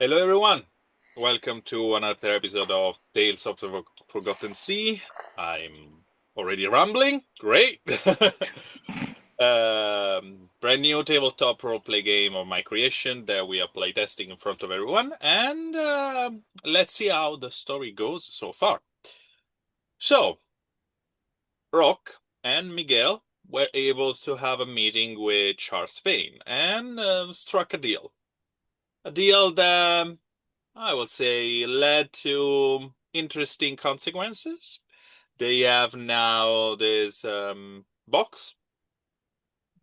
Hello, everyone. Welcome to another episode of Tales of the Forgotten Sea. I'm already rambling. Great. Brand new tabletop roleplay game of my creation that we are playtesting in front of everyone. And let's see how the story goes so far. So, Rock and Miguel were able to have a meeting with Charles Vane and struck a deal. A deal that I would say led to interesting consequences. They have now this box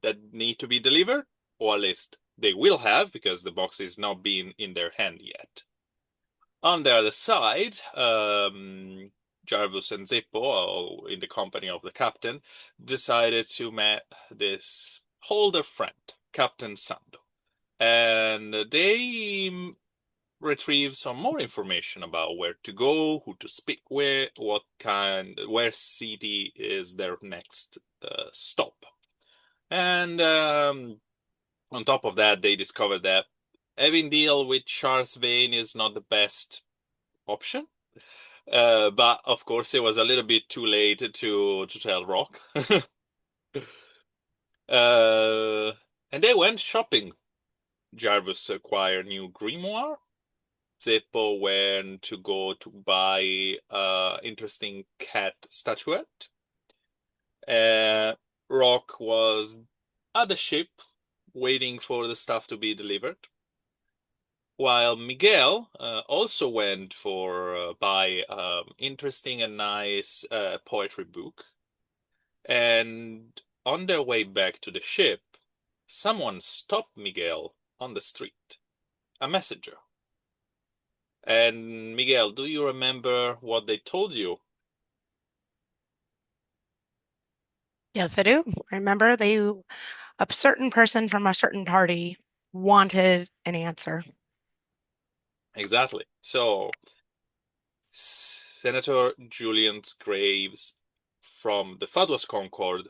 that need to be delivered, or at least they will have because the box is not being in their hand yet. On the other side, Jarvis and Zippo, in the company of the captain, decided to meet this older friend, Captain Sando. And they retrieve some more information about where to go, who to speak with, where city is their next stop. And on top of that, they discovered that having deal with Charles Vane is not the best option. But of course, it was a little bit too late to tell Rock. uh, and they went shopping. Jarvis acquired new grimoire. Zeppo went to go to buy interesting cat statuette. Uh, Rock was at the ship waiting for the stuff to be delivered. While Miguel also went for buy interesting and nice poetry book. And on their way back to the ship, someone stopped Miguel on the street. A messenger. And Miguel, do you remember what they told you? Yes, I do. Remember, a certain person from a certain party wanted an answer. Exactly. So, Senator Julian Graves from the Fatwas Concord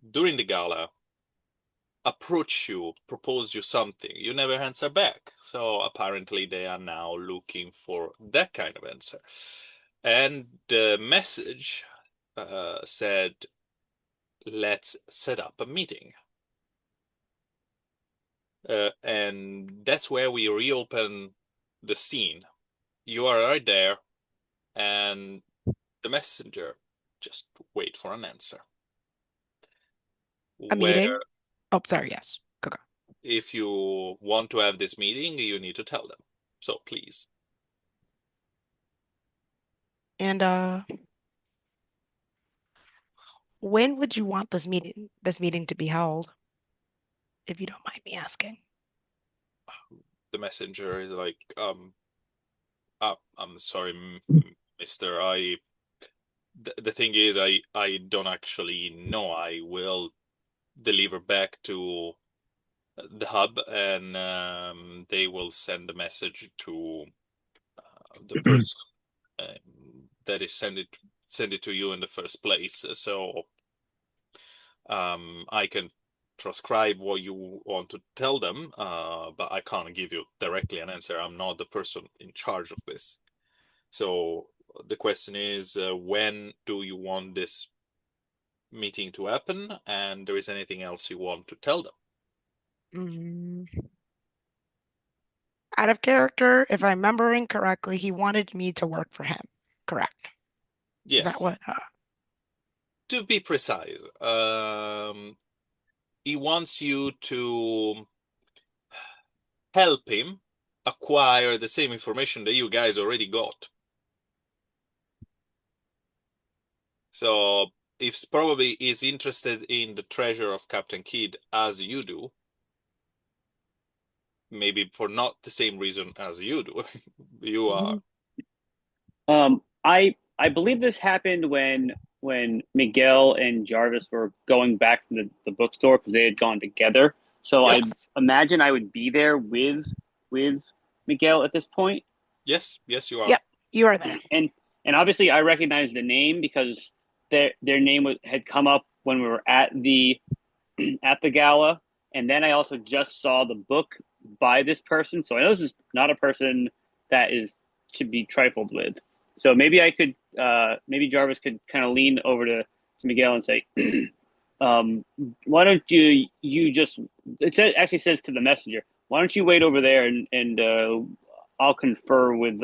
during the gala approached you, proposed you something. You never answer back. So apparently they are now looking for that kind of answer. And the message said, let's set up a meeting. And that's where we reopen the scene. You are right there, and the messenger just wait for an answer. A Where meeting? Oh, sorry, yes. Go, go. if you want to have this meeting, you need to tell them. So please. And when would you want this meeting to be held, if you don't mind me asking? The messenger is like, I'm sorry, Mister. The thing is, I don't actually know. I will deliver back to the hub, and they will send a message to the person that is send it to you in the first place. So I can transcribe what you want to tell them, but I can't give you directly an answer. I'm not the person in charge of this. So the question is, when do you want this meeting to happen? And there is anything else you want to tell them? Mm, Out of character, if I'm remembering correctly, he wanted me to work for him. Correct. Is that Yes. what? To be precise, he wants you to help him acquire the same information that you guys already got. So if probably is interested in the treasure of Captain Kidd as you do, maybe for not the same reason as you do. You are Mhm. I believe this happened when Miguel and Jarvis were going back to the bookstore because they had gone together. So I Yes. imagine I would be there with Miguel at this point. yes, you are. Yep. You are there. And and obviously I recognize the name because their name had come up when we were at the at the gala, and then I also just saw the book by this person, so I know this is not a person that is should be trifled with. So maybe I could, maybe Jarvis could kind of lean over to Miguel and say, um, "Why don't you just?" Actually says to the messenger, "Why don't you wait over there and I'll confer with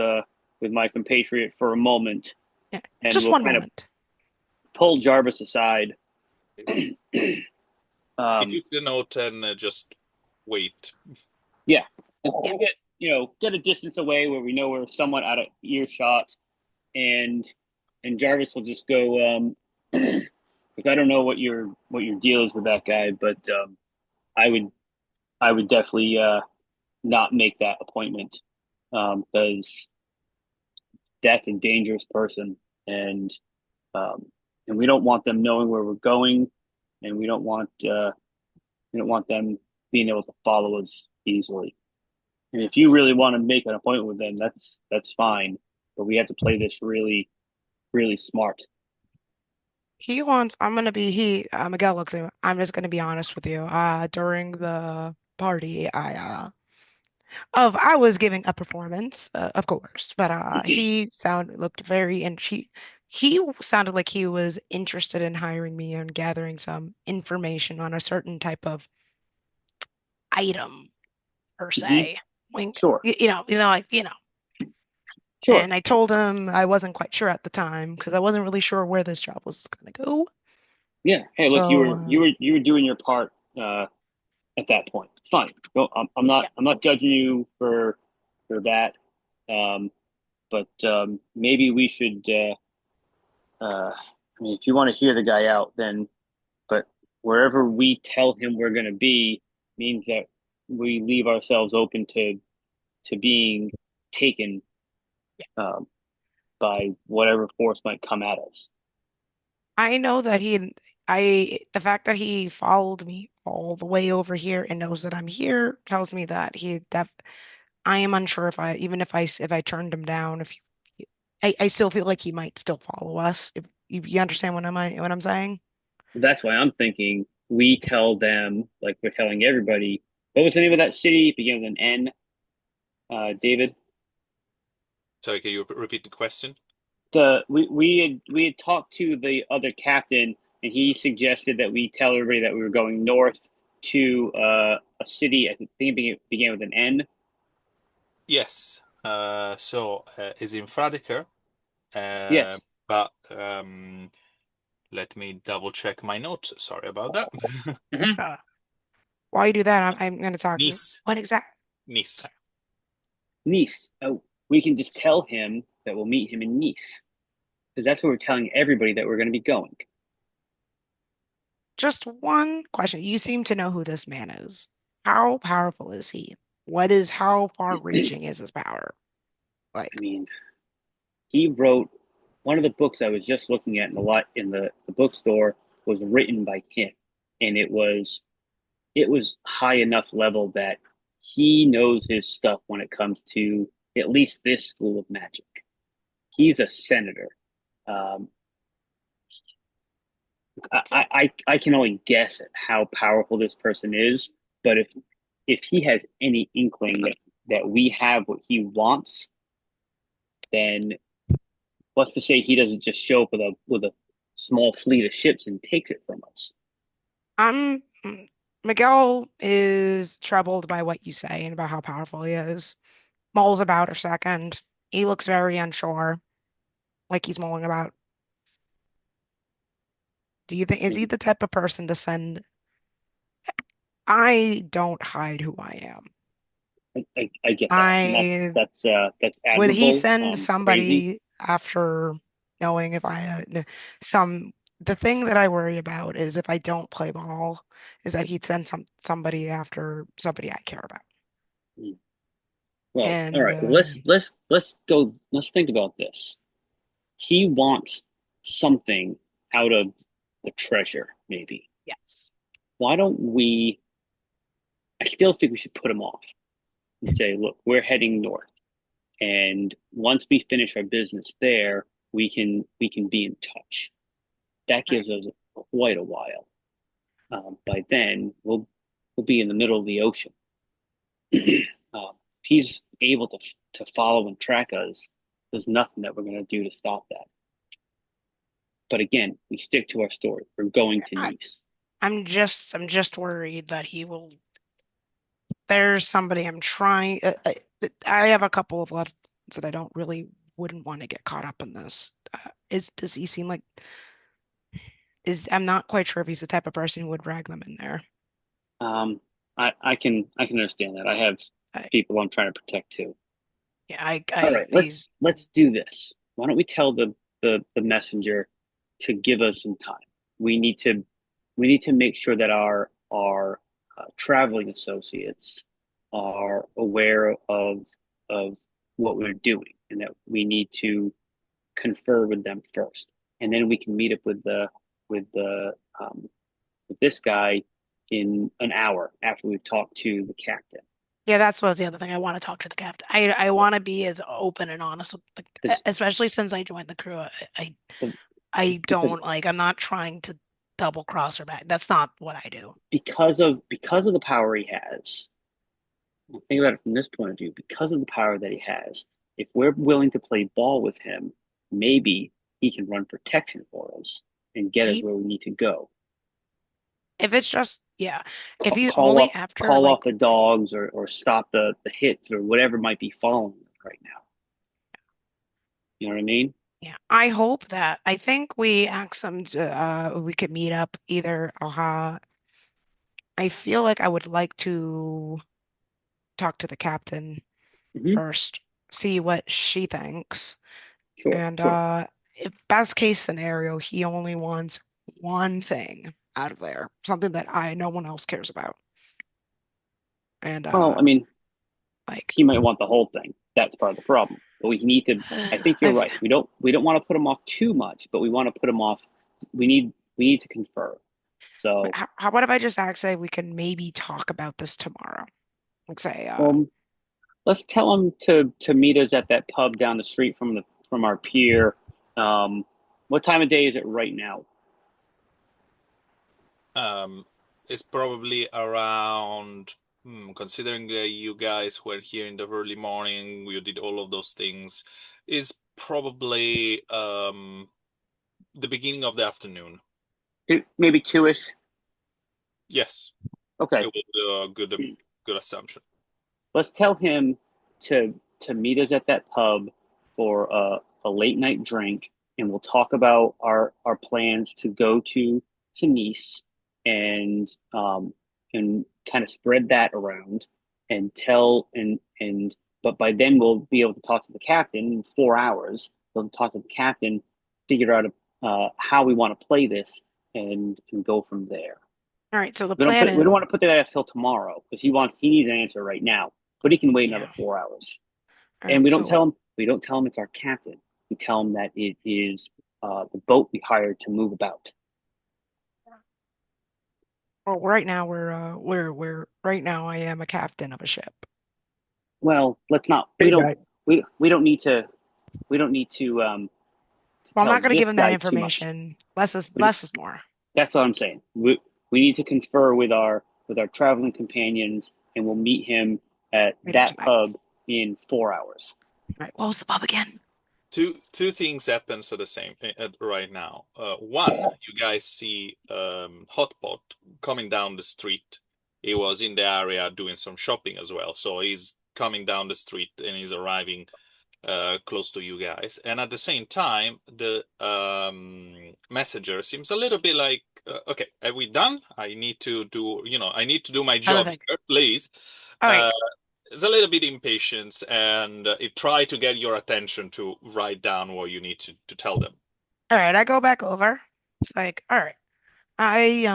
my compatriot for a moment, Yeah, and just we'll one kind of moment. pull Jarvis aside." He um, took the note and just wait. yeah, Yeah, we get a distance away where we know we're somewhat out of earshot, and Jarvis will just go. Like, I don't know what your deal is with that guy, but I would I would definitely not make that appointment because that's a dangerous person, and um, we don't want them knowing where we're going, and we don't want them being able to follow us easily. And if you really want to make an appointment with them, that's fine, but we have to play this really smart. he wants. I'm gonna be he. Miguel looks at me. I'm just gonna be honest with you. During the party, I was giving a performance, of course, but he looked very and he sounded like he was interested in hiring me and gathering some information on a certain type of item per Hmm. se. Wink. Sure, Like sure. And I told him I wasn't quite sure at the time because I wasn't really sure where this job was gonna go. Yeah. Hey, look, So you were doing your part at that point. It's fine. No, yeah, I'm not judging you for that. Um, but maybe we should. I mean, if you want to hear the guy out, then. But wherever we tell him we're going to be means that we leave ourselves open to being taken um, by whatever force might come at us. I know that the fact that he followed me all the way over here and knows that I'm here tells me that I am unsure if if I turned him down, I still feel like he might still follow us. If you understand what I'm saying? That's why I'm thinking we tell them like we're telling everybody. What was the name of that city? It began with an N. David. Sorry, can you repeat the question? We had talked to the other captain, and he suggested that we tell everybody that we were going north to a city. I think it began with an N. Yes. Is in Fradeker, Yes. but let me double check my notes. Sorry about that. Hmm. Uh, while you do that, I'm going to talk. Nice. What exact? Nice. Nice. Oh, we can just tell him that we'll meet him in Nice because that's where we're telling everybody that we're going to be going. Just one question. You seem to know who this man is. How powerful is he? How far reaching is his power? I Like, mean, he wrote one of the books I was just looking at in the bookstore was written by him, and it was high enough level that he knows his stuff when it comes to at least this school of magic. He's a senator. Um, I can only guess at how powerful this person is, but if he has any inkling that we have what he wants, then what's to say he doesn't just show up with a small fleet of ships and takes it from us? I'm Miguel is troubled by what you say and about how powerful he is. Mulls about a second. He looks very unsure, like he's mulling about. Do you think is he the type of person to send? I don't hide who I am. I get that, and I that's would he admirable. send Crazy. somebody after knowing if some the thing that I worry about is if I don't play ball, is that he'd send somebody after somebody I care about. Well, all And right. Well, let's go. Let's think about this. He wants something out of the treasure, maybe. yes. Why don't we? I still think we should put him off and say, look, we're heading north, and once we finish our business there, we can be in touch. That Right. gives us quite a while. By then, we'll be in the middle of the ocean. If he's able to to follow and track us, there's nothing that we're going to do to stop that. But again, we stick to our story. We're going to I, Nice. I'm just worried that he will. There's somebody I'm trying. I have a couple of left that I don't really wouldn't want to get caught up in this. Does he seem like is I'm not quite sure if he's the type of person who would drag them in there. Um, I can understand that. I have I, people I'm trying to protect too. yeah, All right, he's let's do this. Why don't we tell the messenger to give us some time? We need to we need to make sure that our traveling associates are aware of what we're doing, and that we need to confer with them first, and then we can meet up with the with this guy in an hour after we've talked to the captain. yeah, that's what's the other thing. I want to talk to the captain. I want to be as open and honest with Because especially since I joined the crew. I I because don't like I'm not trying to double cross or back. That's not what I do. because of the power he has. Think about it from this point of view. Because of the power that he has, if we're willing to play ball with him, maybe he can run protection for us and get us He where we need to go. if it's just yeah, if he's Call only up after call like off the dogs or stop the hits or whatever might be following us right now. You know what I mean? yeah, I hope that I think we asked him to we could meet up either I feel like I would like to talk to the captain Hmm. first, see what she thinks. Sure, And sure. if best case scenario, he only wants one thing out of there, something that no one else cares about. And Well, I mean, like he might want the whole thing. That's part of the problem. But we need to. I think you're I've right. We don't want to put him off too much, but we want to put him off. We need to confer. So, how about if I just ask say we can maybe talk about this tomorrow? Like say um, let's tell him to meet us at that pub down the street from our pier. Um, what time of day is it right now? Um, it's probably around, considering you guys were here in the early morning, you did all of those things, is probably the beginning of the afternoon. Maybe two-ish. Yes, it Okay. will be a good assumption. Let's tell him to meet us at that pub for a late night drink, and we'll talk about our plans to go to Nice and and kind of spread that around and tell and but by then we'll be able to talk to the captain in 4 hours. We'll talk to the captain, figure out how we want to play this, and go from there. all right, so the We don't plan put we is don't want to put that off till tomorrow because he needs an answer right now, but he can wait another yeah. 4 hours. All And right, so we don't tell him it's our captain. We tell him that it is the boat we hired to move about. well, right now we're right now I am a captain of a ship. Well, let's not. Hey, guy. We don't need to Well, I'm tell not going to give this him that guy too much. information. Less is We just less is more. That's what I'm saying. We need to confer with our traveling companions, and we'll meet him at Later that tonight. pub in 4 hours. All right, what was the pub again? Two things happens at the same right now. One, you guys see Hotpot coming down the street. He was in the area doing some shopping as well, so he's coming down the street and he's arriving close to you guys. And at the same time, the messenger seems a little bit like, okay, are we done? I need to I need to do my Other job thing. here, please. All right, Uh, it's a little bit impatient, and it try to get your attention to write down what you need to tell them. all right. I go back over. It's like, all right. I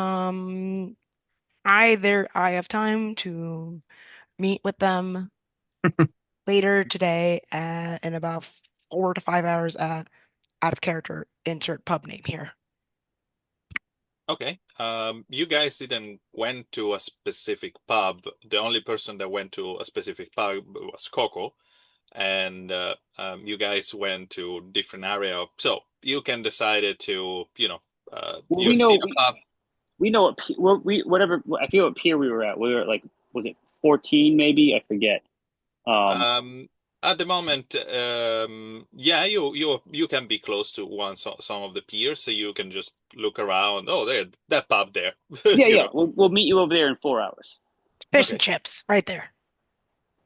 I have time to meet with them later today in about 4 to 5 hours at out of character insert pub name here. Okay. You guys didn't went to a specific pub. The only person that went to a specific pub was Coco, and you guys went to different area. So you can decide to, Well, you've seen a pub. we know whatever. I forget what pier we were at. We were at, like, was it 14 maybe? I forget. Um, Um, at the moment, yeah, you can be close to some of the piers, so you can just look around. Oh, there, that pub there, Yeah, you yeah. know. We'll meet you over there in 4 hours. Fish and Okay, chips right there.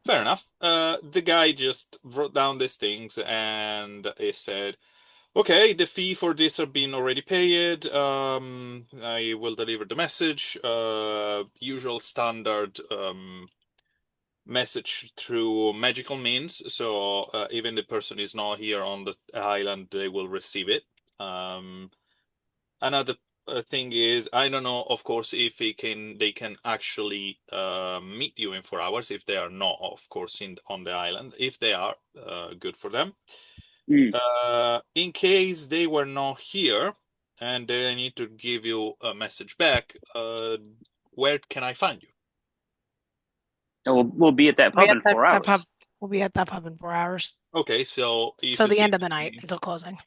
fair enough. The guy just wrote down these things and he said, "Okay, the fee for this have been already paid. I will deliver the message. Usual standard message through magical means. So even the person is not here on the island, they will receive it. Um, Another thing is, I don't know, of course, if they can actually meet you in 4 hours. If they are not, of course, in on the island. If they are, good for them. Mm. In case they were not here and they need to give you a message back, where can I find you? And we'll be at that We'll be pub at in that, four that pub. hours. We'll be at that pub in 4 hours. Okay, so So the end of the night until closing.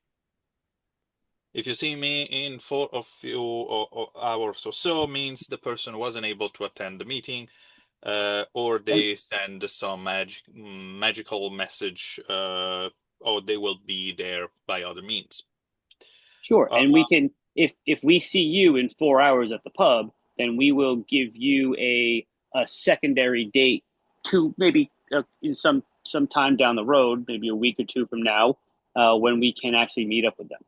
if you see me in four of few or hours or so, means the person wasn't able to attend the meeting, or And they send some magical message, or they will be there by other means. sure, Uh, and we can if we see you in 4 hours at the pub, then we will give you a secondary date to maybe in some time down the road, maybe a week or two from now, when we can actually meet up with them.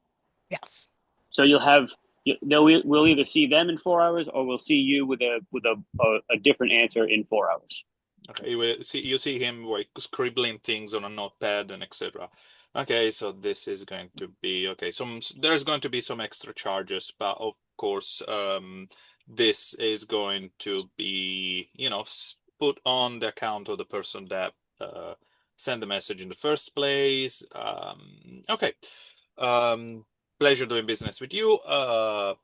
Yes. So you'll have we'll either see them in 4 hours or we'll see you with a different answer in 4 hours. Okay, you see him like scribbling things on a notepad and etc. Okay, so this is going to be okay. There's going to be some extra charges, but of course, this is going to be, put on the account of the person that sent the message in the first place. Okay. Um, Pleasure doing business with you.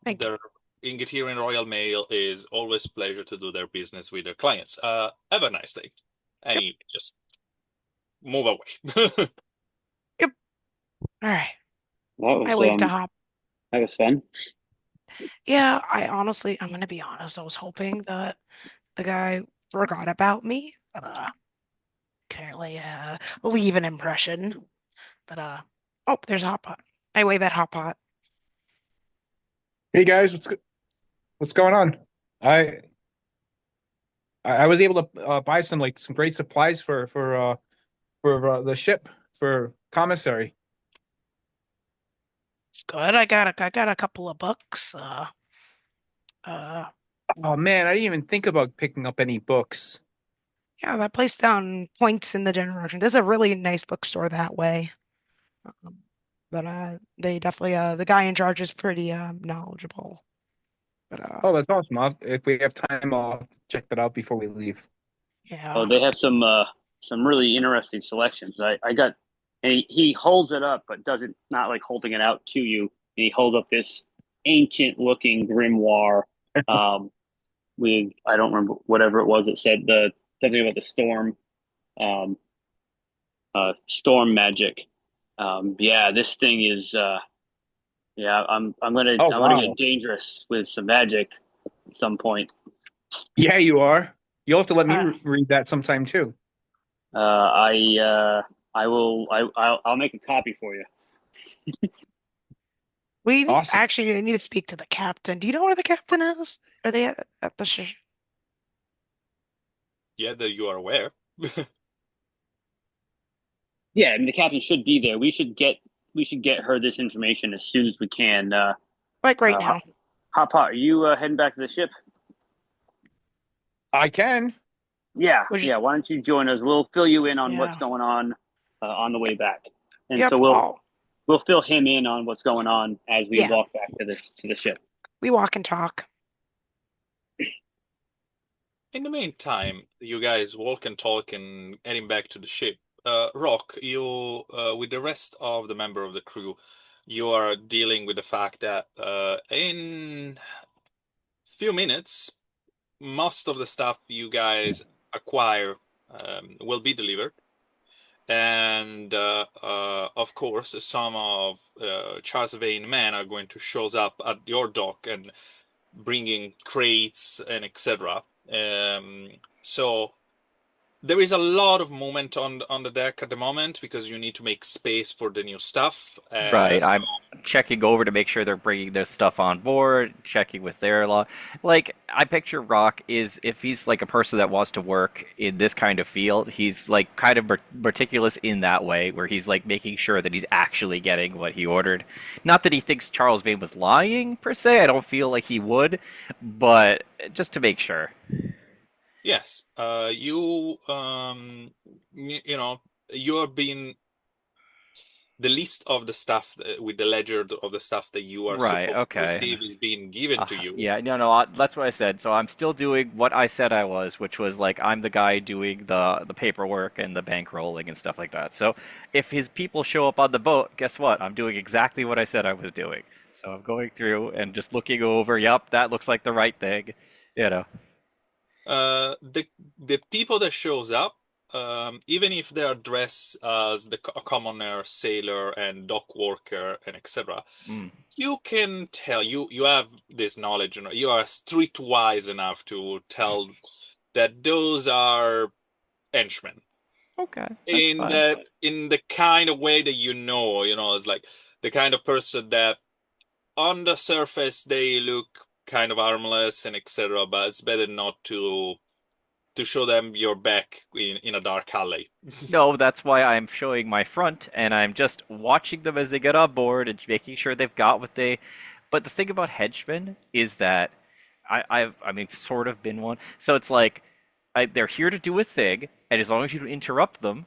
Thank you. There Ingetian Royal Mail is always pleasure to do their business with their clients. Have a nice day. And Yep. he just move away. Yep. All right. That I was waved to Hop. that was fun. Yeah, I'm gonna be honest. I was hoping that the guy forgot about me, but can't really leave an impression. But oh, there's Hot Pot. I wave at Hot Pot. Hey guys, what's going on? I I was able to buy some great supplies for the ship for commissary. It's good. I got a couple of books. Uh, Oh man, I didn't even think about picking up any books. yeah, that place down points in the general direction. There's a really nice bookstore that way. Um, but they definitely the guy in charge is pretty knowledgeable. But Oh, that's awesome. If we have time, I'll check that out before we leave. Oh, yeah. they have some really interesting selections. I got, and he holds it up, but doesn't not like holding it out to you. And he holds up this ancient looking grimoire, um, with I don't remember whatever it was. It said the something about the um, storm magic. Yeah, this thing is yeah. Oh I'm gonna get wow. dangerous with some magic at some point. Yeah, you are. You'll have to let me Uh, read that sometime too. I will I'll make a copy for you. we Awesome. actually need to speak to the captain. Do you know where the captain is? Are they at the sh Yeah, that you are aware. Yeah, I mean the captain should be there. We should get her this information as soon as we can. like right Uh, now? Hot Pot, are you heading back to the ship? I can. Yeah, Which yeah. Why don't you join us? We'll fill you in on what's yeah. going on the way back, and so Yep. Oh, we'll fill him in on what's going on as we yeah. walk back to the ship. We walk and talk. In the meantime, you guys walk and talk and heading back to the ship. Rock, you, with the rest of the member of the crew, you are dealing with the fact that in few minutes, most of the stuff you guys acquire will be delivered. And of course, some of Charles Vane men are going to shows up at your dock and bringing crates and etc. So there is a lot of movement on the deck at the moment because you need to make space for the new stuff. Right, I'm checking over to make sure they're bringing their stuff on board, checking with their law. Like, I picture Rock is, if he's like a person that wants to work in this kind of field, he's like kind of meticulous in that way, where he's like making sure that he's actually getting what he ordered. Not that he thinks Charles Vane was lying, per se, I don't feel like he would, but just to make sure. Yes, you know, you are being the list of the stuff with the ledger of the stuff that you are Right, supposed to okay. receive is being given to you. Yeah, no, that's what I said. So I'm still doing what I said I was, which was like I'm the guy doing the paperwork and the bankrolling and stuff like that. So if his people show up on the boat, guess what? I'm doing exactly what I said I was doing. So I'm going through and just looking over, yep, that looks like the right thing, you know. The people that shows up, even if they are dressed as the commoner, sailor, and dock worker, and etc., Mm. you can tell you have this knowledge. You know, you are streetwise enough to tell that those are henchmen Okay, that's fine. in the kind of way that you know, it's like the kind of person that on the surface they look kind of harmless and etc., but it's better not to show them your back in a dark alley. No, that's why I'm showing my front, and I'm just watching them as they get on board and making sure they've got what they. But the thing about henchmen is that I mean, sort of been one. So it's like they're here to do a thing, and as long as you don't interrupt them,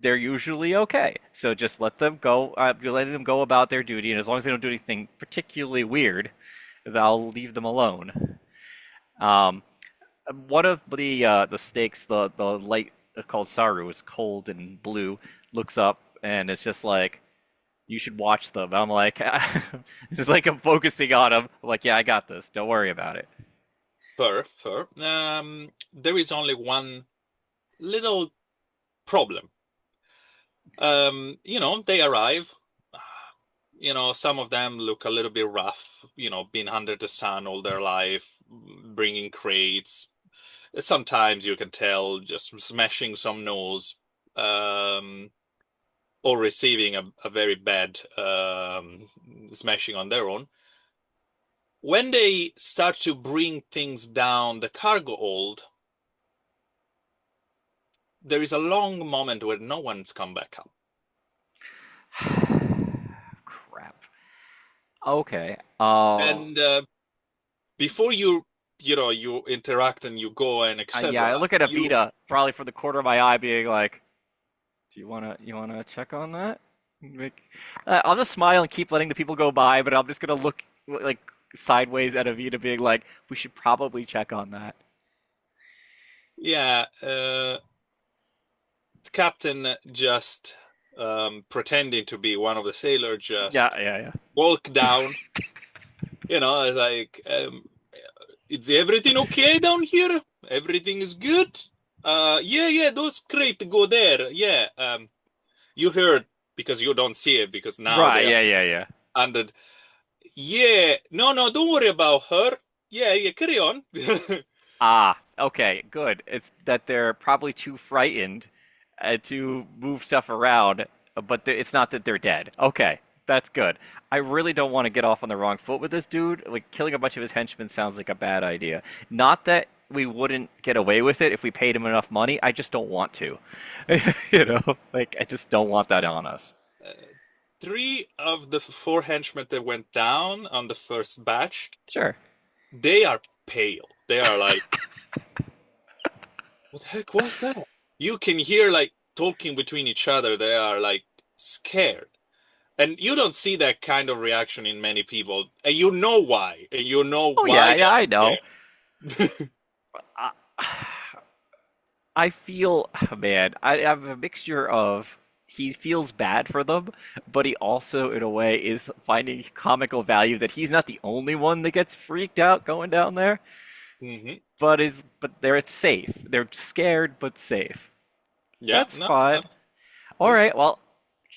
they're usually okay. So just let them go. You're letting them go about their duty, and as long as they don't do anything particularly weird, I'll leave them alone. Um, One of the stakes, the light called Saru, is cold and blue. Looks up and it's just like, you should watch them. I'm like, just like I'm focusing on him. I'm like, yeah, I got this. Don't worry about it. Fair. There is only one little problem. You know, they arrive. You know, some of them look a little bit rough. You know, been under the sun all their life, bringing crates. Sometimes you can tell just smashing some nose, or receiving a very bad smashing on their own. When they start to bring things down the cargo hold, there is a long moment where no one's come back up. Crap. Okay. And before you interact and you go and Yeah, I etc., look at you Avita probably from the corner of my eye, being like, "Do you wanna check on that?" Like, I'll just smile and keep letting the people go by, but I'm just gonna look like sideways at Avita, being like, "We should probably check on that." yeah, the captain just pretending to be one of the sailors Yeah, just yeah, yeah. walk down. You know, it's like, is everything okay down here? Everything is good? Yeah, those crates go there. Yeah, you heard because you don't see it because now Right. they are Yeah, yeah, yeah. under. Yeah, no, don't worry about her. Yeah, carry on. Ah, okay, good. It's that they're probably too frightened to move stuff around, but it's not that they're dead. Okay, that's good. I really don't want to get off on the wrong foot with this dude. Like, killing a bunch of his henchmen sounds like a bad idea. Not that we wouldn't get away with it if we paid him enough money. I just don't want to. You know, like, I just don't want that on us. Three of the four henchmen that went down on the first batch, Sure. they are pale. They are like, what the heck was that? You can hear like talking between each other. They are like scared. And you don't see that kind of reaction in many people. And you know why. And you know Oh yeah, why yeah, I they know. are scared. I, I feel, man, I have a mixture of he feels bad for them, but he also, in a way, is finding comical value that he's not the only one that gets freaked out going down there, Hmm. but they're safe. They're scared but safe. Yeah, That's no, fine. no. All right, well,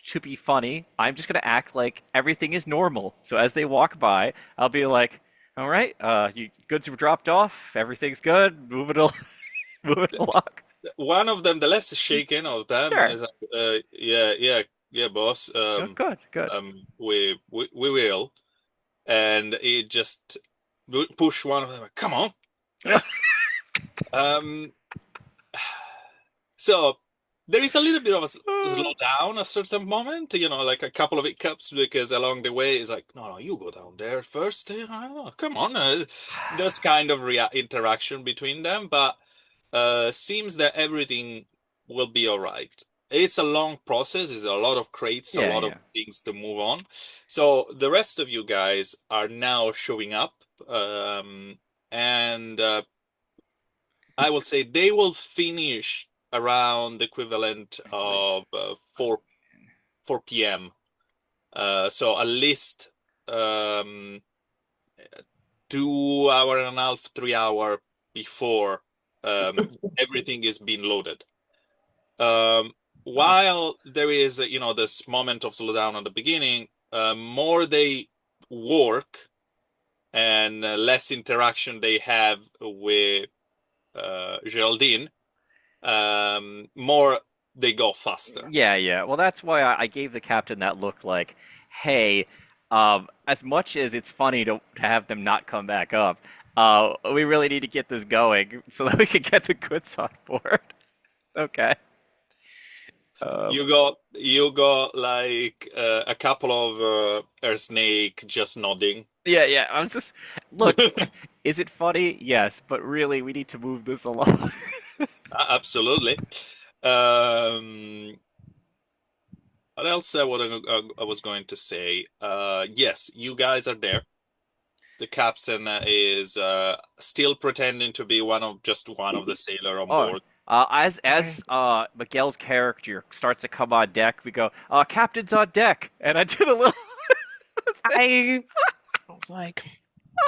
to be funny, I'm just gonna act like everything is normal. So as they walk by, I'll be like, "All right, you goods were dropped off. Everything's good. Moving along." Moving along. one of them, the less shaken of them, Sure. is like, yeah, boss. Oh, good, good. We will, and it just push one of them. Like, come on. Um, so there is a little bit of a slowdown at a certain moment, like a couple of hiccups because along the way it's like, no, no, you go down there first. Come on. There's kind of interaction between them, but seems that everything will be all right. It's a long process. It's a lot of crates, a Yeah, lot of yeah. things to move on. So the rest of you guys are now showing up, and I will say they will finish around the equivalent of 4 p.m. So at least um, 2 hour and a half, 3 hour before everything is being loaded. While there is, this moment of slowdown at the beginning, more they work and less interaction they have with Geraldine, more they go faster. Yeah, yeah. Well, that's why I gave the captain that look like, hey, as much as it's funny to have them not come back up, we really need to get this going so that we can get the goods on board. Okay. Um, You got like a couple of Air Snake just nodding. yeah, yeah. I was just, look, is it funny? Yes, but really, we need to move this along. Absolutely. Um, what else I was going to say? Yes, you guys are there. The captain is still pretending to be just one of the sailor on Oh, board. as Miguel's character starts to come on deck, we go, "Captain's on deck," and I do the little. I was like,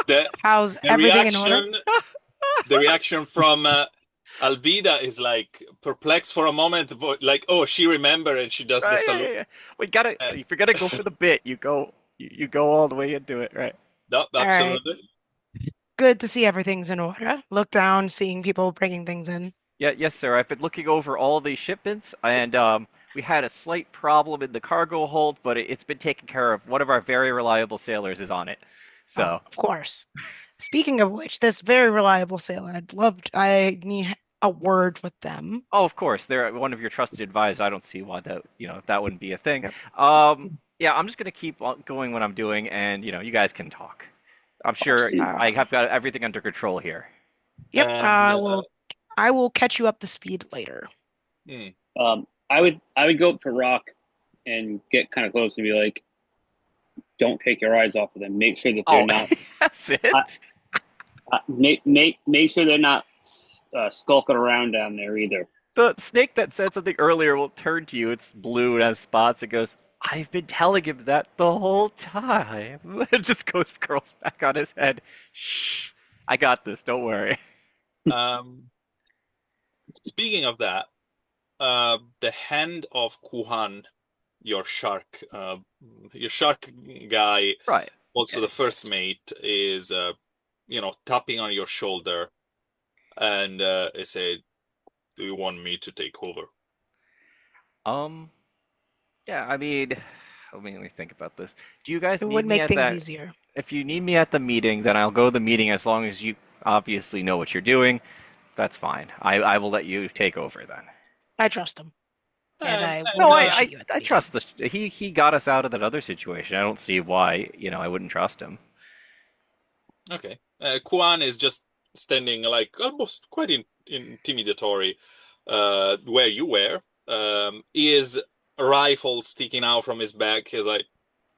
The how's the everything in order? reaction from Alvida is like perplexed for a moment, but like, oh, she remembered and she does the Right, yeah, salute. yeah, yeah. We gotta. Uh, If you're gonna go for the bit, you go all the way into it, right? no, All right. absolutely. Good to see everything's in order. Look down, seeing people bringing things in. Yeah, yes, sir. I've been looking over all the shipments, and we had a slight problem in the cargo hold, but it's been taken care of. One of our very reliable sailors is on it. Oh, So, of course. Speaking of which, this very reliable sailor, I need a word with them. oh, of course, they're one of your trusted advisors. I don't see why that wouldn't be a thing. Yep. Yeah, I'm just gonna keep on going what I'm doing, and you guys can talk. I'm Of course. sure I have got everything under control here. Yep. And I will catch you up to speed later. hmm, I would go up to Rock and get kind of close and be like, don't take your eyes off of them. Make sure that they're Oh, not. that's it. Make sure they're not skulking around down there either. The snake that said something earlier will turn to you. It's blue and has spots. It goes, I've been telling him that the whole time. It just curls back on his head. Shh. I got this. Don't worry. um, speaking of that, the hand of Kuhan, your shark guy, Right. also Okay. the first mate, is tapping on your shoulder, and I say, "Do you want me to take over?" Um, yeah, let me think about this. Do you guys It need would me make at things that? easier. If you need me at the meeting, then I'll go to the meeting as long as you obviously know what you're doing. That's fine. I will let you take over then. I trust him, and Um, I No, will and initiate you at the I meeting. trust he got us out of that other situation. I don't see why, I wouldn't trust him. Okay, Kuan is just standing like almost quite intimidatory, where you were. His rifle sticking out from his back. He's like,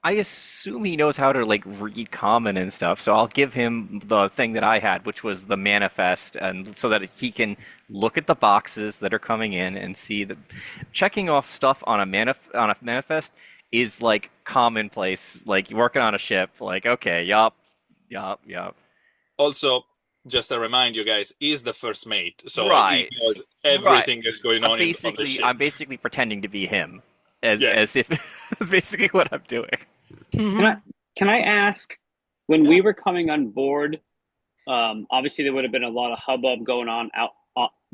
I assume he knows how to like read common and stuff, so I'll give him the thing that I had, which was the manifest, and so that he can look at the boxes that are coming in and see the checking off stuff on a manifest is like commonplace. Like you're working on a ship, like okay, yup, yup, yup. also, just to remind you guys, he's the first mate, so he Right, knows right. everything is going on on the I'm ship. basically pretending to be him, as Yeah, as if that's basically what I'm doing. Can I Mhm. can I ask when yeah. we were coming on board? Obviously, there would have been a lot of hubbub going on out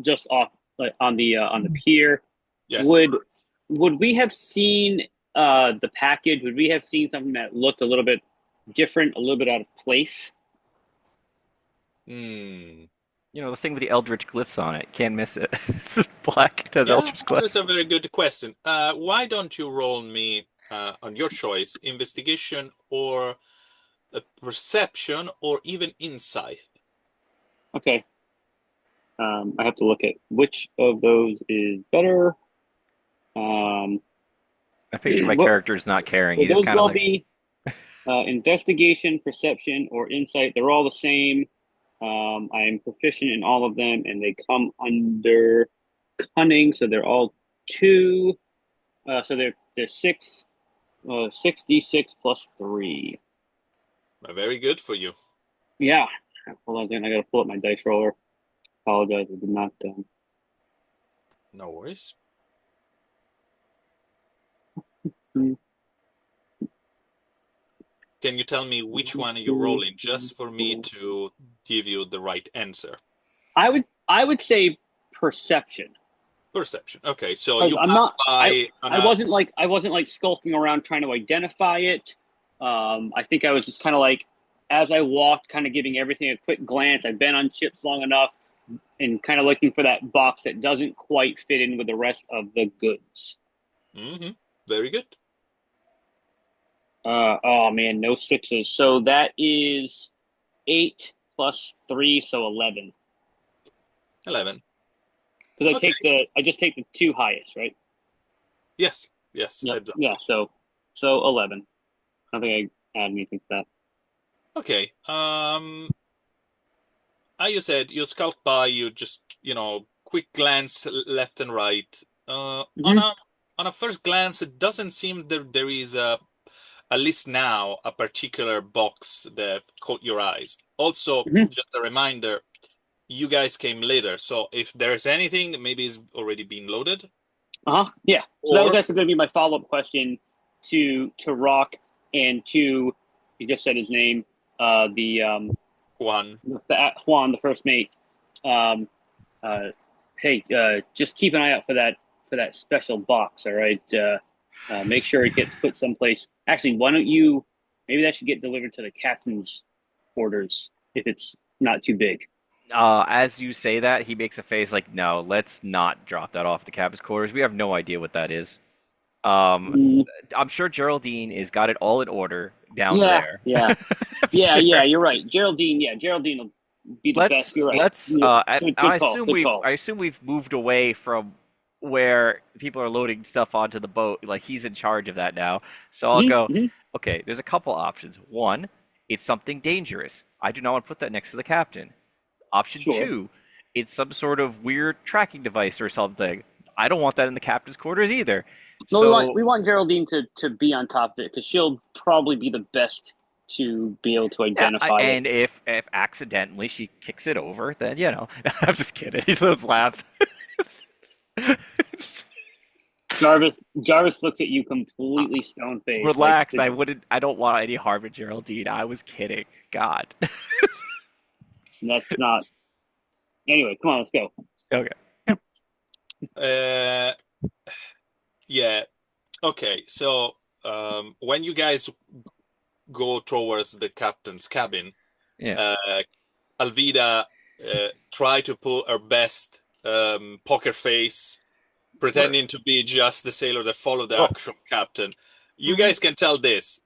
just off like on the pier. Yes. Would we have seen the package? Would we have seen something that looked a little bit different, a little bit out of place? Hmm. You know, the thing with the eldritch glyphs on it. Can't miss it. It's just black. It has Yeah, eldritch that's a glyphs. very good question. Why don't you roll me on your choice, investigation or perception or even insight? Okay. I have to look at which of those is better. Um, I picture my what character is not caring. will He's just those kind of all like, be? Investigation, perception, or insight. They're all the same. I am proficient in all of them, and they come under cunning, so they're all two. So they're six, 6d6 plus three. Very good for you. Yeah. Hold on a second. I gotta pull up my dice roller. Apologize, I did not. No worries. Can you tell me which one you're rolling, just for me to give you the right answer? I would say perception. Perception. Okay, so Because you I'm pass not by on I a wasn't like skulking around trying to identify it. I think I was just kind of like as I walked, kind of giving everything a quick glance. I've been on ships long enough and kind of looking for that box that doesn't quite fit in with the rest of the goods. Very good. Oh man, no sixes. So that is 8 plus 3, so 11. 11. Because Okay. I just take the two highest, right? Yes. Yes, Yep. Yeah. exactly. So 11. I don't think I add anything to that. Okay. As you said, you skulk by, you just, quick glance left and right. On Hmm. a first glance, it doesn't seem there is at least now, a particular box that caught your eyes. Also, Hmm. just a reminder, you guys came later, so if there's anything, maybe it's already been loaded, Uh-huh. Yeah. So that was or actually going to be my follow-up question to Rock and to you just said his name, one. Juan, the first mate. Um, uh, hey, just keep an eye out for that special box. All right. Make sure it gets put someplace. Actually, why don't you? Maybe that should get delivered to the captain's quarters if it's not too big. as you say that, he makes a face like, no, let's not drop that off the captain's quarters. We have no idea what that is. Um, Mm, I'm sure Geraldine has got it all in order down yeah, there. yeah, I'm yeah, sure. yeah. You're right, Geraldine. Yeah, Geraldine will be the best. You're right. Let's Yeah, I good call. assume Good call. we've moved away from where people are loading stuff onto the boat. Like he's in charge of that now. So I'll Hmm. go, Hmm. okay, there's a couple options. One, it's something dangerous. I do not want to put that next to the captain. Option Sure. two, it's some sort of weird tracking device or something. I don't want that in the captain's quarters either. No, So we want Geraldine to be on top of it because she'll probably be the best to be able to yeah, identify it. and if accidentally she kicks it over, then I'm just kidding. He's let's laugh. Jarvis looks at you completely stone faced, like Relax. I wouldn't. I don't want any harm in Geraldine. I was kidding. God. that's not. Anyway, come on, let's go. Okay. Uh, yeah. Okay. So, when you guys go towards the captain's cabin, Yeah. uh, Alvida try to put her best poker face, pretending to be just the sailor that followed the Oh. actual captain. You Mhm. guys can tell this.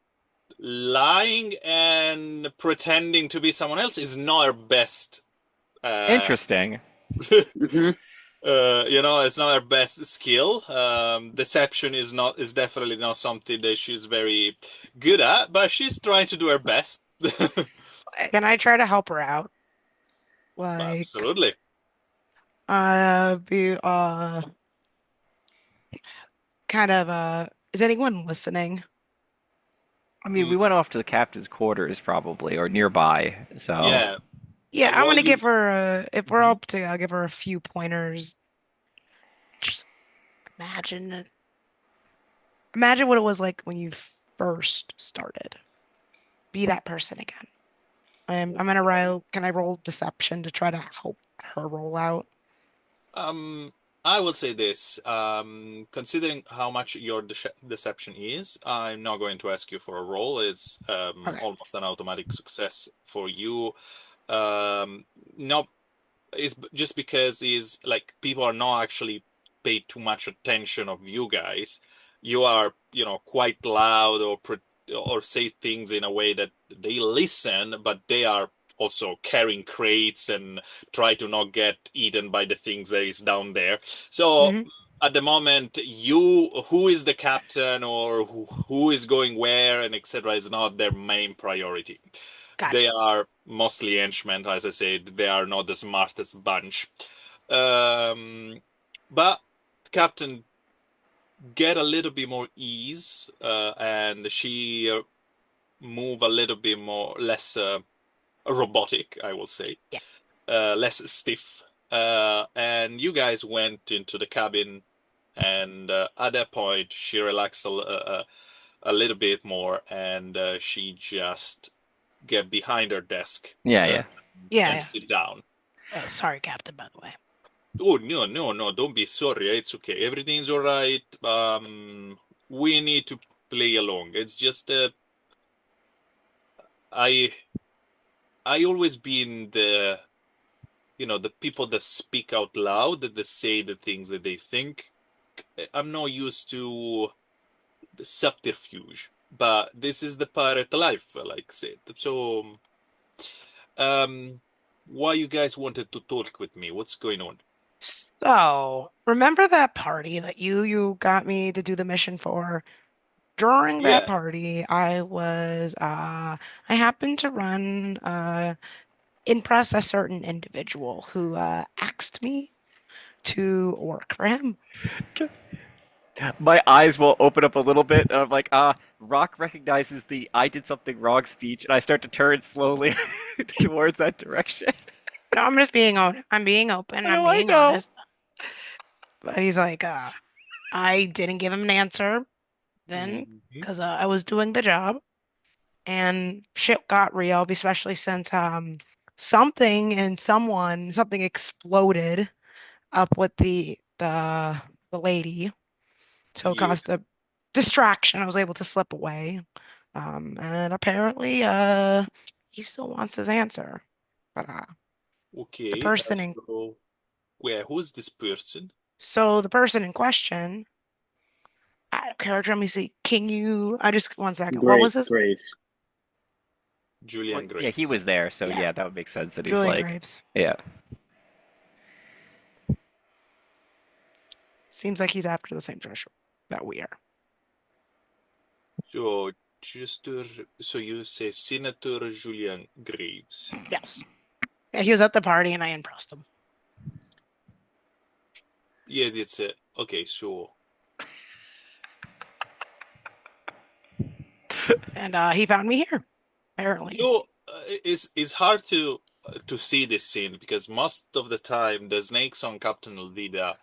Lying and pretending to be someone else is not her best. Uh, Interesting. Hmm. it's not her best skill. Deception is definitely not something that she's very good at, but she's trying to do her best. Can I try to help her out? Like, Absolutely. be kind of is anyone listening? I mean, Mm, we went off to the captain's quarters probably or nearby. So yeah. Yeah, I'm Well, gonna you. give her if we're Mhm. up to, I'll give her a few pointers. Just imagine imagine what it was like when you first started. Be that person again. I'm gonna roll. Can I roll deception to try to help her roll out? I will say this, considering how much your deception is, I'm not going to ask you for a roll. It's Okay. almost an automatic success for you. Um, not It's just because is like people are not actually paid too much attention of you guys. You are, quite loud or say things in a way that they listen, but they are also carrying crates and try to not get eaten by the things that is down there. So Hmm. at the moment, who is the captain or who is going where and etc. is not their main priority. Gotcha. They are mostly henchmen, as I said. They are not the smartest bunch. Um, but Captain get a little bit more ease, and she move a little bit more less robotic, I will say, Yeah. less stiff. And you guys went into the cabin, and at that point, she relaxed a little bit more, and she just get behind her desk Yeah, uh, yeah. Yeah, and yeah. sit down. Sorry, Captain, by the way. Oh, no, no, no, don't be sorry. It's okay. Everything's all right. We need to play along. It's just I I always been the people that speak out loud, that say the things that they think. I'm not used to the subterfuge, but this is the pirate life, like I said. So, um, why you guys wanted to talk with me? What's going on? So, remember that party that you got me to do the mission for? During that Yeah, party, I happened to run impress a certain individual who asked me to work for him. My eyes will open up a little bit, and I'm like, Rock recognizes the I did something wrong speech, and I start to turn slowly towards that direction. No, I'm just being open. I'm being open. I'm I being know. honest. But he's like, I didn't give him an answer then Mhm. because I was doing the job, and shit got real, especially since something exploded up with the lady, so it Yeah. caused a distraction. I was able to slip away, and apparently he still wants his answer, but the Okay. person in So, who is this person? so the person in question, I don't care. Let me see. Can you? I just one second. What was his? Graves. Well, Julian yeah, he Graves. was there, so Yeah, yeah, that would make sense that he's Julian like, Graves. yeah. Seems like he's after the same treasure that we are. So, just so you say Senator Julian Graves. Yes. Yeah, he was at the party and I impressed him. Yeah, that's it. Okay, so And he found me here, apparently. it's hard to see this scene because most of the time the snakes on Captain Elvida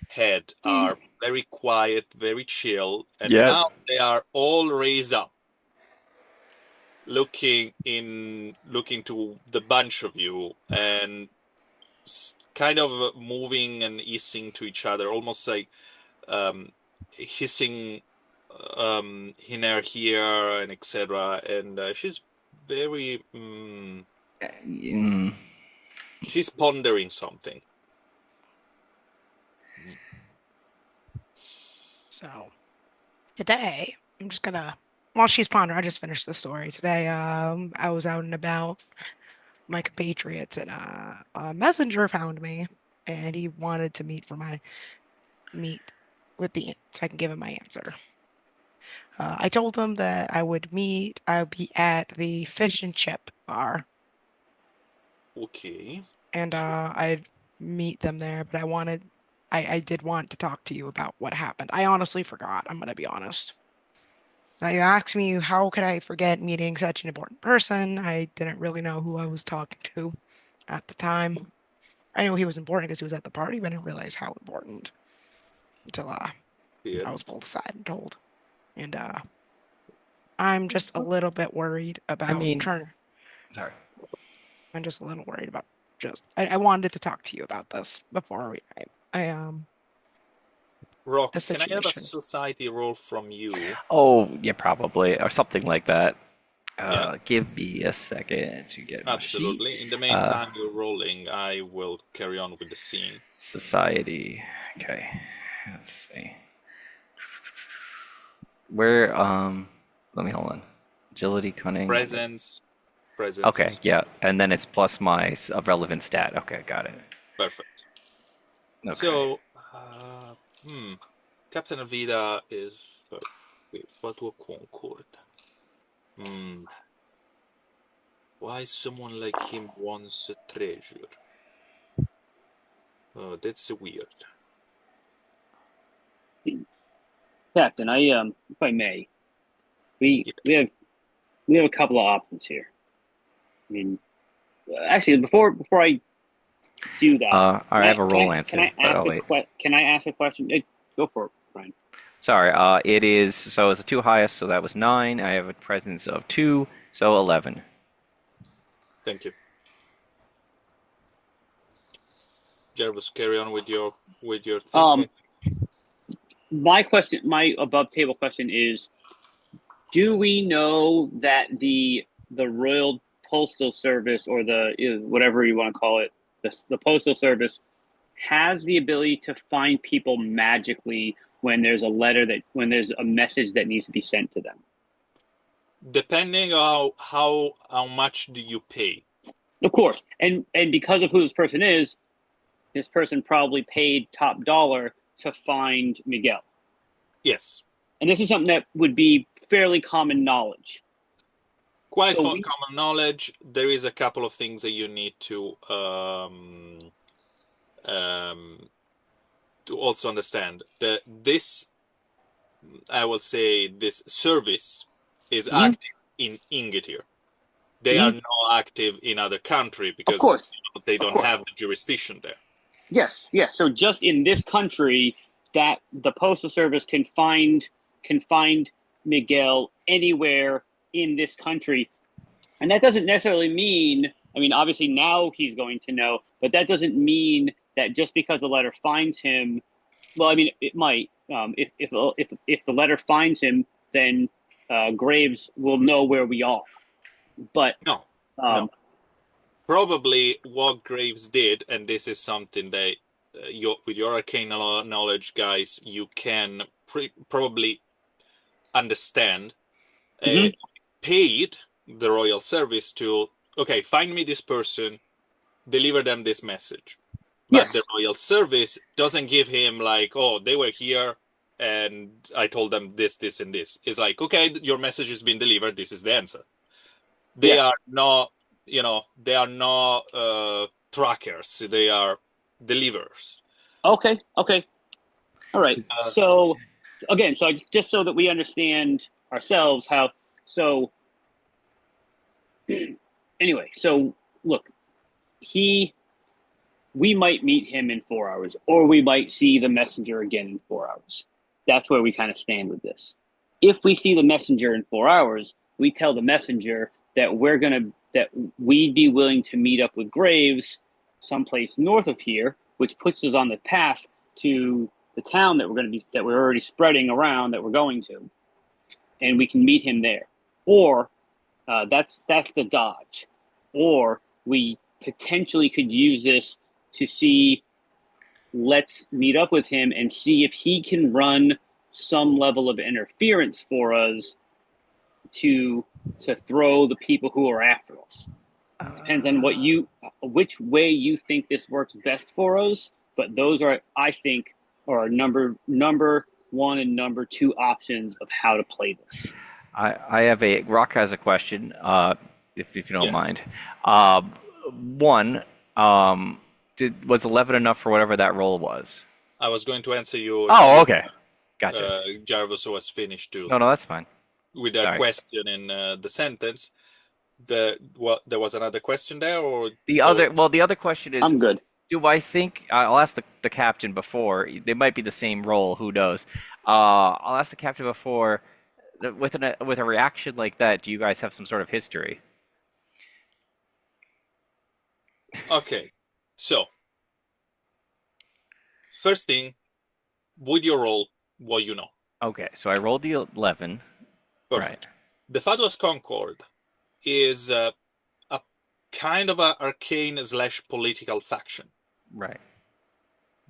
head are very quiet, very chill, and Yeah. now they are all raised up, looking to the bunch of you and kind of moving and hissing to each other, almost like um, hissing in her ear and etc. And she's very Mm. she's pondering something. Mm. So today, I'm just gonna, while she's pondering, I just finished the story. Today, I was out and about my compatriots, and a messenger found me, and he wanted to meet with so I can give him my answer. I told him that I'd be at the fish and chip bar, Okay, and so I'd meet them there, but I did want to talk to you about what happened. I honestly forgot. I'm gonna be honest. Now you asked me how could I forget meeting such an important person? I didn't really know who I was talking to at the time. I knew he was important because he was at the party, but I didn't realize how important until here. I was pulled aside and told. And I'm just a little bit worried I about mean, Turner. sorry. I'm just a little worried about I wanted to talk to you about this before I Rock, the can I have a situation. society roll from you? Oh, yeah, probably, or something like that. Yeah, Give me a second to get my sheet. absolutely. In the Uh, meantime you're rolling, I will carry on with the scene. Society. Okay. Let's see. Where, let me hold on. Agility, cunning. Presence, presence and Okay, social. yeah. And then it's plus my relevant stat. Okay, got it. Perfect. Okay. So, Captain Avida is wait, Fatua Concord. Hmm, why someone like him wants a treasure? Oh, that's weird. Captain, if I may, we Yeah. we have we have a couple of options here. I mean, actually, before I do that, I have a roll answer, but oh wait. can I ask a question? Go for it, Brian. Sorry, it is, so it's the two highest, so that was 9. I have a presence of 2, so 11. Thank you. Jarvis, carry on with your thinking. Um, my above table question is: do we know that the Royal Postal Service, or the whatever you want to call it, the Postal Service, has the ability to find people magically when when there's a message that needs to be sent to them? Depending on how much do you pay? Of course, and because of who this person is, this person probably paid top dollar to find Miguel. Yes, And this is something that would be fairly common knowledge. quite So for we, common knowledge. There is a couple of things that you need um, to also understand. This, I will say, this service is Mhm, active in Ingetir. They are mhm, not active in other country of because course, they of don't course. have the jurisdiction there. Yes, yes. So just in this country, that the postal service can find Miguel anywhere in this country, and that doesn't necessarily mean. I mean, obviously now he's going to know, but that doesn't mean that just because the letter finds him. Well, I mean, it might. If the letter finds him, then Graves will know where we are. But No, no. um, Probably what Graves did, and this is something that with your arcane knowledge, guys, you can probably understand. Uh, mhm, paid the royal service to, okay, find me this person, deliver them this message. But the yes, royal service doesn't give him like, oh, they were here and I told them this, this, and this. It's like, okay, your message has been delivered. This is the answer. They yes. are not, they are not trackers. They are deliverers. Okay, okay, all right. Uh, So again, just so that we understand ourselves, how so. Anyway, so look, he we might meet him in 4 hours, or we might see the messenger again in 4 hours. That's where we kind of stand with this. If we see the messenger in 4 hours, we tell the messenger that we'd be willing to meet up with Graves someplace north of here, which puts us on the path to the town that we're already spreading around, that we're going to, and we can meet him there. Or that's the dodge. Or we potentially could use this to see. Let's meet up with him and see if he can run some level of interference for us to throw the people who are after us. Depends on which way you think this works best for us. But those are, I think, are number one and number two options of how to play this. I have a Rock has a question, if you don't yes, mind. One, was 11 enough for whatever that roll was? I was going to answer you Oh, when okay, gotcha. Jarvis was finished too. No, no, that's fine. With a Sorry. question in the sentence. There was another question there, or The other question is, I'm good. do I think I'll ask the captain before. They might be the same role. Who knows? I'll ask the captain before. With a reaction like that, do you guys have some sort of history? okay. So first thing, with your roll, what you know. Okay, so I rolled the 11. Right. Perfect. The Fatwas Concord is a kind of a arcane slash political faction. Right.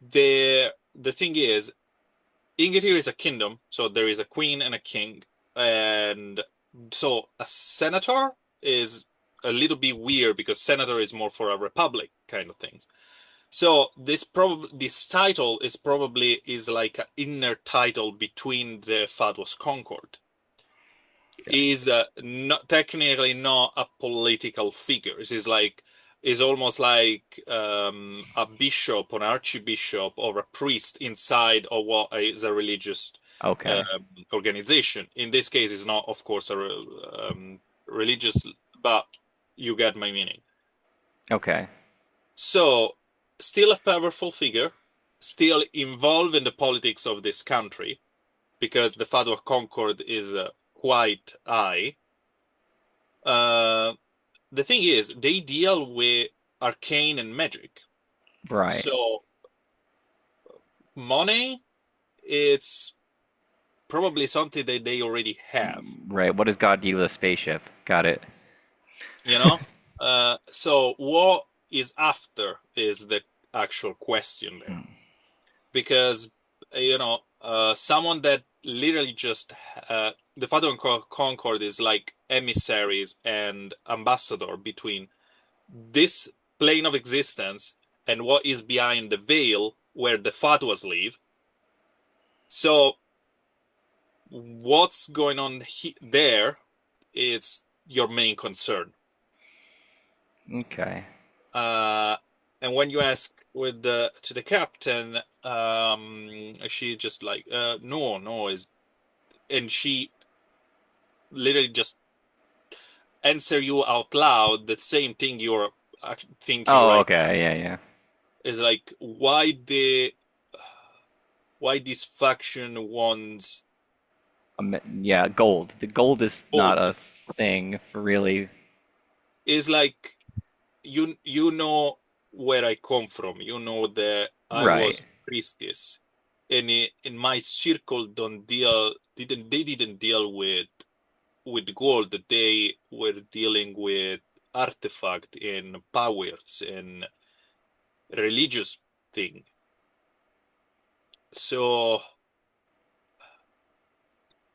The thing is, Ingetir is a kingdom, so there is a queen and a king, and so a senator is a little bit weird because senator is more for a republic kind of things. So this title is probably like an inner title between the Fatwas Concord. Is not technically not a political figure. Is almost like a bishop or an archbishop or a priest inside of what is a religious Okay. organization. In this case, it's not, of course, a religious, but you get my meaning. Okay. So, still a powerful figure, still involved in the politics of this country, because the Father of Concord is quite high. The thing is, they deal with arcane and magic. Right. So, money, it's probably something that they already have. Right. What does God do with a spaceship? Got it. You know? So, what is after is the actual question there. Because, someone that literally just the Father of Concord is like emissaries and ambassador between this plane of existence and what is behind the veil where the Fatwas live. So what's going on there is your main concern. Okay. And when you ask to the captain, she just like no is, and she literally just answer you out loud the same thing you're thinking Oh, right okay. Yeah, yeah. is like why this faction wants Yeah, gold. The gold is not gold a thing, really. is like you know where I come from. You know that I Right. was priestess, and in my circle didn't deal with gold. They were dealing with artifact and powers and religious thing. So,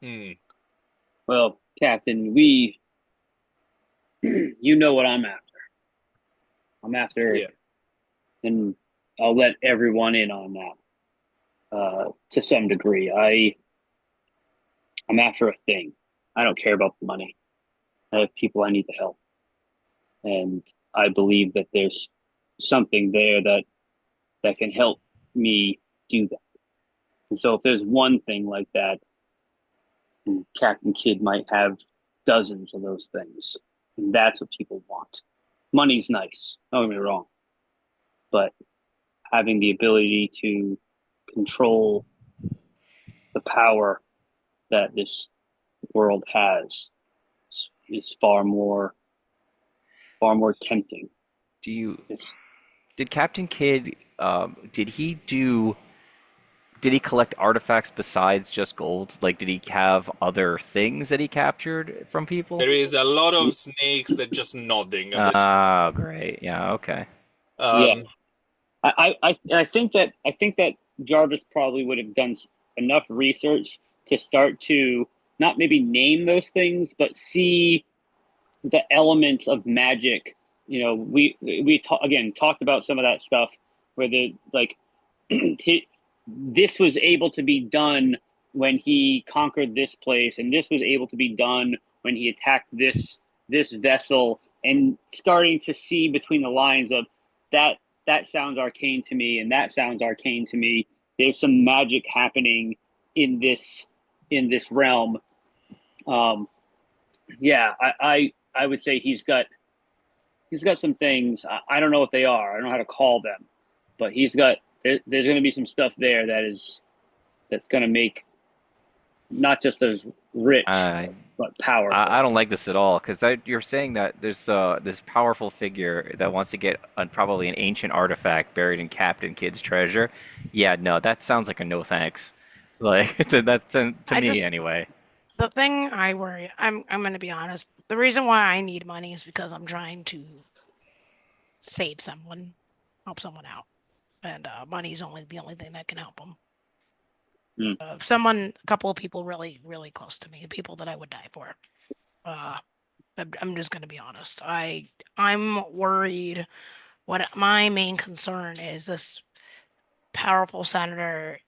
hmm, Well, Captain, we, you know what I'm after. I'm after, yeah, and I'll let everyone in on that to some degree. I'm after a thing. I don't care about the money. I have people I need to help, and I believe that there's something there that can help me do that. And so, if there's one thing like that, Captain Kidd might have dozens of those things, and that's what people want. Money's nice. Don't get me wrong, but having the ability to control the power that this world has is far more tempting. Do you It's, did Captain Kidd did he collect artifacts besides just gold? Like did he have other things that he captured from people? there is a lot of snakes that just nodding at this. Ah, great. Yeah, okay. yeah, Um, I think that Jarvis probably would have done enough research to start to not maybe name those things, but see the elements of magic. We talked about some of that stuff where the like this was able to be done when he conquered this place, and this was able to be done when he attacked this vessel, and starting to see between the lines of that sounds arcane to me, and that sounds arcane to me. There's some magic happening in this realm. Um, yeah, I would say he's got some things. I don't know what they are. I don't know how to call them, but there's going to be some stuff there that's going to make not just us rich, but powerful. I don't like this at all because you're saying that there's this powerful figure that wants to get probably an ancient artifact buried in Captain Kidd's treasure. Yeah, no, that sounds like a no thanks. Like that's to I me just anyway. the thing I worry. I'm gonna be honest. The reason why I need money is because I'm trying to save someone, help someone out, and money's only the only thing that can help them. Hmm. Someone, a couple of people really, really close to me, people that I would die for. Uh, I'm just gonna be honest. I'm worried. What my main concern is this powerful senator.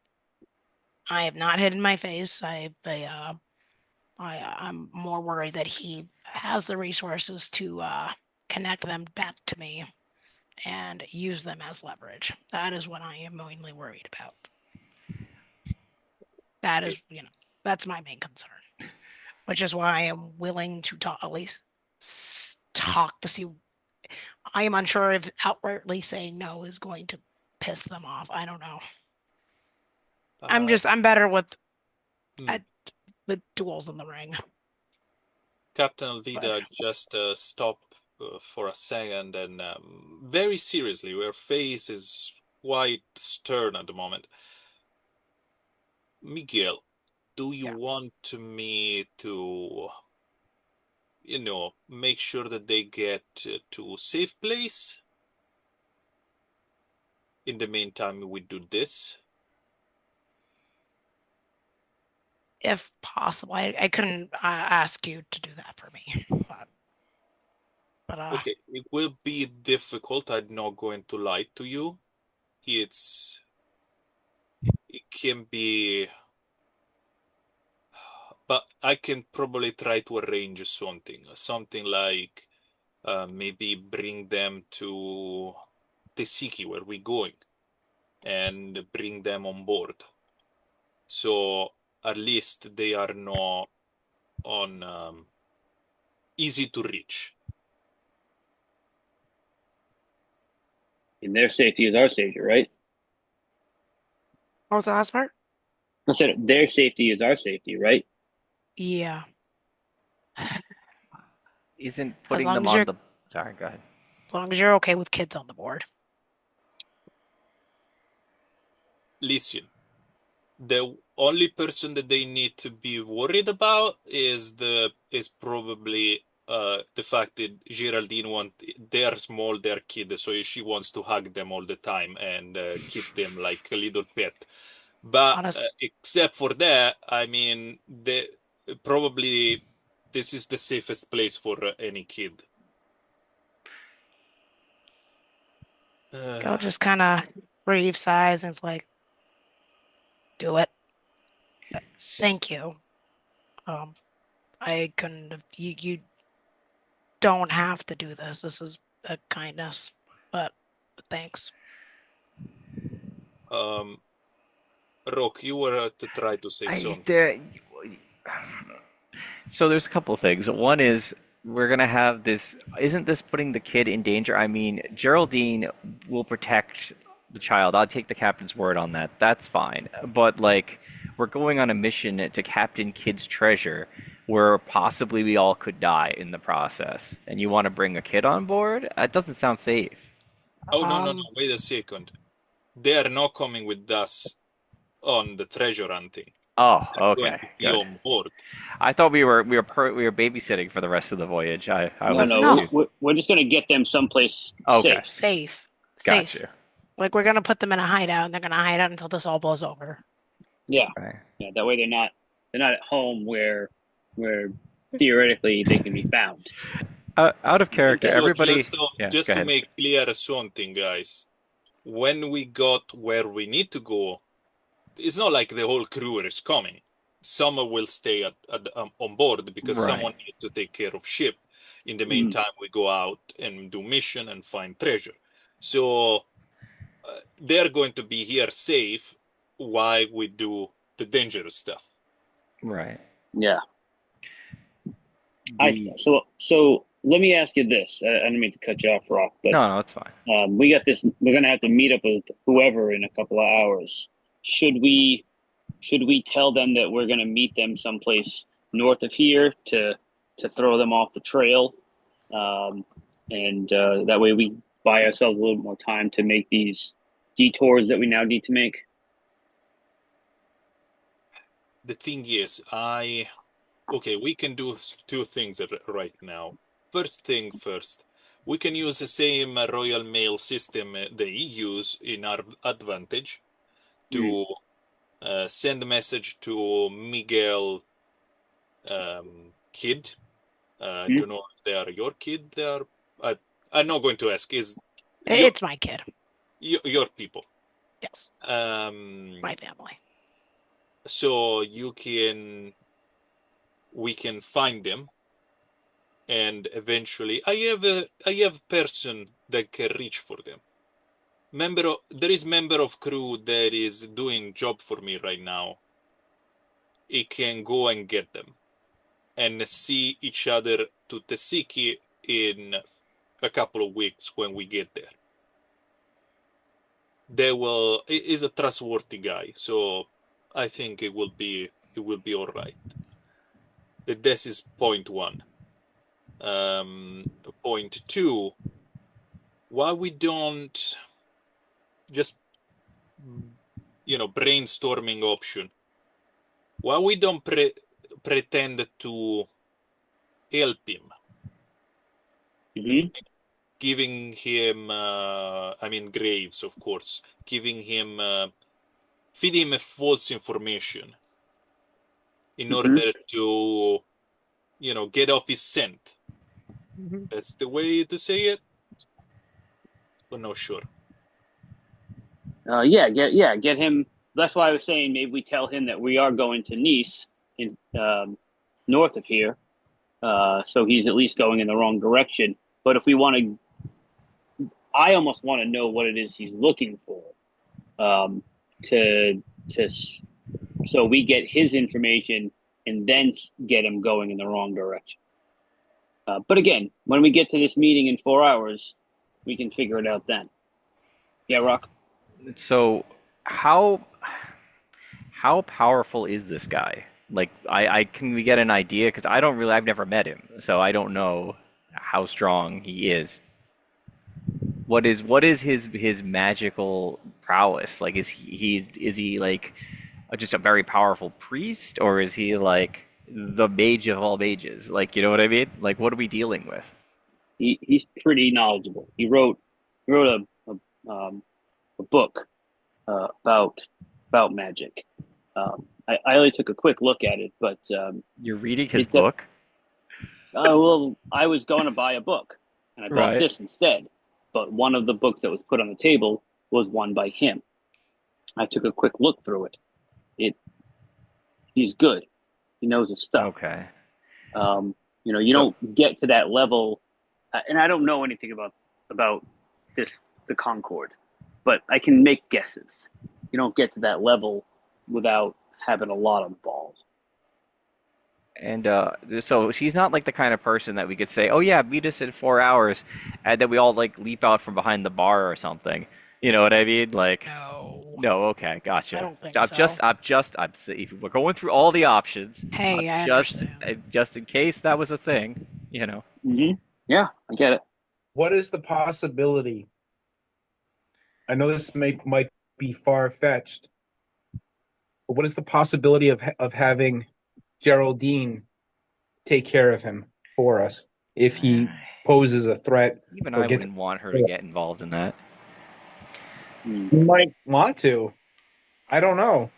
I have not hidden my face. I'm more worried that he has the resources to connect them back to me and use them as leverage. That is what I am mainly worried about. That is, that's my main concern, which is why I am willing to talk, at least talk to see. I am unsure if outwardly saying no is going to piss them off. I don't know. Uh, I'm better with hmm. at with duels in the ring. Captain But Alvida, just stop for a second and very seriously, your face is quite stern at the moment. Miguel, do you yeah, want me to, make sure that they get to a safe place? In the meantime, we do this. if possible, I couldn't ask you to do that for me, but Okay, it will be difficult. I'm not going to lie to you. It's it can be, but I can probably try to arrange something like maybe bring them to Tesiki, where we're going, and bring them on board. So at least they are not on easy to reach. And their safety is our safety, right? what was the last part? I said their safety is our safety, right? Yeah, Isn't as putting long them as on you're the. Sorry, go ahead. as long as you're okay with kids on the board. Listen, the only person that they need to be worried about is probably the fact that Geraldine they're small, they're kids, so she wants to hug them all the time and keep them like a little pet. But Honest, except for that, I mean, probably this is the safest place for any kid. Gal just kind of breathes, sighs, and it's like, do it. Thank you. Um, I couldn't have, you don't have to do this. This is a kindness, but thanks. um, Rock, you were to try to say I something. there. So there's a couple things. One is we're gonna have this. Isn't this putting the kid in danger? I mean, Geraldine will protect the child. I'll take the captain's word on that. That's fine. But like, we're going on a mission to Captain Kidd's treasure, where possibly we all could die in the process. And you want to bring a kid on board? That doesn't sound safe. Oh, no, no, no, Um, wait a second. They are not coming with us on the treasure hunting. Oh, They're going okay, to be good. on board. I thought we were babysitting for the rest of the voyage. I No, was no, no, confused. we're just gonna get them someplace Okay, safe. safe, got safe. you. Like we're gonna put them in a hideout, and they're gonna hide out until this all blows over. Yeah, Right. yeah. That way they're not at home where theoretically they can be found. Out of character, Also, everybody. Yeah, just go to ahead. make clear something, guys. When we got where we need to go, it's not like the whole crew is coming. Some will stay on board because Right. someone needs to take care of ship. In the Mm. meantime, we go out and do mission and find treasure. So they're going to be here safe while we do the dangerous stuff. Right. Yeah. The So let me ask you this. I don't mean to cut you off, Rock, but No, no, it's fine. we got this. We're gonna have to meet up with whoever in a couple of hours. Should we tell them that we're gonna meet them someplace north of here to throw them off the trail, and that way we buy ourselves a little more time to make these detours that we now need to make. The thing is, okay, we can do two things right now. First thing first, we can use the same Royal Mail system they use in our advantage to send a message to Miguel kid. I don't know if they are your kid. They are. I'm not going to ask. Is It's my kid. your people? Yes, My family. So we can find them, and eventually, I have person that can reach for them. There is member of crew that is doing job for me right now. He can go and get them, and see each other to Tesiki in a couple of weeks when we get there. Is a trustworthy guy, so I think it will be all right. This is point one. Point two, why we don't just brainstorming option? Why we don't pretend to help him? Giving him, Graves, of course, giving him, feed him false information in order to, get off his scent. That's the way to say it. But no, sure. Get him. That's why I was saying maybe we tell him that we are going to Nice in north of here, so he's at least going in the wrong direction. But if we want to, I almost want to know what it is he's looking for, so we get his information and then get him going in the wrong direction. But again, when we get to this meeting in 4 hours, we can figure it out then. Yeah, Rock. So how powerful is this guy? Like, I can we get an idea? Because I've never met him, so I don't know how strong he is. What is his magical prowess? Like, is he like just a very powerful priest, or is he like the mage of all mages? Like, you know what I mean? Like, what are we dealing with? He's pretty knowledgeable. He wrote a book about magic. I only took a quick look at it, but You're reading his book? Well, I was going to buy a book, and I bought Right. this instead. But one of the books that was put on the table was one by him. I took a quick look through it. He's good. He knows his stuff. Okay. You don't get to that level, and I don't know anything about the Concord, but I can make guesses. You don't get to that level without having a lot of balls. And so she's not like the kind of person that we could say, "Oh yeah, meet us in 4 hours," and then we all like leap out from behind the bar or something. You know what I mean? Like, no, okay, gotcha. I don't think so. If we're going through all the options. Hey, I understand. Just in case that was a thing, you know. Yeah, I get it. What is the possibility? I know this might be far-fetched, but what is the possibility of having Geraldine take care of him for us if he poses a threat? Even I wouldn't want her to get involved in that. You might want to. I don't know.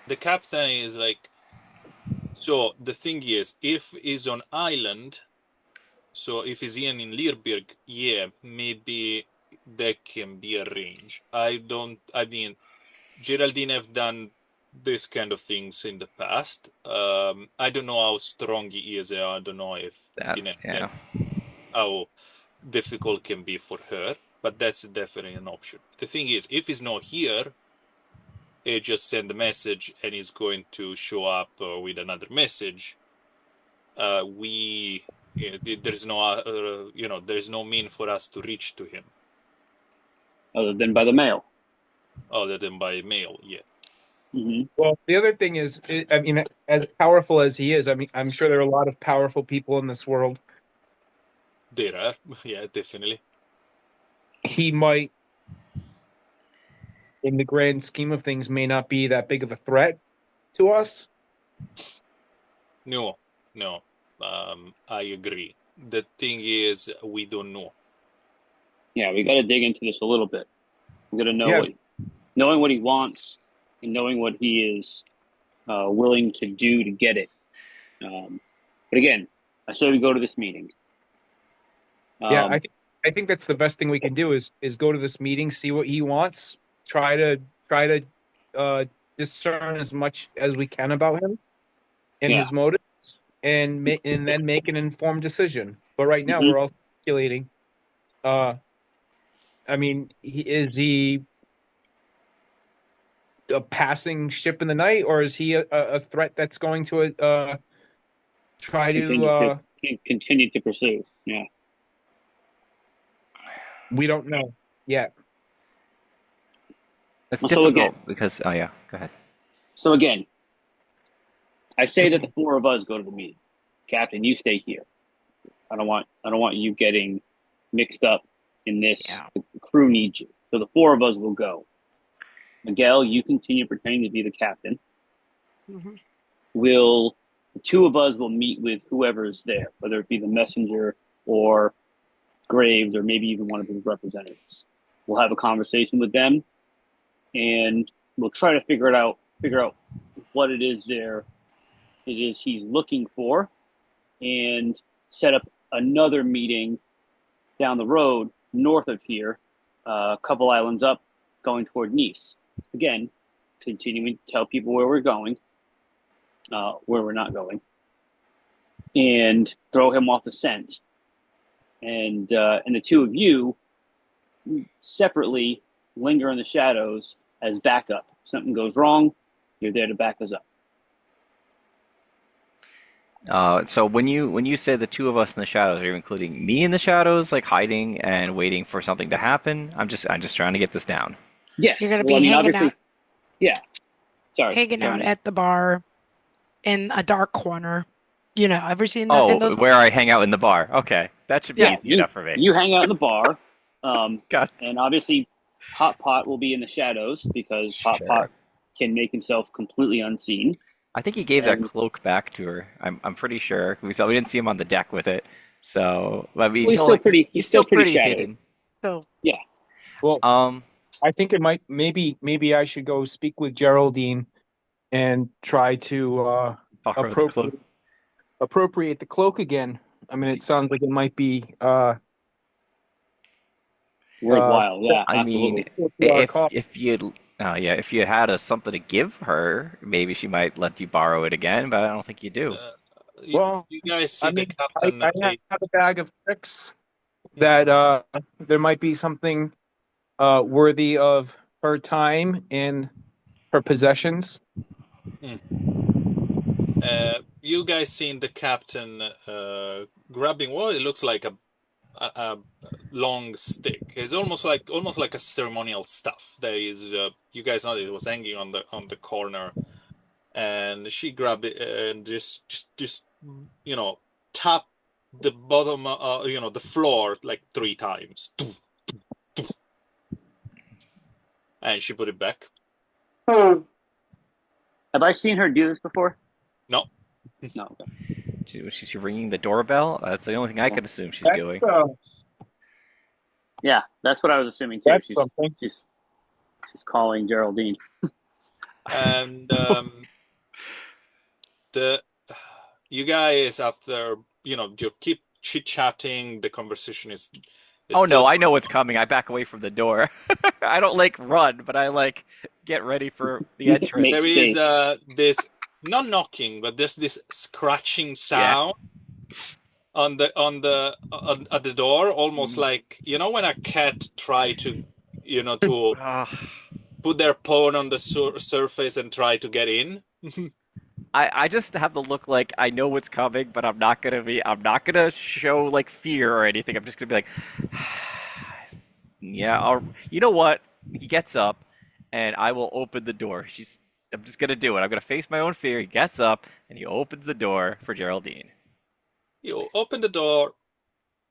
The captain is like, so the thing is, if he's on island, so if he's in Learberg, yeah, maybe that can be arranged. Geraldine have done this kind of things in the past. I don't know how strong he is. I don't know if how difficult can be for her, but that's definitely an option. The thing is, if he's not here, he just send a message and he's going to show up with another message. There's no mean for us to reach to him. Other than by the mail. Other than by mail, yeah. Hmm. Well, the other thing is, I mean, as powerful as he is, I mean, I'm sure there are a lot of powerful people in this world. There are, yeah, definitely. He might, in the grand scheme of things, may not be that big of a threat to us. No, no. I agree. The thing is, we don't know. Yeah, we got to dig into this a little bit. We got to know Yeah, knowing what he wants and knowing what he is willing to do to get it. But again, I say we go to this meeting. yeah. Um, I think that's the best thing we can do is go to this meeting, see what he wants, try to uh, discern as much as we can about him and yeah. his motives, and then make an informed decision. But right now, Hmm. we're all speculating. Uh, I mean, is he a passing ship in the night, or is he a threat that's going to try to? Continue to pursue. Yeah. We don't know yet. It's So again, difficult because oh yeah, go ahead. so again, I say that the four of us go to the meeting. Captain, you stay here. I don't want you getting mixed up in this. Yeah. The crew needs you. So the four of us will go. Miguel, you continue pretending to be the captain. Hmm. Will The two of us will meet with whoever is there, whether it be the messenger or Graves or maybe even one of his representatives. We'll have a conversation with them and we'll try to figure out what it is he's looking for and set up another meeting down the road north of here, a couple islands up, going toward Nice. Again, continuing to tell people where we're going, where we're not going, and throw him off the scent. And the two of you separately linger in the shadows as backup. If something goes wrong, you're there to back us up. So when you say the two of us in the shadows, are you including me in the shadows, like hiding and waiting for something to happen? I'm just trying to get this down. You're Yes. gonna Well, I be mean, obviously, yeah. Sorry, hanging go out ahead. at the bar in a dark corner. Ever seen that in Oh, those where movies? I hang out in the bar. Okay, that should be Yeah, Yeah. easy you enough for me. you hang out in the bar, um, God, and obviously, Hot Pot will be in the shadows because Hot sure. Pot can make himself completely unseen. I think he gave that And cloak back to her. I'm pretty sure. We didn't see him on the deck with it. So I mean, well, he's he's still still pretty pretty shadowy. hidden. So Yeah. Well, Um, I think it might maybe I should go speak with Geraldine and try to talk about the cloak. appropriate appropriate the cloak again. I mean, it sounds like it might be uh Worthwhile. Yeah, I mean, absolutely. to our cause. if you yeah, if you had something to give her, maybe she might let you borrow it again. But I don't think you do. Uh, Well, you guys I see the mean, I captain have take. a bag of tricks Mhm. that there might be something worthy of her time and her possessions. Mm. You guys seen the captain grabbing what it looks like a long stick. It's almost like a ceremonial staff. There is you guys know it was hanging on the corner, and she grabbed it and just tap the bottom the floor like 3 times, and she put it back. Have I seen her do this before? No. No. Okay. She's ringing the doorbell. That's the only thing I Yeah. could assume she's That's doing. uh, Yeah, that's what I was assuming too. that's something. She's calling Geraldine. And the you guys after you keep chit chatting. The conversation is Oh still no, I going know what's on. coming. I back away from the door. I don't like run, but I like get ready for the Make There entrance. is space. this not knocking, but there's this scratching Yeah. sound at the door, almost Mm. like when a cat try to Ugh. put their paw on the surface and try to get in. I just have the look like I know what's coming, but I'm not gonna show like fear or anything. I'm just gonna be like, yeah. You know what? He gets up, and I will open the door. I'm just gonna do it. I'm gonna face my own fear. He gets up and he opens the door for Geraldine. You open the door.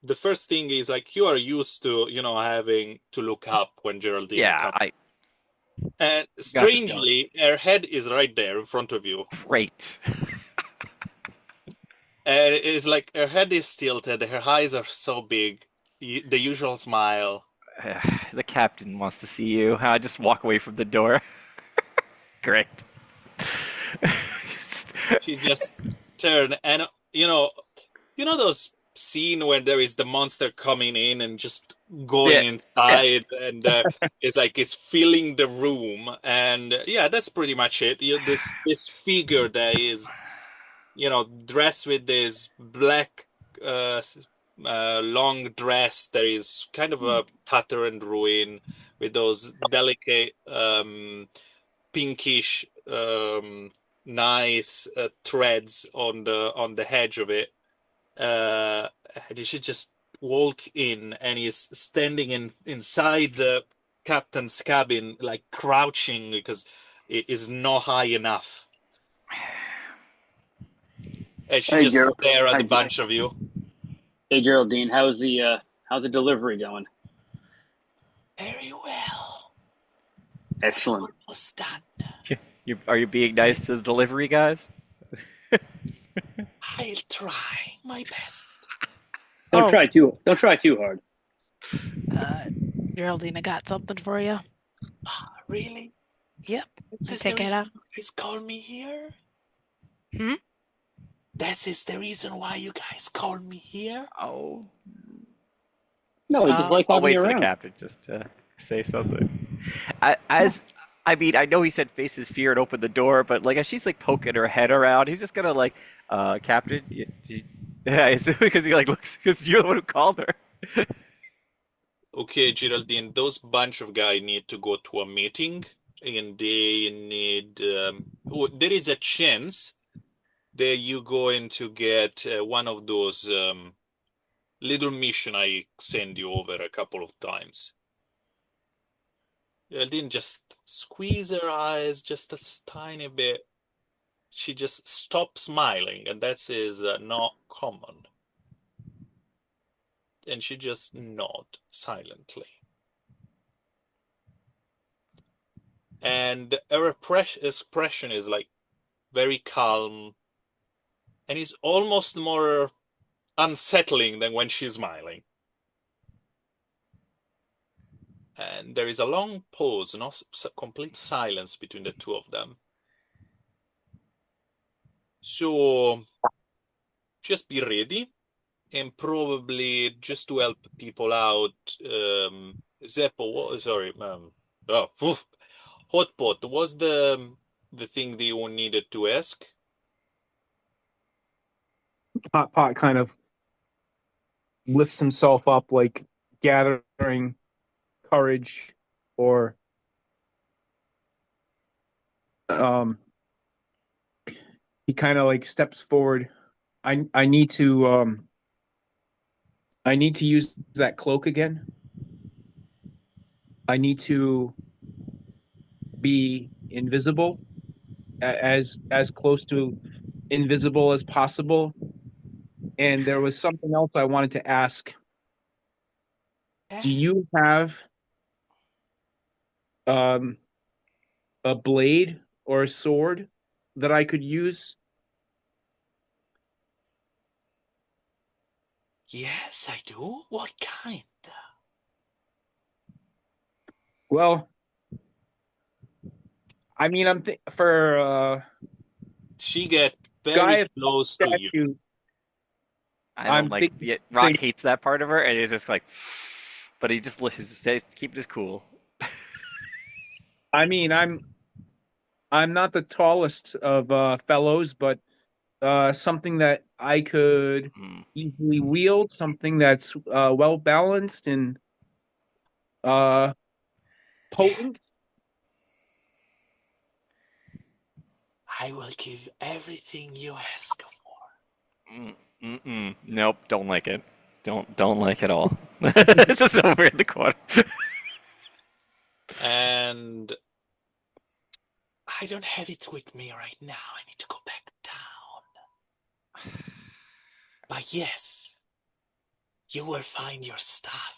The first thing is like you are used to, having to look up when Geraldine Yeah, comes. I And got this going. strangely, her head is right there in front of you. Great. And it is like her head is tilted, her eyes are so big, the usual smile. The captain wants to see you. I just walk away from the door. Great. She just turn and those scene when there is the monster coming in and just Yeah, going yeah. inside and it's like it's filling the room and yeah, that's pretty much it. This figure that is dressed with this black long dress. There is kind of a tatter and ruin with those delicate pinkish nice threads on the edge of it. And you should just walk in and he's standing inside the captain's cabin like crouching because it is not high enough. And she Hey, just Gerald. stare at Hi, the bunch of you. hey, Geraldine. How's the delivery going? Very well. Excellent. Almost done. Are you being nice to the delivery guys? I'll try my best. Don't Oh, try too. Don't try too hard. uh, Geraldine, I got something for you. Really? Yep, This I'm is the taking it reason out. you guys call me here? Hmm? This is the reason why you guys call me here? Oh, No, we just like I'll having wait you for the around. captain just to say something. I mean, I know he said face his fear and open the door, but like as she's like poking her head around, he's just gonna like, Captain, yeah, it's because he like looks because you're the one who called her. Okay, Geraldine, those bunch of guys need to go to a meeting and they need there is a chance that you're going to get one of those little mission I send you over a couple of times. Geraldine just squeeze her eyes just a tiny bit. She just stops smiling, and that is not common. And she just nod silently. And her expression is like very calm, and is almost more unsettling than when she's smiling. And there is a long pause, not complete silence between the two of them. So just be ready, and probably just to help people out, Zeppo, sorry, oof. Hotpot was the thing that you needed to ask. Pot kind of lifts himself up, like gathering courage, or um, he kind of like steps forward. I need to I need to use that cloak again. I need to be invisible, as close to invisible as possible. And there was something else I wanted to ask. Do you have um, a blade or a sword that I could use? Yes, I do. What kind? Well, I mean, for She get guy very of close to you. statue. I don't I'm like. thinking. Yeah, Rock hates that part of her, and he's just like, but he just stays, keep his cool. I mean, I'm not the tallest of fellows, but something that I could Hmm. easily wield, something that's well balanced and uh, potent. Yes, I will give you everything you ask for. Nope, don't like it. Don't like it all. It's just over in the corner. And I don't have it with me right now. I need to go back down. But yes, you will find your stuff.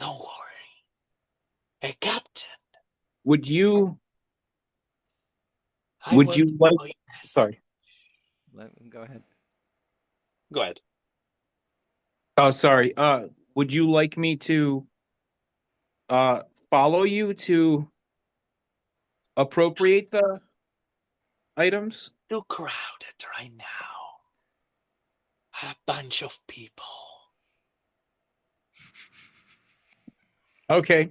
Don't worry. Hey, Captain, Would you I would want you to like go ask. sorry. Go ahead. Go ahead. Oh, sorry. Would you like me to uh follow you to appropriate the items? Too crowded right now. A bunch of people. Okay.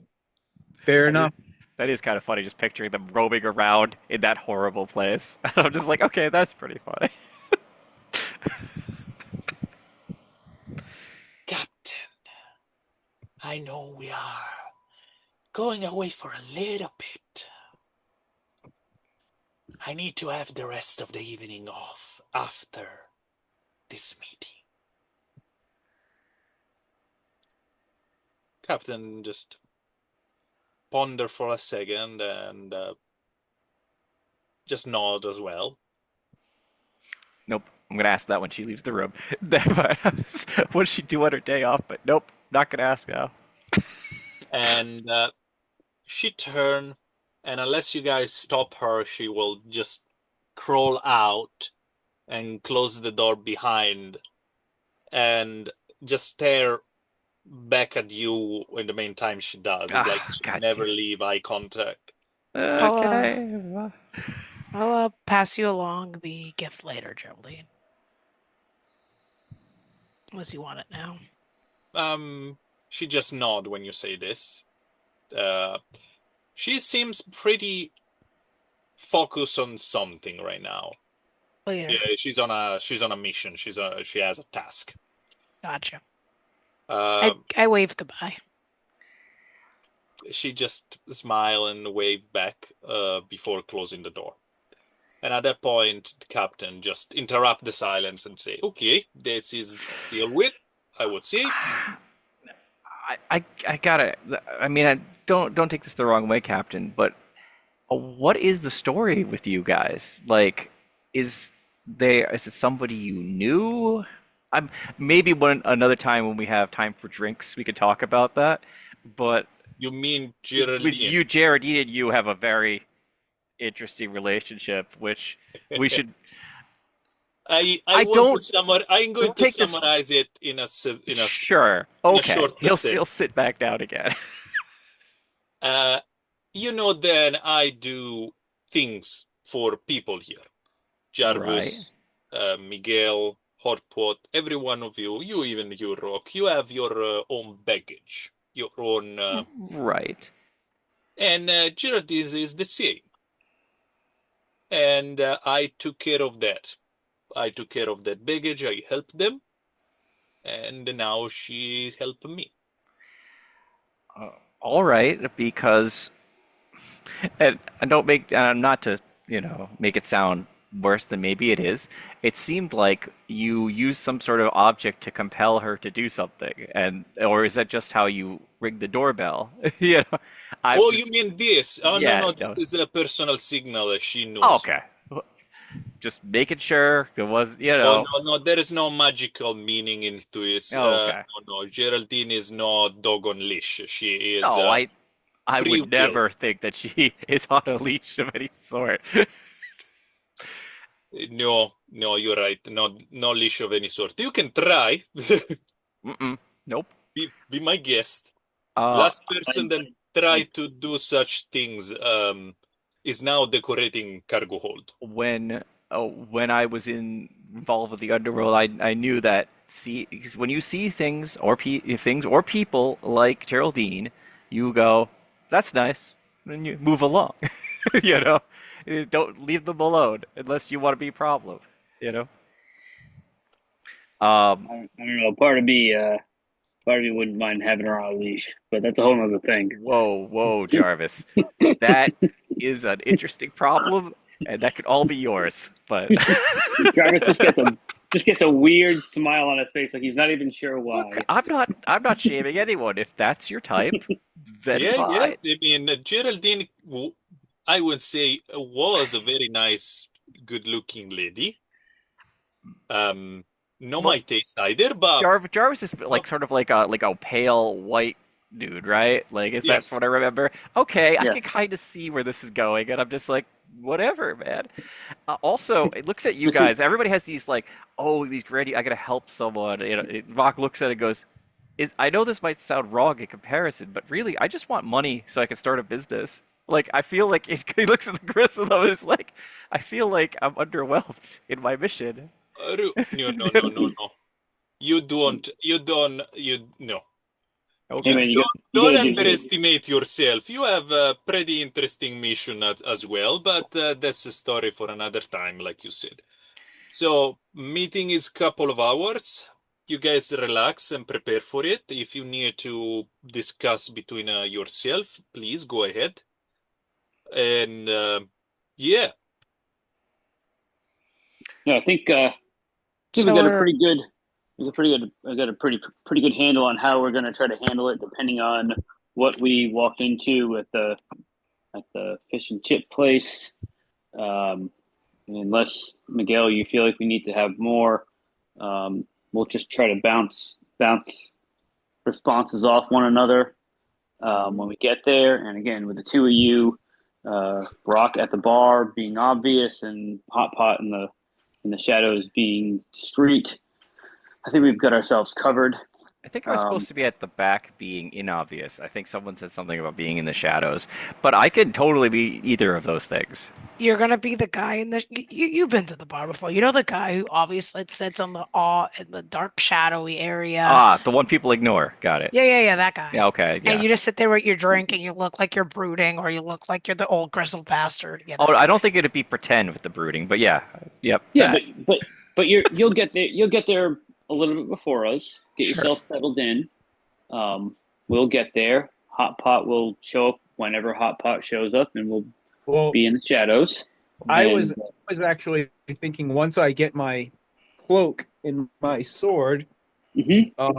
Fair That is, enough. that is kind of funny, just picturing them roaming around in that horrible place. I'm just like, okay, that's pretty funny. Captain, I know we are going away for a little bit. I need to have the rest of the evening off after this meeting. Captain just ponder for a second and just nod as well. Nope. I'm gonna ask that when she leaves the room. What does she do on her day off? But nope, not gonna ask now. And she turn, and unless you guys stop her, she will just crawl out and close the door behind and just stare back at you in the meantime she does. It's like she God never damn. leave eye contact. Okay. I'll pass you along the gift later, Geraldine. Unless you want it now. She just nod when you say this. She seems pretty focused on something right now. Later. Yeah, she's on a mission. She has a task. Gotcha. Um, I wave goodbye. she just smile and wave back before closing the door. And at that point, the captain just interrupt the silence and say, "Okay, this is deal with. I would say." I gotta. I mean, don't take this the wrong way, Captain. But what is the story with you guys? Like, is is it somebody you knew? I'm maybe another time when we have time for drinks, we could talk about that. But You mean with Geraldine? you, Geraldine, and you have a very interesting relationship, which we should. I I want to don't summarize. I'm going don't to take this. summarize it in a Sure, in a okay. short He'll essay. sit back down again. Uh, you know, then I do things for people here. Right. Jarvis, Miguel, Hotpot, every one of you, even you, Rock, you have your own baggage, your own, Right. and Gerald is the same. And I took care of that. I took care of that baggage. I helped them, and now she's helping me. All right, because and don't make not to make it sound worse than maybe it is. It seemed like you used some sort of object to compel her to do something, and or is that just how you ring the doorbell? You know, I'm Oh, you just mean this? Oh, no, yeah. no, No. this is a personal signal that she Oh, knows. okay, just making sure it was Oh, no, no, there is no magical meaning into this. Oh, okay. No, no, Geraldine is no dog on leash. She is No, I free would will. never think that she is on a leash of any sort. No, no, you're right. No, no leash of any sort. You can try. Mm-mm. Nope. Be my guest. Uh, Last person that tried to do such things is now decorating cargo hold. when I was involved with the underworld, I knew that when you see things or people like Geraldine, you go, that's nice, and you move along. You know, you don't leave them alone unless you want to be a problem. You know. Um. I don't know. Part of me wouldn't mind having her on a leash, but that's a whole other thing. Whoa, Jarvis. That is an interesting problem, and that could all be yours. But Jarvis just gets a just gets a weird smile on his face, like he's not even sure Look, why. I'm not shaming anyone. If that's your type, then Yeah, yeah. fine. I mean, Geraldine, I would say, was a very nice, good-looking lady. Um, Not Well, my taste either, but Jarvis is uh, like sort of like a pale white dude, right? Like, is that yes. what I remember? Okay, I Yeah. can kind of see where this is going, and I'm just like, whatever, man. Also, it looks at you This is guys. Everybody has these like, oh, these granny. I gotta help someone. Rock looks at it and goes, I know this might sound wrong in comparison, but really, I just want money so I can start a business. Like, I feel like he looks at the Grissom and is like, I feel like I'm underwhelmed in my mission. No, no, no, no, no. No. hey Okay. man, you Don't gotta do underestimate yourself. You have a pretty interesting mission as well, but that's a story for another time, like you said. So, meeting is couple of hours. You guys relax and prepare for it. If you need to discuss between yourself, please go ahead. And yeah, Yeah, I think we So got a we're pretty good, I got a pretty good handle on how we're gonna try to handle it, depending on what we walk into at the fish and chip place. Um, and unless Miguel, you feel like we need to have more, we'll just try to bounce responses off one another when we get there. And again, with the two of you, Brock at the bar being obvious, and Hot Pot in the shadows being discreet, I think we've got ourselves covered. I think I was Um, supposed to be at the back being inobvious. I think someone said something about being in the shadows, but I could totally be either of those things. you're gonna be the guy in the you've been to the bar before. You know the guy who obviously sits on the awe in the dark shadowy area. Ah, the one people ignore. Got it. Yeah, that Yeah, guy. okay, And yeah. you just sit there with your drink and you look like you're brooding or you look like you're the old grizzled bastard. Yeah, Oh, that I guy. don't think it'd be pretend with the brooding, but yeah. Yep, yeah, that. but you'll get there. You'll get there a little bit before us. Get Sure. yourself settled in. We'll get there. Hot Pot will show up whenever Hot Pot shows up, and we'll Well, be in the shadows. I was And actually thinking once I get my cloak and my sword, mhm. uh,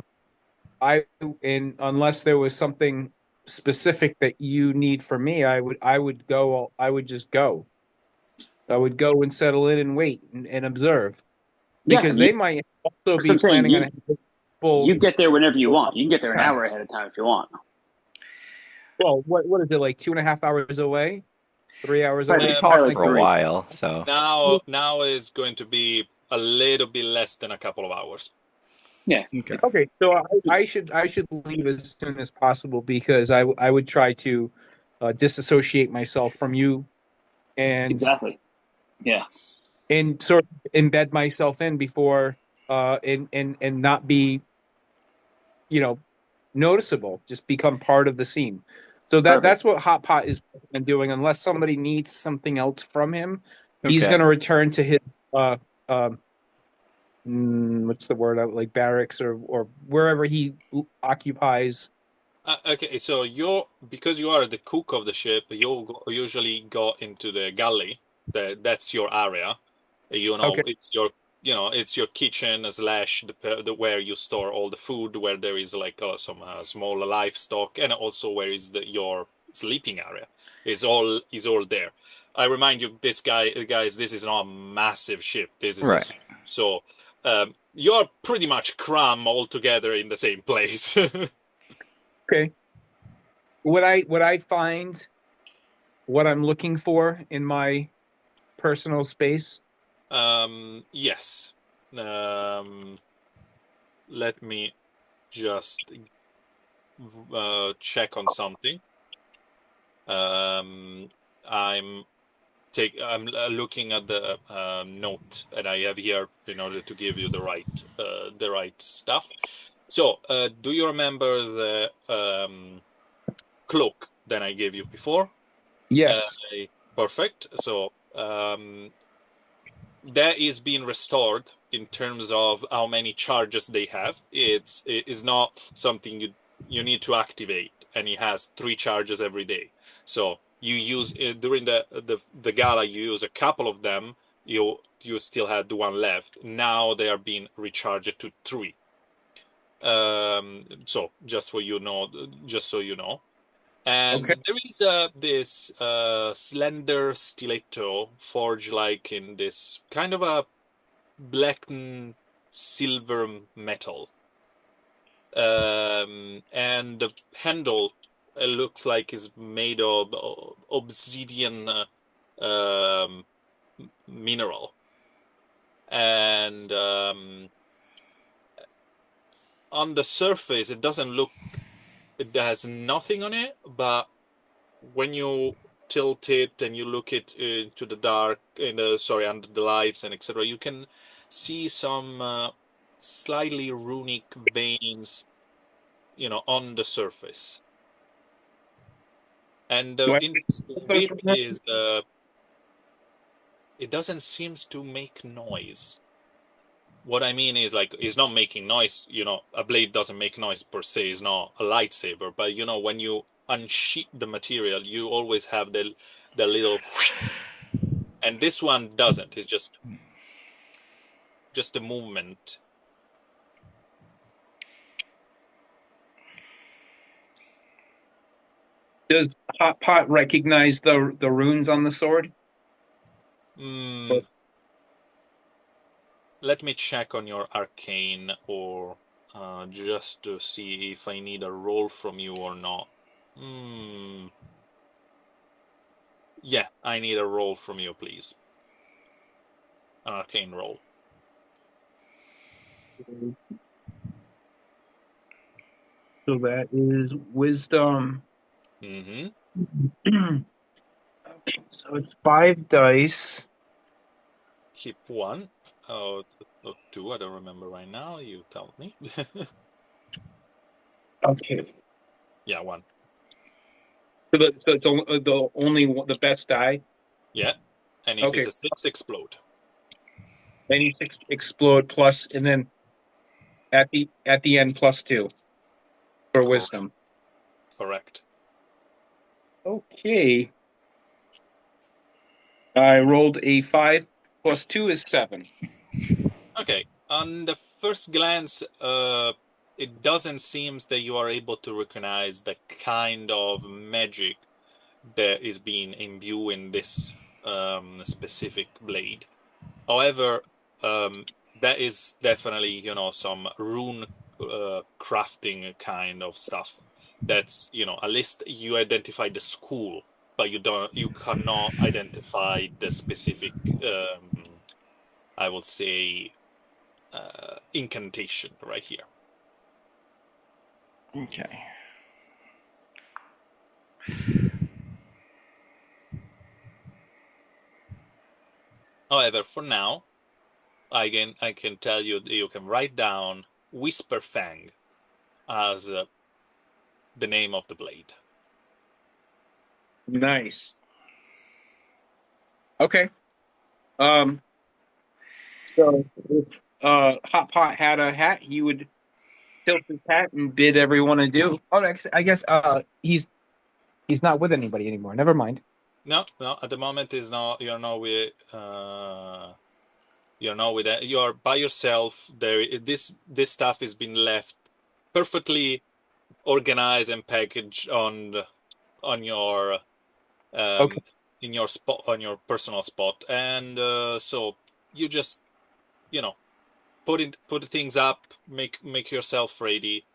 I and unless there was something specific that you need from me, I would just go. I would go and settle in and wait and observe Yeah, I because mean, they might also that's what be I'm saying. planning on having full. You get there whenever you full want. You can get there an Yeah. hour ahead of time if you want. well, what is it like 2.5 hours away, 3 hours Probably, We away, probably talked something like like for a that? three. while, so now is going to be a little bit less than a couple of hours. Yeah, okay. Okay, so I should leave as soon as possible because I would try to disassociate myself from you and exactly. Yeah, sort of embed myself in before and not be noticeable, just become part of the scene. So perfect. that's what Hot Pot is doing. Unless somebody needs something else from him, he's Okay. going to return to his uh, um, what's the word? Like barracks or wherever he occupies. Okay, so because you are the cook of the ship, usually go into the galley. That's your area. Okay, It's your kitchen slash the where you store all the food, where there is like some small livestock, and also where is your sleeping area. It's all there. I remind you, guys, this is not a massive ship. This is Right. so you're pretty much crammed all together in the same place. okay. Would I find what I'm looking for in my personal space? Yes. Let me just check on something. Um, I'm I'm looking at the note that I have here in order to give you the right stuff. So, do you remember the cloak that I gave you before? Yes. Perfect. So, that is being restored in terms of how many charges they have. It is not something you need to activate, and it has 3 charges every day. So you use during the gala, you use a couple of them. you still had one left. Now they are being recharged to 3. So just so you know. And Okay. there is this slender stiletto forged like in this kind of a blackened silver metal. And the handle looks like is made of obsidian mineral. And on the surface, it has nothing on it, but when you tilt it and you look it into the dark, under the lights and etc., you can see some slightly runic veins, on the surface. And Do the I interesting bit is it doesn't seem to make noise. What I mean is, like, it's not making noise. A blade doesn't make noise per se. It's not a lightsaber, but when you unsheath the material, you always have the little, and this one doesn't. It's just a movement. Does Hot Pot recognize the runes on the sword? Hmm. Let me check on your arcane, or just to see if I need a roll from you or not. Yeah, I need a roll from you, please. An arcane roll. So that is wisdom. Mm-hmm. Okay, so it's 5 dice. Keep 1. Oh, or 2, I don't remember right now. You tell me. Okay. Yeah, 1. So it's the best die. Yeah. And if it's Okay. a 6, explode. Then you explode plus, and then at the end +2 for wisdom. Correct. Okay. I rolled a 5 plus 2 is 7. Okay. On the first glance, it doesn't seem that you are able to recognize the kind of magic that is being imbued in this specific blade. However, that is definitely, some rune crafting kind of stuff. That's, at least you identify the school, but you cannot identify the specific, I would say, incantation right here. Okay. However, for now, I can tell you that you can write down Whisper Fang as the name of the blade. Nice. Okay. So if Hot Pot had a hat, he would tilt his hat and bid everyone adieu. Oh, actually, I guess he's not with anybody anymore. Never mind. No, at the moment is not. You're by yourself. This stuff has been left perfectly organized and packaged on your Okay. in your spot, on your personal spot, and so you just put things up, make yourself ready,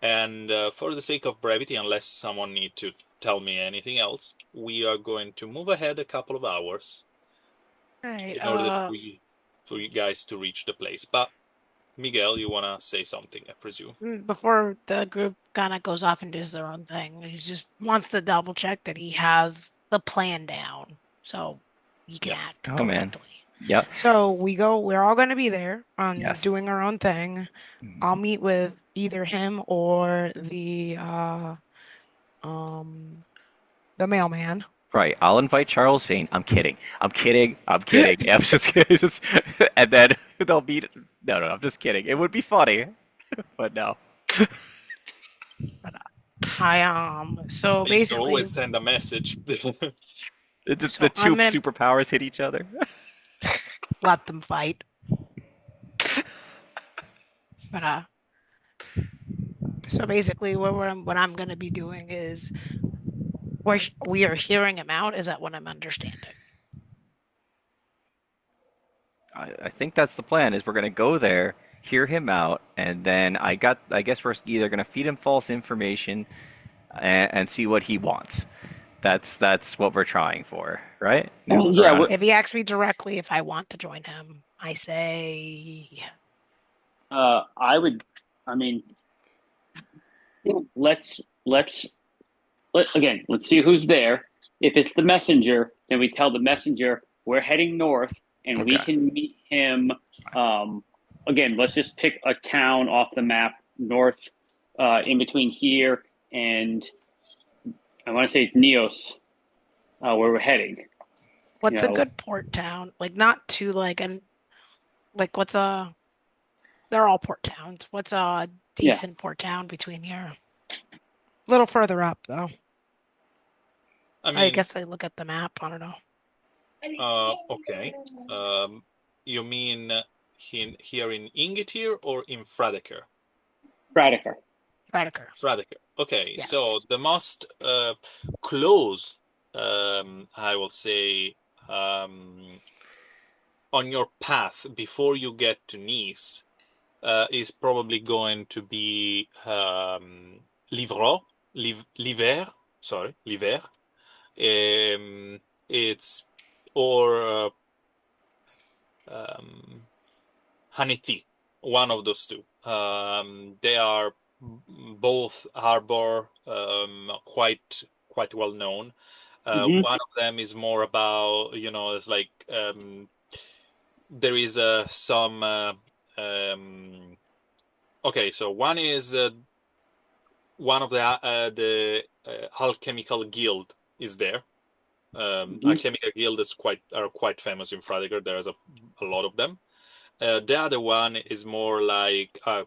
and for the sake of brevity, unless someone need to tell me anything else, we are going to move ahead a couple of hours All right. in order for you guys to reach the place. But Miguel, you wanna say something, I presume? Before the group kind of goes off and does their own thing, he just wants to double check that he has the plan down so he can Yeah. act Oh man. correctly. Yep. So we're all going to be there Yes. doing our own thing. I'll meet with either him or the mailman. Right. I'll invite Charles Vane. I'm kidding. I'm kidding. I'm kidding. I'm just kidding. And then they'll meet. No, no, I'm just kidding. It would be funny, but no. So You can basically, always send a message. It just so the two superpowers hit each other. let them fight. But so basically, what I'm going to be doing is we are hearing him out. Is that what I'm understanding? I think that's the plan. Is we're gonna go there, hear him out, and then I guess we're either gonna feed him false information and see what he wants. That's what we're trying for, right? No, Yeah, around. If he asks me directly if I want to join him, I say I would. I mean, let's let's let's again. Let's see who's there. If it's the messenger, then we tell the messenger we're heading north, and we Okay. can meet him. Um, Again, let's just pick a town off the map north, in between here and I want to say Neos, where we're heading. You what's a know, good port town? Like not too like what's a they're all port towns. What's a yeah. decent port town between here? A little further up though. I I mean, guess I look at the map. I don't know. okay. You mean here in Ingetir or in Fradeker? Fradiker. Radiker. Fradeker. Okay, so Yes. the most close, I will say, on your path before you get to Nice is probably going to be Livro, Liver, sorry, Liver. It's or um, Haniti, one of those two. They are both harbor, quite well known. Hmm. One of them is more about, it's like there is some. Okay, so one is one of the alchemical guild is there. Hmm. Alchemical guild are quite famous in Fradiger. There's a lot of them. The other one is more like a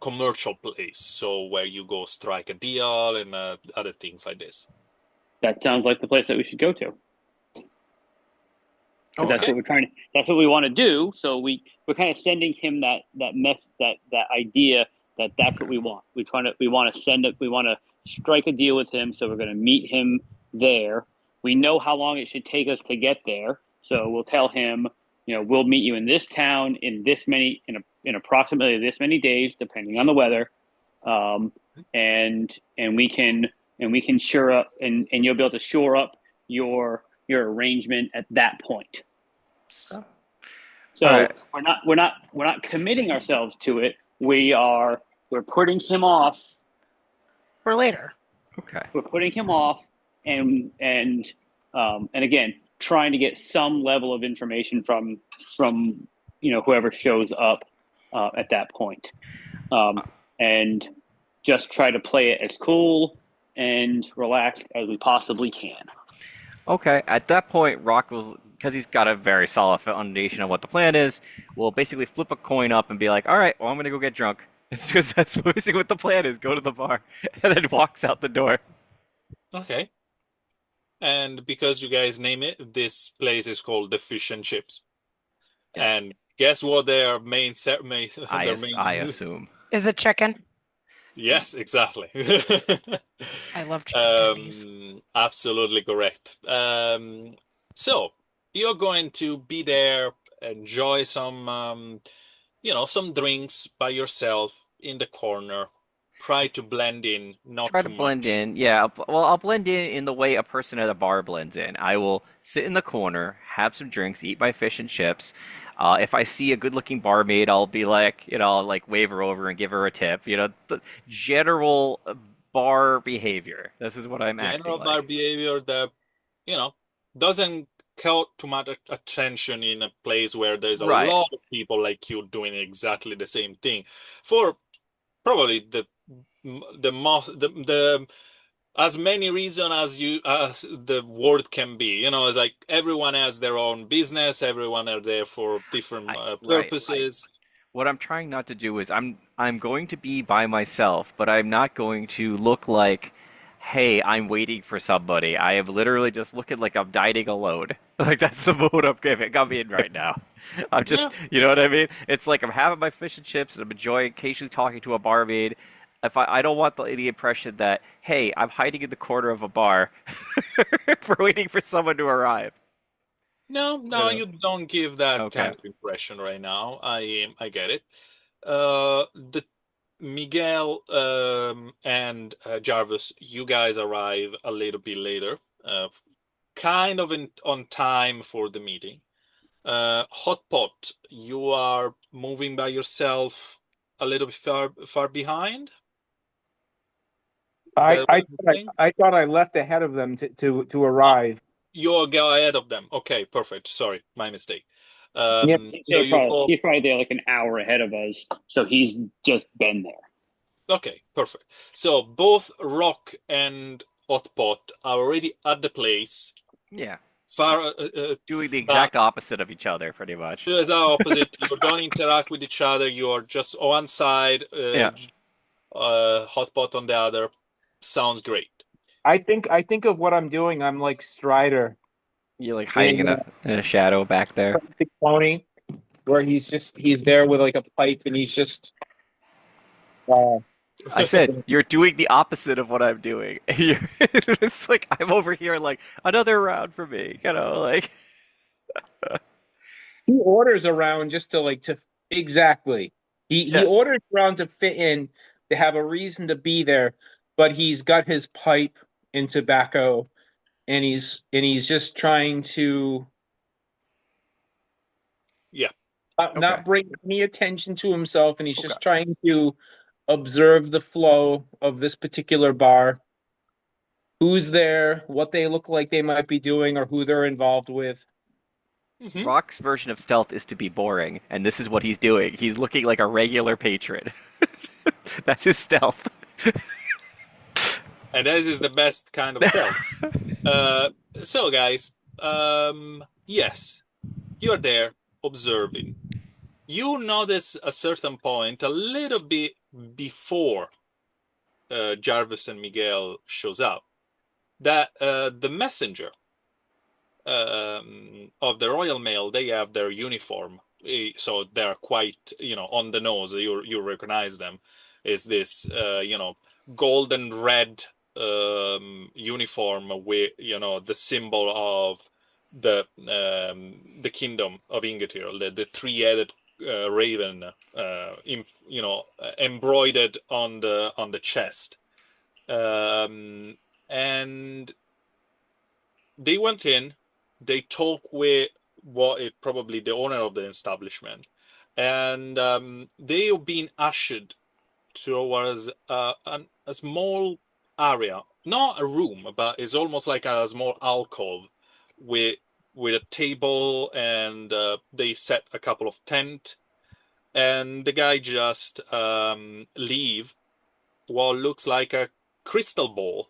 commercial place, so where you go strike a deal and other things like this. That sounds like the place that we should go to. Because that's Okay. Okay. what we're trying to. That's what we want to do. So we're kind of sending him that idea that that's what Okay. we want. We want to send it. We want to strike a deal with him. So we're going to meet him there. We know how long it should take us to get there. So we'll tell him, we'll meet you in this town in approximately this many days, depending on the weather, and we can shore up and you'll be able to shore up your arrangement at that point. All right. So we're not committing ourselves to it. We're putting him off. For later. Okay. We're putting him off, and again trying to get some level of information from whoever shows up at that point, and just try to play it as cool and relaxed as we possibly can. Okay. At that point, Rock will, because he's got a very solid foundation of what the plan is, will basically flip a coin up and be like, "All right, well, I'm gonna go get drunk." It's because that's basically what the plan is. Go to the bar, and then walks out the door. Okay. And because you guys name it, this place is called the Fish and Chips. Yeah. And guess what their their I main assume. Is it chicken? Yes, exactly. I love chicken tendies. Absolutely correct. So you're going to be there, enjoy some some drinks by yourself in the corner. Try to blend in, not Try to too blend much. in. Yeah, well, I'll blend in the way a person at a bar blends in. I will sit in the corner, have some drinks, eat my fish and chips. If I see a good-looking barmaid, I'll be like, I'll like wave her over and give her a tip. The general bar behavior. This is what I'm acting General bar like. behavior that, you know, doesn't call too much attention in a place where there's a Right. lot of people like you doing exactly the same thing. For probably the as many reason as the world can be. It's like everyone has their own business, everyone are there for different Right. purposes. What I'm trying not to do is I'm going to be by myself, but I'm not going to look like hey, I'm waiting for somebody. I am literally just looking like I'm dining alone. Like that's the mood I'm in right now. I'm just, Yeah. you know what I mean? It's like I'm having my fish and chips and I'm enjoying occasionally talking to a barmaid. If I don't want the impression that, hey, I'm hiding in the corner of a bar for waiting for someone to arrive. No, no, Yeah. you don't give that Okay. kind of impression right now. I get it. The Miguel and Jarvis, you guys arrive a little bit later, kind of on time for the meeting. Hot Pot, you are moving by yourself a little bit far behind. Is I that I what thought you're saying? I thought I left ahead of them to Ah, arrive. you'll go ahead of them. Okay, perfect. Sorry, my mistake. Yeah. So you both. He's probably there like an hour ahead of us, so he's just been there. Okay, perfect. So both Rock and Hotpot are already at the place. Yeah. Far, Doing the but exact opposite of each other, pretty much. as are opposite. You don't interact with each other. You are just on one side, Yeah. Hotpot on the other. Sounds great. I think of what I'm doing. I'm like Strider You're like hiding in in a shadow back there. Big Pony, where he's there with like a pipe and he's just uh, I said, you're doing the opposite of what I'm doing. It's like I'm over here like another round for me, like he orders around just to like to exactly. He yeah. orders around to fit in to have a reason to be there, but he's got his pipe and tobacco and he's just trying to Yeah. Okay. not bring any attention to himself, and he's Okay. just trying to observe the flow of this particular bar. Who's there, what they look like they might be doing, or who they're involved with. Hmm. Rock's version of stealth is to be boring, and this is what he's doing. He's looking like a regular patron. That's his stealth. And this is the best kind of stealth. Uh, so guys, yes, you're there observing. You notice a certain point, a little bit before Jarvis and Miguel shows up, that the messenger of the Royal Mail, they have their uniform, so they're quite, on the nose. You recognize them. Is this, gold and red uniform with, the symbol of the kingdom of Ingetir, the three-headed raven, embroidered on the chest, and they went in, they talked with what is probably the owner of the establishment, and they've been ushered towards a small area, not a room, but it's almost like a small alcove with a table, and they set a couple of tent, and the guy just leave what looks like a crystal ball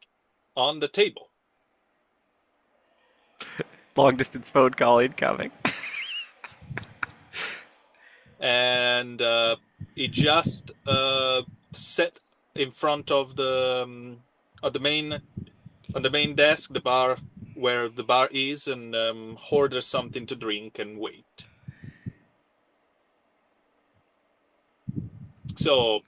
on the table. Long distance phone call incoming. And it just set in front of the main on the main desk, the bar where the bar is, and order something to drink and wait. So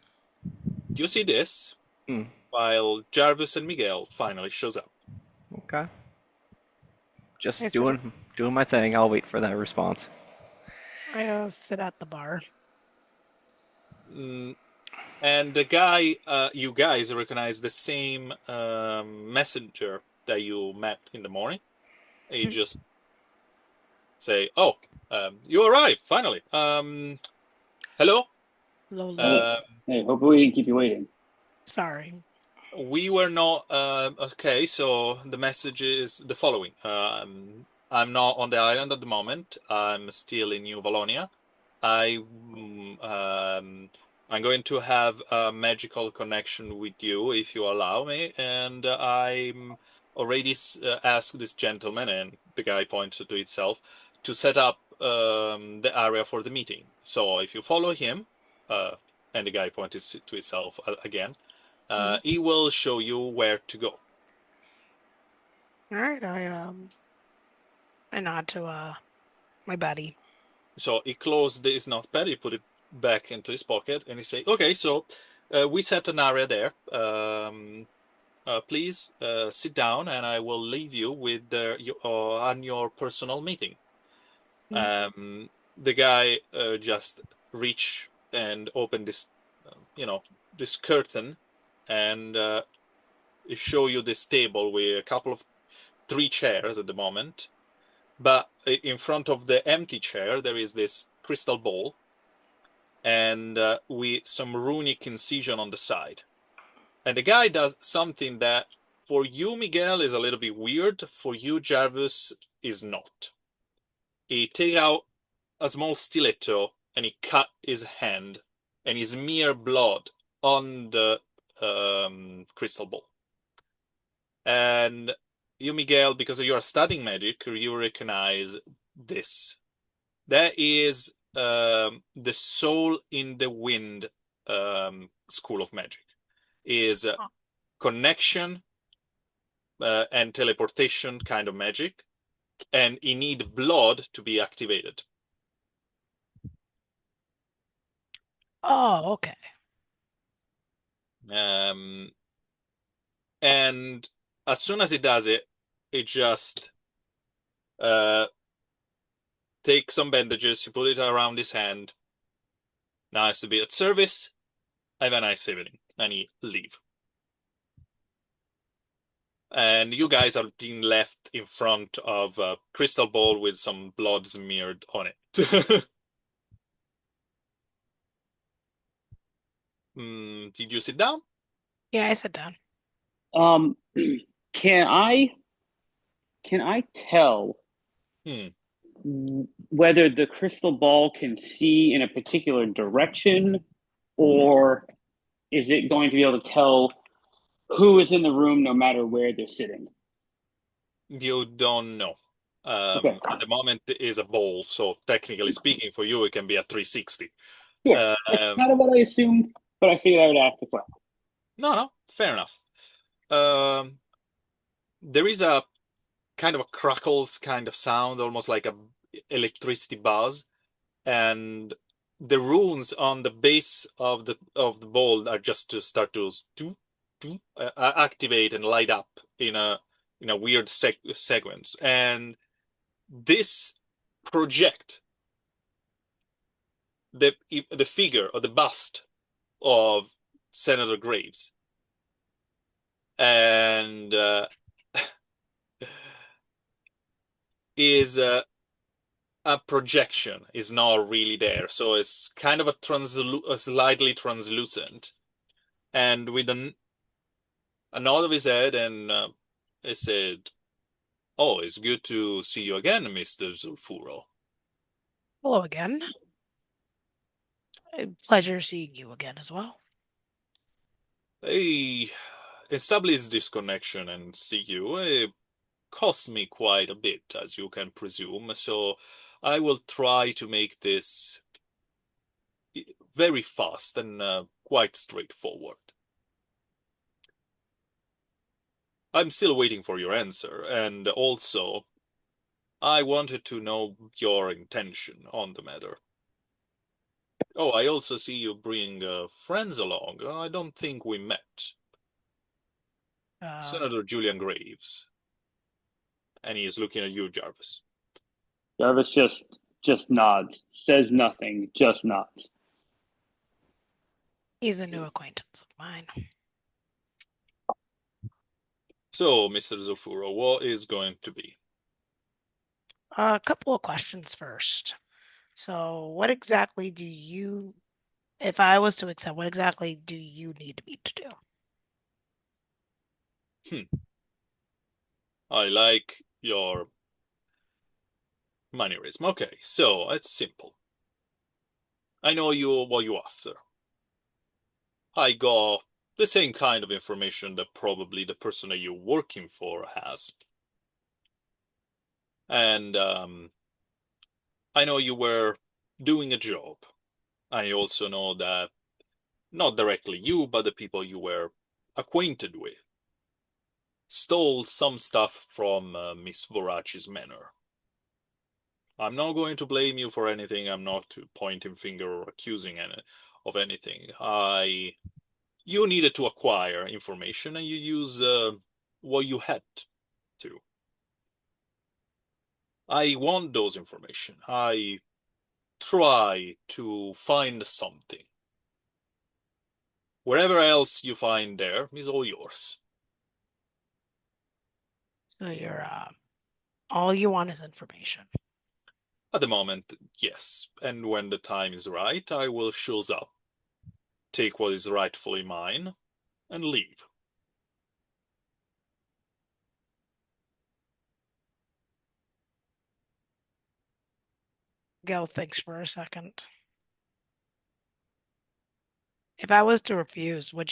you see this Hmm. while Jarvis and Miguel finally shows up. Okay. I Just sit doing my thing. I'll wait for that response. I sit at the bar. Mm, and the guy, you guys recognize the same messenger that you met in the morning. He just say, "Oh, you arrived finally. Hello. Lolo. Oh, Uh, hey, hopefully we didn't keep you waiting. Sorry. we were not okay. So the message is the following: I'm not on the island at the moment. I'm still in New Valonia. I'm going to have a magical connection with you if you allow me, and I'm already asked this gentleman, and the guy pointed to itself, to set up the area for the meeting. So if you follow him, and the guy pointed to itself again, Mhm. he will show you where to go. All right, I nod to my buddy. So he closed his notepad, he put it back into his pocket, and he say, "Okay, so we set an area there. Please sit down, and I will leave you with on your personal meeting." Mm. The guy just reached and opened this, this curtain, and show you this table with a couple of three chairs at the moment. But in front of the empty chair, there is this crystal ball and with some runic incision on the side. And the guy does something that for you, Miguel, is a little bit weird. For you, Jarvis, is not. He take out a small stiletto and he cut his hand and he smear blood on the crystal ball. And you, Miguel, because you are studying magic, you recognize this. That is the Soul in the Wind school of magic. Is Oh. connection and teleportation kind of magic, and you need blood to be activated. Oh, okay. And as soon as it does it, it just take some bandages, you put it around his hand. Nice to be at service. Have a nice evening. And he leave. And you guys are being left in front of a crystal ball with some blood smeared on it. Did you sit down? Yeah, I sit down. Um, can I tell Hmm. whether the crystal ball can see in a particular direction, or is it going to be able to tell who is in the room no matter where they're sitting? You don't know. Okay. At the moment, it is a ball, so technically speaking, for you, it can be a 360. Yeah, it's Um, kind of what I assumed, but I figured I would ask the question. no, fair enough. Um, there is a kind of a crackle kind of sound, almost like a electricity buzz, and the runes on the base of the ball are just to start to activate and light up in a weird sequence, and this project the figure or the bust of Senator Graves, and is a projection, is not really there, so it's kind of a slightly translucent, and with a nod of his head, and he said, "Oh, it's good to see you again, Mr. Zulfuro." Hello again. Pleasure seeing you again as well. I established this connection and see you. It costs me quite a bit, as you can presume, so I will try to make this very fast and quite straightforward. I'm still waiting for your answer, and also, I wanted to know your intention on the matter. Oh, I also see you bring friends along. I don't think we met. Um, Senator Julian Graves. And he is looking at you, Jarvis. Jarvis just nods, says nothing, just nods. he's a new acquaintance of mine. So, Mr. Zofuro, what is going to be? A couple of questions first. So, what exactly do you, if I was to accept, what exactly do you need me to do? I like your mannerism. Okay, so it's simple. I know what you're after. I got the same kind of information that probably the person that you're working for has. And I know you were doing a job. I also know that not directly you, but the people you were acquainted with. stole some stuff from Miss Voraci's manor. I'm not going to blame you for anything. I'm not pointing finger or accusing of anything. You needed to acquire information, and you use what you had to. I want those information. I try to find something. Wherever else you find there is all yours. So all you want is information. At the moment, yes. And when the time is right, I will shows up, take what is rightfully mine, and leave. Gil thinks for a second. If I was to refuse, would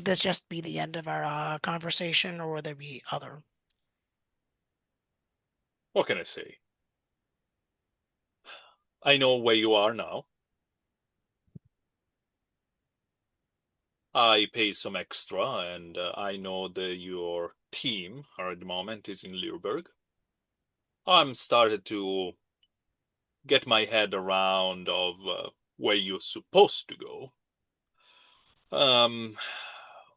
this just be the end of our conversation, or would there be other? What can I say? I know where you are now. I pay some extra, and I know that your team at the moment is in Leerburg. I'm started to get my head around of where you're supposed to go.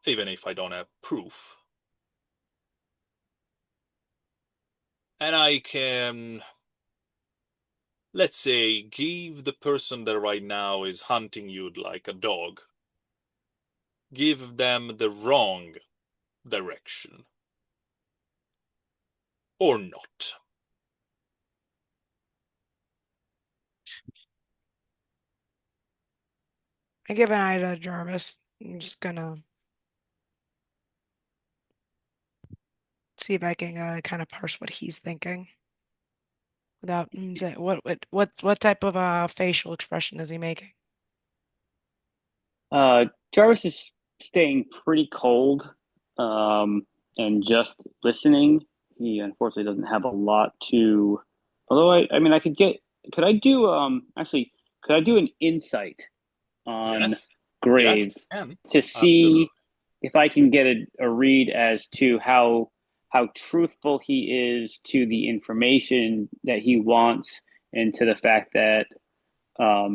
Even if I don't have proof. And I can, let's say, give the person that right now is hunting you like a dog, give them the wrong direction. Or not. I give an eye to Jarvis. I'm just gonna see if I can kind of parse what he's thinking without saying what type of facial expression is he making? Jarvis is staying pretty cold and just listening. He unfortunately doesn't have a lot to. Although I mean, I could get. Could I do actually? Could I do an insight on Yes. Yes, Graves you can. to Absolutely. see if I can get a read as to how truthful he is to the information that he wants and to the fact that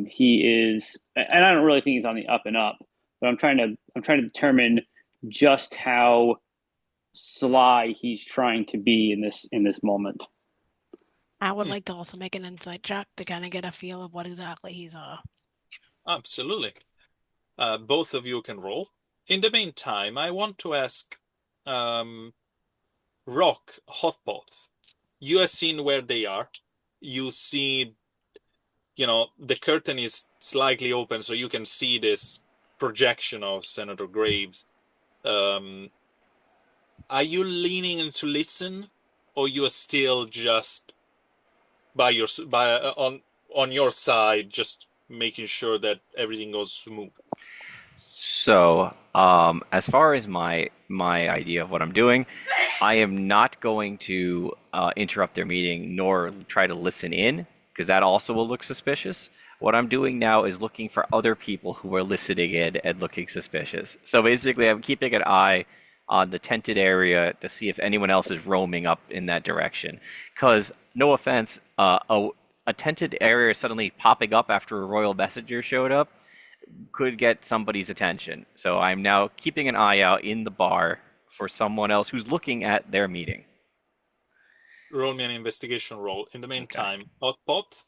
he is, and I don't really think he's on the up and up, but I'm trying to determine just how sly he's trying to be in this moment. I would like to also make an insight check to kind of get a feel of what exactly he's Absolutely. Both of you can roll. In the meantime, I want to ask um, Rock Hotpoth. You have seen where they are. You see, the curtain is slightly open, so you can see this projection of Senator Graves. Are you leaning in to listen, or you are still just on your side, just making sure that everything goes smooth? So, as far as my idea of what I'm doing, I am not going to interrupt their meeting nor try to listen in because that also will look suspicious. What I'm doing now is looking for other people who are listening in and looking suspicious. So basically, I'm keeping an eye on the tented area to see if anyone else is roaming up in that direction. Because, no offense, a tented area suddenly popping up after a royal messenger showed up could get somebody's attention. So I'm now keeping an eye out in the bar for someone else who's looking at their meeting. Roll me an investigation roll. In the Okay. meantime, Hotpot,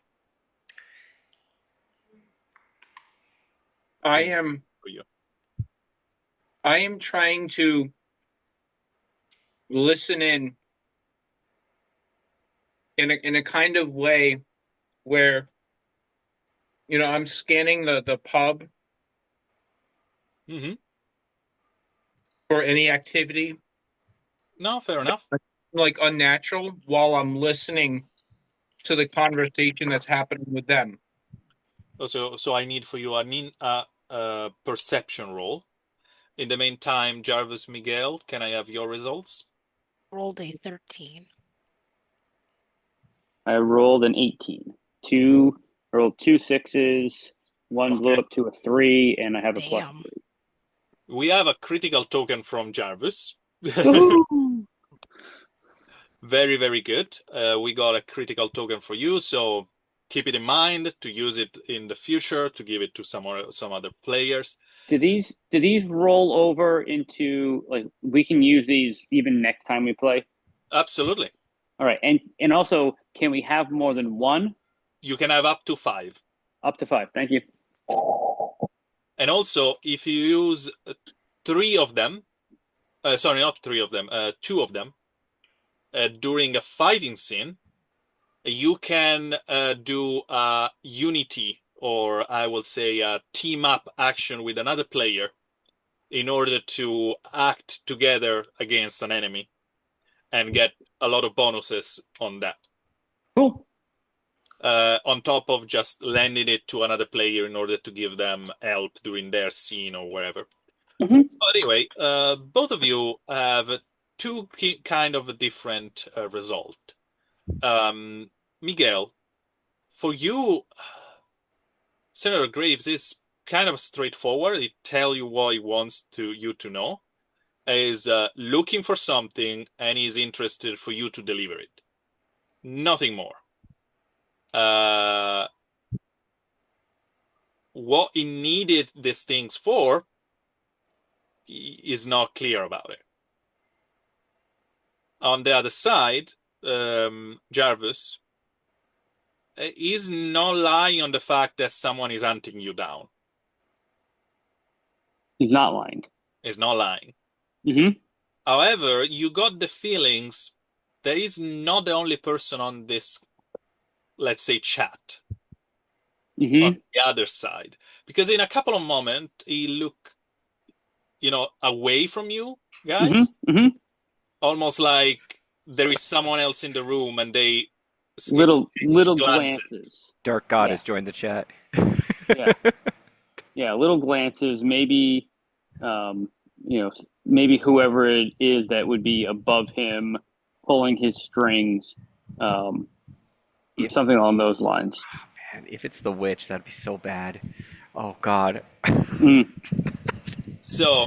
I same am for you. I am trying to listen in a kind of way where I'm scanning the pub Mm-hmm. for any activity No, fair enough. like unnatural while I'm listening to the conversation that's happening with them. So I need for you a perception roll. In the meantime, Jarvis Miguel, can I have your results? rolled a 13. I rolled an 18. I rolled two sixes, one blew Okay. up to a 3, and I have a plus Damn. 3. We have a critical token from Jarvis. Woohoo! Very, very good. We got a critical token for you, so keep it in mind to use it in the future to give it to some other players. Do these roll over into, like, we can use these even next time we play? Absolutely. All right, and also, can we have more than one? You can have up to 5. Up to 5. Thank you. And also, if you use 3 of them, sorry, not 3 of them, 2 of them, during a fighting scene, you can do a unity, or I will say a team up action with another player in order to act together against an enemy and get a lot of bonuses on that. Cool. On top of just lending it to another player in order to give them help during their scene or wherever. Mm-hmm. Anyway, both of you have two kind of a different result. Miguel, for you, Senator Graves is kind of straightforward. He tell you what he wants you to know. Is looking for something and is interested for you to deliver it. Nothing more. What he needed these things for is not clear about it. On the other side, Jarvis is not lying on the fact that someone is hunting you down. He's not lying. Is not lying. Mm-hmm. However, you got the feelings that he's not the only person on this, let's say, chat. Mm-hmm. On the other side, because in a couple of moments he look, away from you guys, Mm-hmm. Mm-hmm. almost like there is someone else in the room, and they Little exchange glances. glances. Dark God Yeah. has joined the chat. Yeah. Yeah, little glances. Maybe, maybe whoever it is that would be above him, pulling his strings, If something along those lines. man, if it's the witch, that'd be so bad. Oh God. Mm. So,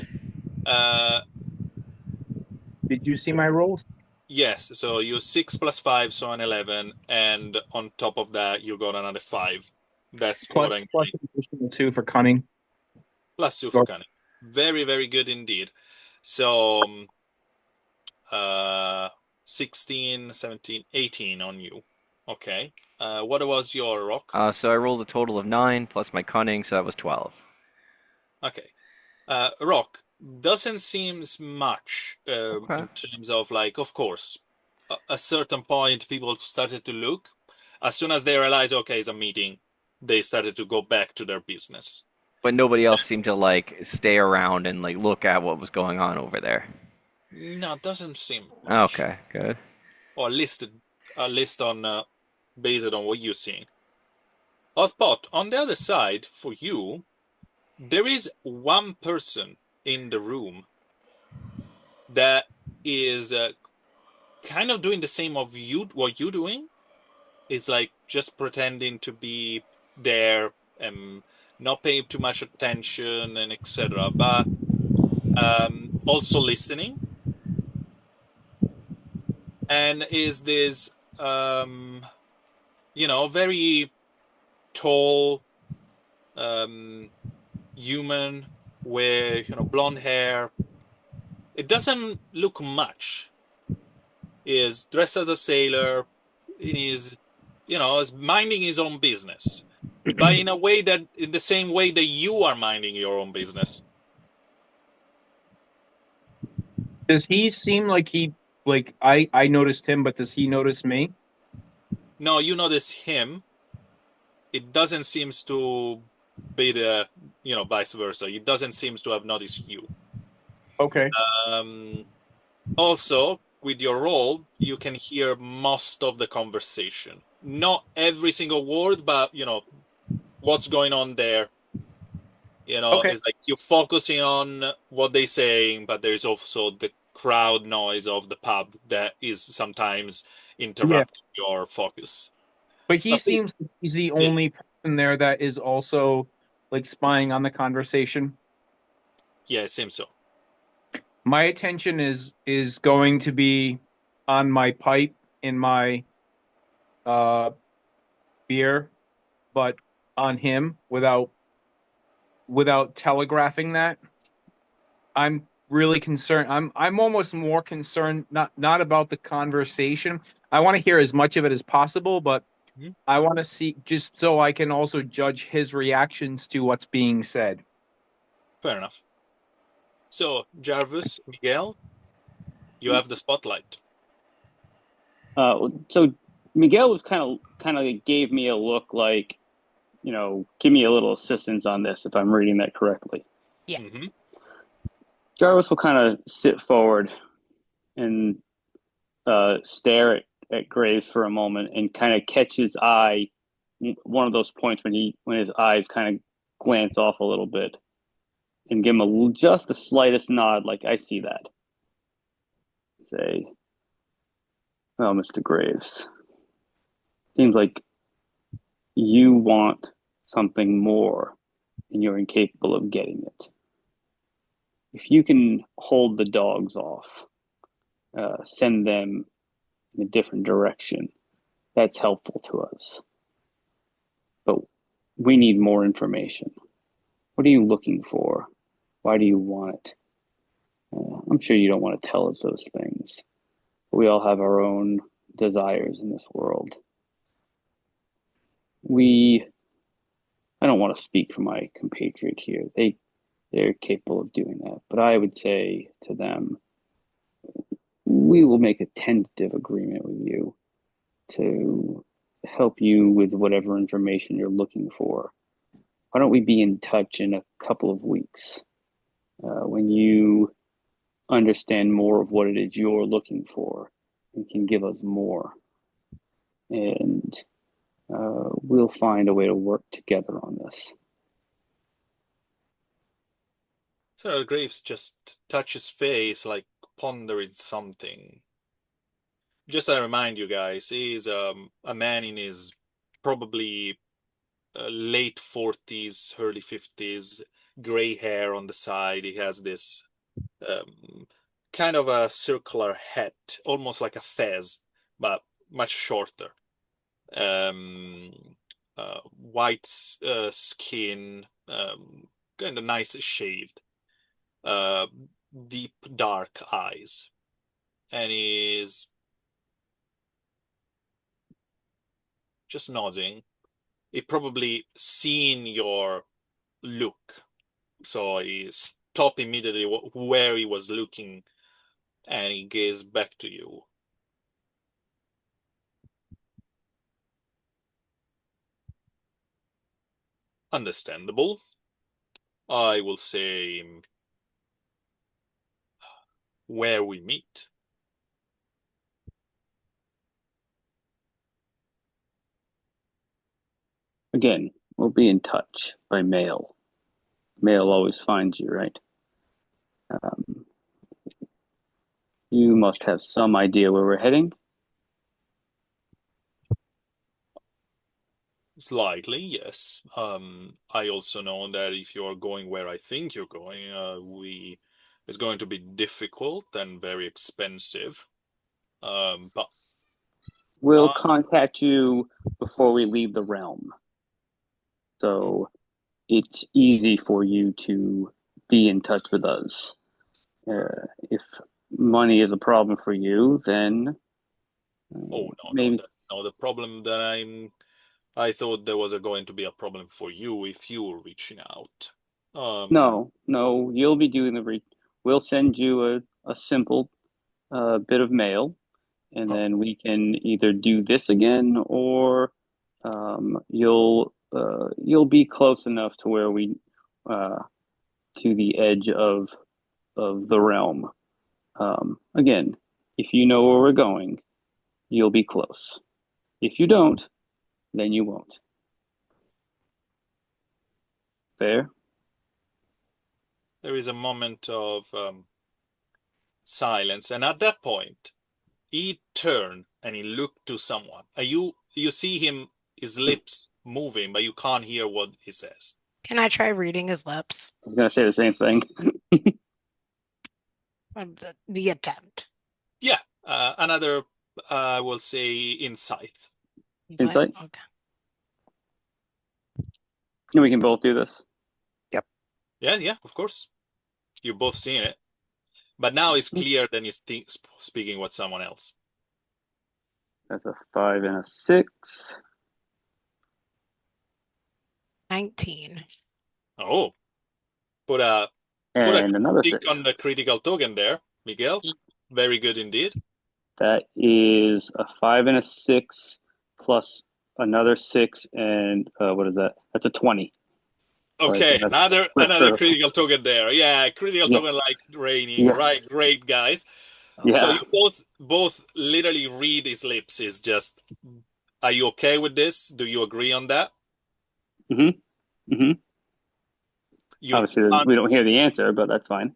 Did you see my rolls? yes, so you 6 plus 5, so an 11, and on top of that you got another 5. That's what I'm Plus getting. an additional 2 for cunning. Plus 2 for cunning. Very, very good indeed. So, 16, 17, 18 on you. Okay. What was your rock? So I rolled a total of 9 plus my cunning, so that was 12. Okay. Rock doesn't seem much Okay. in terms of, like, of course, a certain point people started to look. As soon as they realized, okay, it's a meeting, they started to go back to their business. But nobody else seemed to like stay around and like look at what was going on over there. No, it doesn't seem much. Okay, good. Or a list on based on what you're seeing. Othpot, on the other side, for you, there is one person in the room that is kind of doing the same of you, what you're doing. It's like just pretending to be there and not paying too much attention and etc. But also listening. And is this, very tall human with, blonde hair. It doesn't look much. Is dressed as a sailor. Is, is minding his own business, but in the same way that you are minding your own business. Does he seem like I noticed him, but does he notice me? No, you notice him. It doesn't seem to be the, vice versa. It doesn't seem to have noticed you. Okay. Also, with your role, you can hear most of the conversation. Not every single word, but, what's going on there. Okay. It's like you're focusing on what they're saying, but there's also the crowd noise of the pub that is sometimes interrupting your focus. But he But please, seems like he's the only person there that is also like spying on the conversation. Yeah, it seems so. My attention is going to be on my pipe in my uh beer, but on him without telegraphing that. I'm really concerned. I'm almost more concerned not about the conversation. I want to hear as much of it as possible, but Mhm. I want to see just so I can also judge his reactions to what's being said. Fair enough. So, Jarvis, Miguel, you have the spotlight. So Miguel was kind of gave me a look like, give me a little assistance on this if I'm reading that correctly. Yeah. Hmm. Jarvis will kind of sit forward and stare at Graves for a moment and kind of catch his eye. One of those points when his eyes kind of glance off a little bit, and give him just the slightest nod, like I see that. Say, "Oh, Mr. Graves, seems like you want something more, and you're incapable of getting it. If you can hold the dogs off, send them in a different direction, that's helpful to us. But we need more information. What are you looking for? Why do you want it? I'm sure you don't want to tell us those things. But we all have our own desires in this world. We, I don't want to speak for my compatriot here. They're capable of doing that. But I would say to them, we will make a tentative agreement with you to help you with whatever information you're looking for. Why don't we be in touch in a couple of weeks when you understand more of what it is you're looking for and can give us more? And we'll find a way to work together on this." So Graves just touches face, like pondering something. Just to remind you guys, he's a man in his probably late 40s, early 50s, gray hair on the side. He has this um, kind of a circular hat, almost like a fez, but much shorter. Um, White skin, kind of nice shaved, uh, deep dark eyes, and he's just nodding. He probably seen your look, so he stopped immediately where he was looking, and he gazed back to you. Understandable. I will say where we meet. Again, we'll be in touch by mail. Mail always finds you, right? Um, you must have some idea where we're heading. Slightly, yes. I also know that if you're going where I think you're going, we it's going to be difficult and very expensive. But We'll uh, contact you before we leave the realm. So it's easy for you to be in touch with us. If money is a problem for you, then oh no, no, maybe that's not the problem that I thought there was going to be a problem for you if you were reaching out. Um, no, you'll be doing the we'll send you a simple bit of mail, and oh, then we can either do this again, or you'll be close enough to where we uh, to the edge of the realm. Again, if you know where we're going, you'll be close. If you don't, then you won't. Fair? there is a moment of silence, and at that point, he turned and he looked to someone. You see him, his lips moving, but you can't hear what he says. Can I try reading his lips? I was gonna say the same thing. The attempt. Yeah, another, we'll say, insight. Insight? Okay. And we can both do this. Yep. Yeah, yeah, of course. You've both seen it. But now it's clear that he's speaking with someone else. That's a 5 and a 6. 19. Oh, put a put a And another tick 6. on the critical token there, Miguel. Very good indeed. That is a 5 and a 6 plus another 6. And what is that? That's a 20. Okay, another Sure. critical token there. Yeah, critical Yeah. token like raining. Yeah. Right, great guys. So Yeah. you both literally read his lips. Is just, are you okay with this? Do you agree on that? hmm hmm You Obviously, we don't hear the answer, but that's fine.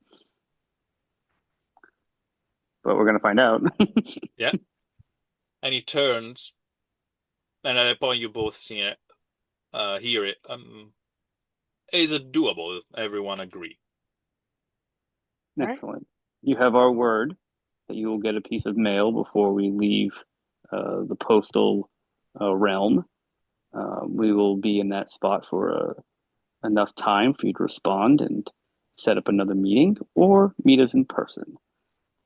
But we're going to find out. yeah. And he turns, and at that point you both see it, hear it. Is it doable? Everyone agree. Right. Excellent. You have our word that you will get a piece of mail before we leave the postal realm. We will be in that spot for enough time for you to respond and set up another meeting or meet us in person.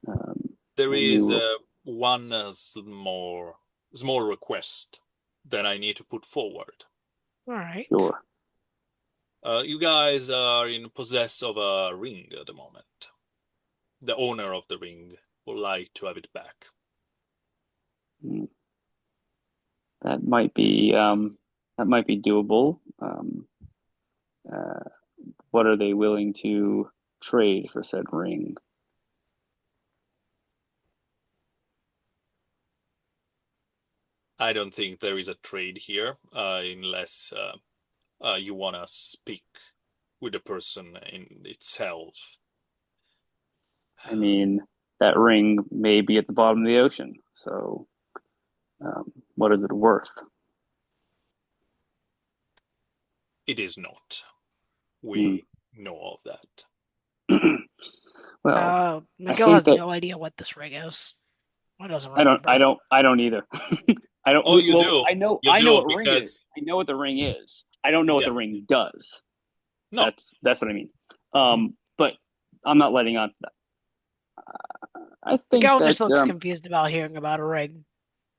There And we is will. one small request that I need to put forward. All right. Sure. You guys are in possess of a ring at the moment. The owner of the ring would like to have it back. Hmm. That might be doable. Uh, what are they willing to trade for said ring? I don't think there is a trade here, unless you want to speak with the person in itself. I mean, that ring may be at the bottom of the ocean. So, what is it worth? It is not. Hmm. We know of that. Well, I Miguel think has that no idea what this rig is. I doesn't I don't. I remember. don't. I don't either. I don't. Oh, you Well, do. I know. You I know do what ring is. because I know what the ring is. I don't know what yeah, the ring does. no. That's what I mean. But I'm not letting on. I think Miguel that just looks confused about hearing about a rig.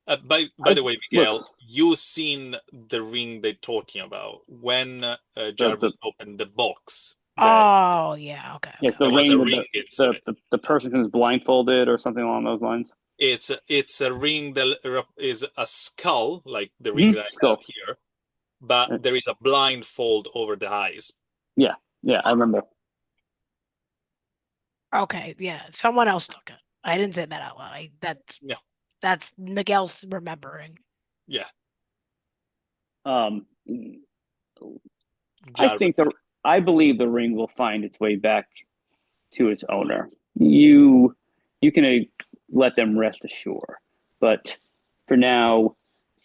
By I the way, look Miguel, you seen the ring they're talking about when the Jarvis opened the box. Oh, yeah. Okay. yes, Okay. the There was ring a with ring inside it. the person who's blindfolded or something along those lines. It's a ring that is a skull, like the ring Mm-hmm. that I have Skull. here, but there is a blindfold over the eyes. Yeah, yeah, I remember. Okay. Yeah. Someone else took it. I didn't say that out loud. Yeah, That's Miguel's remembering. yeah. Um, I Jarvis. think I believe the ring will find its way back to its owner. You can let them rest assured, but for now,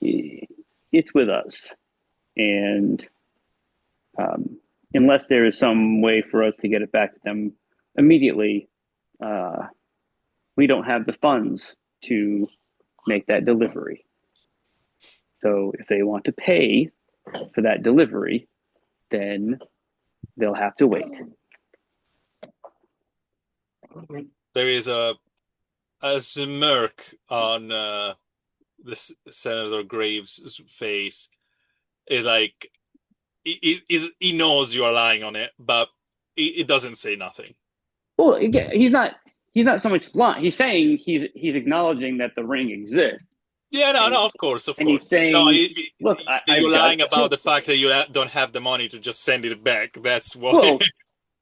it's with us, and um, unless there is some way for us to get it back to them immediately, uh, we don't have the funds to make that delivery. So if they want to pay for that delivery, then they'll have to wait. There is a smirk on Senator Graves' face. Is like he knows you are lying on it, but it doesn't say nothing. Well, again, he's not so much blunt. He's saying he's acknowledging that the ring exists, Yeah, no, and no, of course, of and course. he's No, saying, "Look, you're I've got lying about two. the fact that you don't have the money to just send it back. That's why. Well,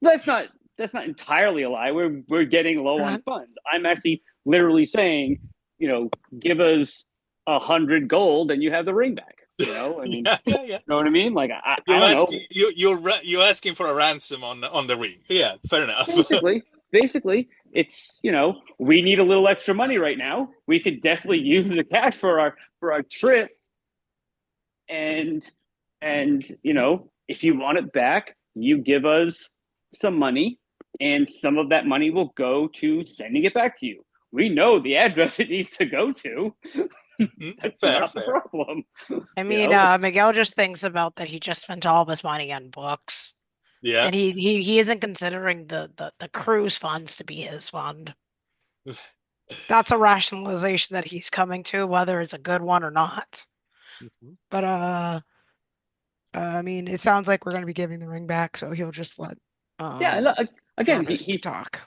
that's not entirely a lie. We're getting low on funds. I'm actually literally saying, give us 100 gold and you have the ring back. I mean, Yeah, yeah, yeah. you know what I mean? Like I You're don't know. asking you're asking for a ransom on the ring. Yeah, fair enough. Basically, it's we need a little extra money right now. We could definitely use the cash for our trip, and if you want it back, you give us some money, and some of that money will go to sending it back to you. We know the address it needs to go to. Mhm. That's Fair, not the fair. problem. I You mean, know, it's Miguel just thinks about that he just spent all of his money on books, Yeah. and he isn't considering the cruise funds to be his fund. That's a rationalization that he's coming to, whether it's a good one or not. Mhm. But I mean, it sounds like we're going to be giving the ring back, so he'll just let yeah. um Again, Jarvis to talk.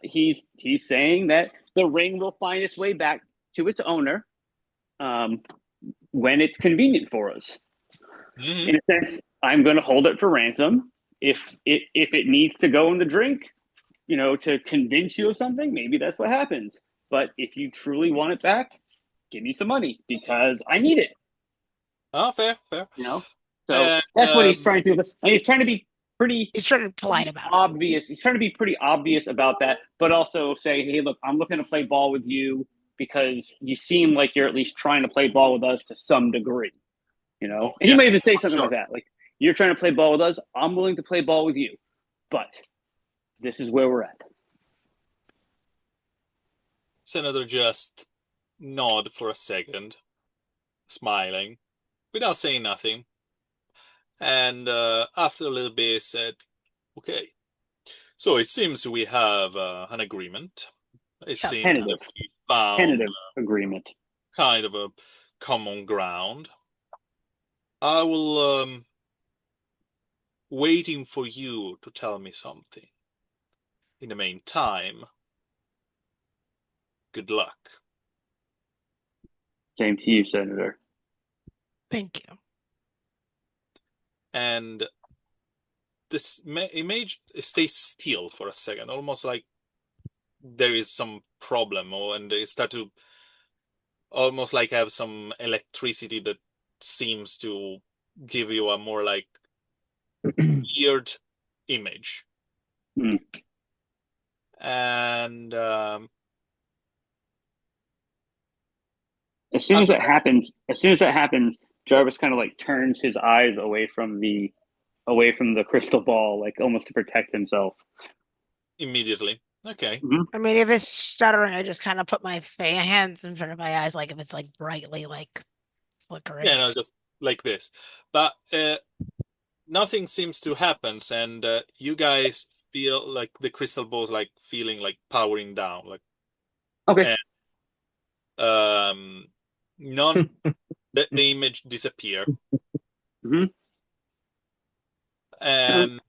he's saying that the ring will find its way back to its owner um, when it's convenient for us. Mhm. In a sense, I'm going to hold it for ransom. If it needs to go in the drink, to convince you of something, maybe that's what happens. But if you truly want it back, give me some money because I need it. Oh, fair, fair. You know, so And that's what he's trying to do. And he's trying to be pretty He's trying to be polite about it. obvious. He's trying to be pretty obvious about that, but also say, hey, look, I'm looking to play ball with you because you seem like you're at least trying to play ball with us to some degree. oh, And he yeah, might even say for something like sure. that, like, you're trying to play ball with us. I'm willing to play ball with you, but this is where we're at. Senator just nod for a second, smiling, without saying nothing. And after a little bit, said, "Okay, so it seems we have an agreement. It Yes, he seems that Tentative, does. we found tentative agreement. kind of a common ground. I will waiting for you to tell me something. In the meantime, good luck." Same to you, Senator. Thank you. And this image stays still for a second, almost like there is some problem, or and they start to almost like have some electricity that seems to give you a more like weird image. Mm. And As after that happens, Jarvis kind of like turns his eyes away from the crystal ball, like almost to protect himself. immediately, okay, Mm-hmm. I mean, if it's stuttering, I just kind of put my hands in front of my eyes, like if it's like brightly like flickering. yeah, no, just like this. But nothing seems to happen, and you guys feel like the crystal ball's like feeling like powering down, like Okay. and none the image disappear, Mm-hmm. and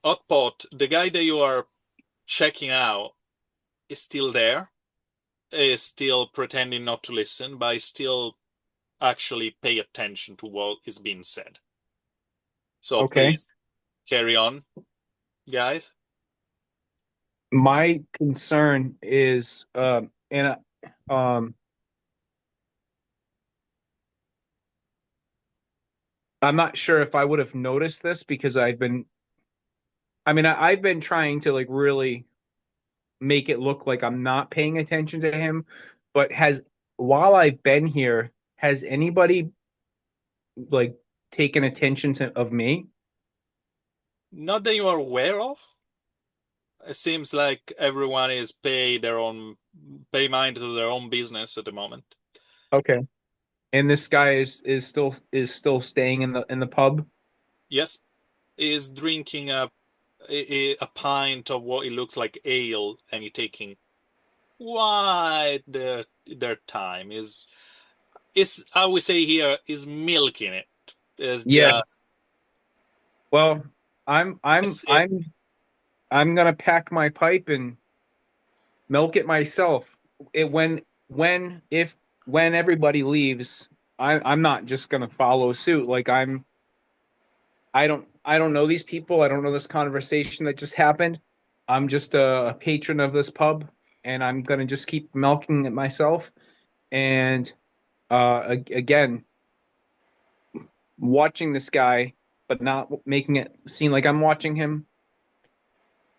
Otpot, the guy that you are checking out, is still there, is still pretending not to listen, but is still actually pay attention to what is being said. So Okay. please carry on, guys. My concern is, and um, I'm not sure if I would have noticed this because I've been trying to like really make it look like I'm not paying attention to him, but while I've been here, has anybody like taken attention of me? Not that you are aware of. It seems like everyone is pay mind to their own business at the moment. Okay. And this guy is still staying in the pub. Yes, is drinking a pint of what it looks like ale, and you're taking quite their time. Is I would say here is milking it. Is Yeah. just Well, a sip. I'm gonna pack my pipe and milk it myself. It when if when everybody leaves, I'm not just gonna follow suit. Like I don't know these people. I don't know this conversation that just happened. I'm just a patron of this pub, and I'm gonna just keep milking it myself. And again, watching this guy, but not making it seem like I'm watching him.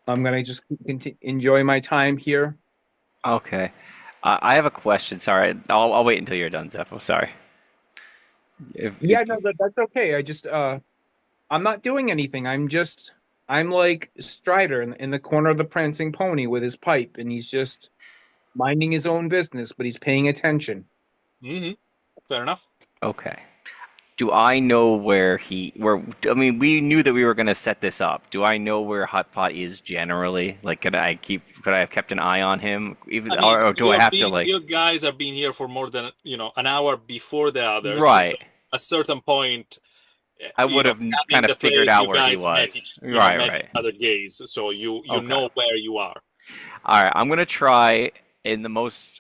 I'm gonna just enjoy my time here. Okay. I have a question. Sorry, I'll wait until you're done, Zepho. Sorry. If Yeah, no, that's okay. I'm not doing anything. I'm like Strider in the corner of the prancing pony with his pipe, and he's just minding his own business, but he's paying attention. Hmm. Fair enough. Okay. Do I know where, I mean, we knew that we were going to set this up. Do I know where Hot Pot is generally? Like, could I have kept an eye on him? I Even, mean, or do I have to, like, you guys have been here for more than, an hour before the others. So right. at a certain point, I would have in kind of the figured place, out you where he guys was. Right, met each right. other gaze. So you Okay. know where you are. All right, I'm gonna try in the most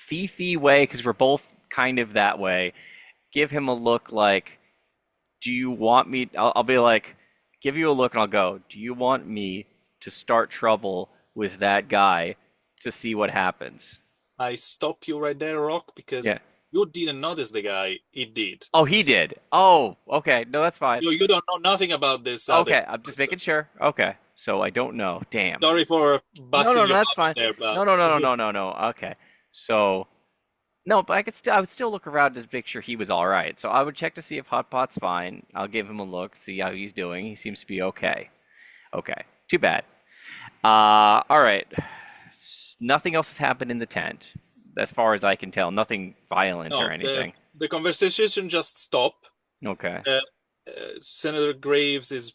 thiefy way because we're both kind of that way. Give him a look like, do you want me? I'll be like, give you a look and I'll go, do you want me to start trouble with that guy to see what happens? I stop you right there, Rock, because Yeah. you didn't notice the guy. He did. Oh, he So did. Oh, okay. No, that's fine. you don't know nothing about this other Okay, I'm just person. making sure. Okay, so I don't know. Damn. Sorry for No, busting no, no, your that's bubble fine. there, but No, no, no, no, no, no, no. Okay, so no, but I would still look around to make sure he was all right. So I would check to see if Hot Pot's fine. I'll give him a look, see how he's doing. He seems to be okay. Okay, too bad. All right. Nothing else has happened in the tent, as far as I can tell. Nothing violent or no, anything. the conversation just stopped. Okay, Uh, Senator Graves is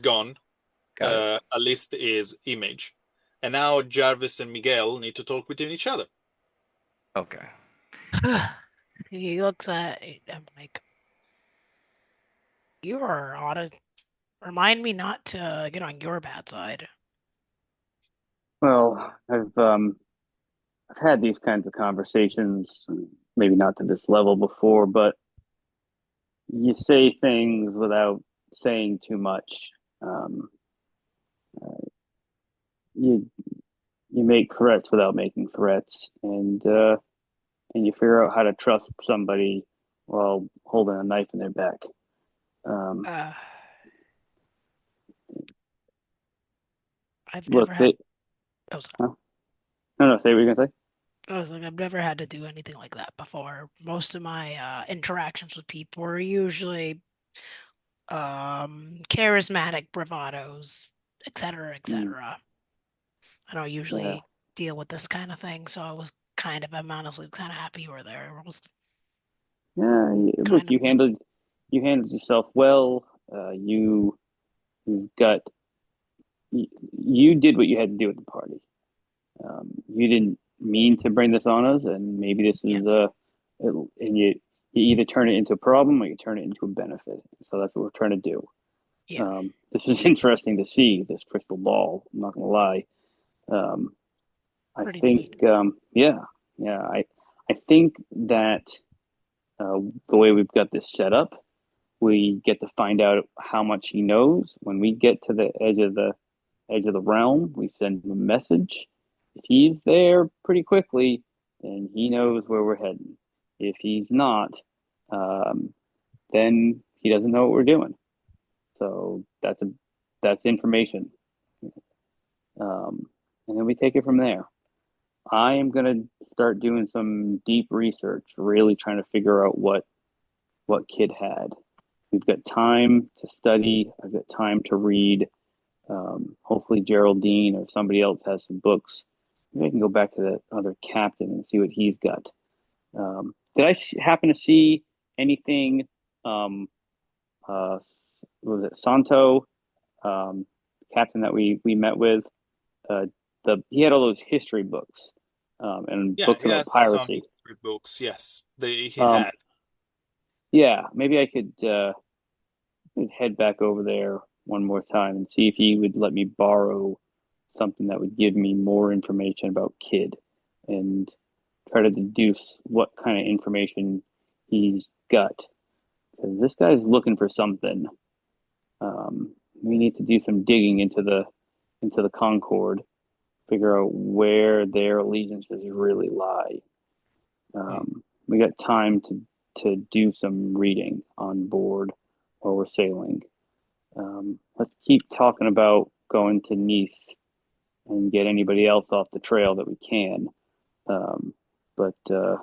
gone. got it. At least his image, and now Jarvis and Miguel need to talk between each other. Okay. He looks at. I'm like, you are on a. Remind me not to get on your bad side. Well, I've had these kinds of conversations, maybe not to this level before, but you say things without saying too much. Um, you you make threats without making threats, and you figure out how to trust somebody while holding a knife in their back. Um, Uh, I've look, never had. they Oh, sorry. huh? No, no, say what you're gonna say. I was like, I've never had to do anything like that before. Most of my interactions with people are usually charismatic bravados, etc., Mm, etc. I don't yeah, usually deal with this kind of thing, so I'm honestly kind of happy you were there. It was yeah. Look, kind of, you handled yourself well. You got you, you did what you had to do at the party. You didn't mean to bring this on us, and maybe this yeah, is and you either turn it into a problem or you turn it into a benefit. So that's what we're trying to do. yeah, This was interesting to see this crystal ball. I'm not gonna lie. Um, I pretty think, neat. yeah, yeah. I think that uh, the way we've got this set up, we get to find out how much he knows. When we get to the edge of the realm, we send him a message. If he's there pretty quickly, then he knows where we're heading. If he's not, um, then he doesn't know what we're doing. So that's information, um, and then we take it from there. I am gonna start doing some deep research, really trying to figure out what Kid had. We've got time to study. I've got time to read. Hopefully Geraldine or somebody else has some books. Maybe I can go back to the other captain and see what he's got. Did I happen to see anything? Um, was it Santo, captain that we met with? Uh, he had all those history books and Yeah, books he about has some piracy. history books. Yes, he Um, had. yeah, maybe I could head back over there one more time and see if he would let me borrow something that would give me more information about Kid and try to deduce what kind of information he's got. Because this guy's looking for something. We need to do some digging into the Concord, figure out where their allegiances really lie. Hmm. We got time to do some reading on board while we're sailing. Let's keep talking about going to Nice and get anybody else off the trail that we can. Um, but I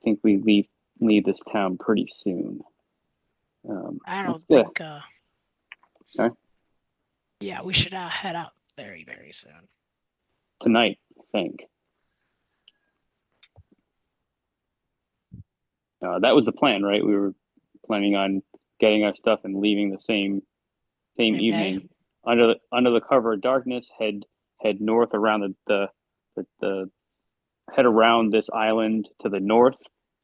think we leave this town pretty soon. I Let's don't go. think. Okay. Yeah, we should head out very, very soon. Tonight, I think. That was the plan, right? We were planning on getting our stuff and leaving the same Same day. evening under the cover of darkness. Head north around the head around this island to the north,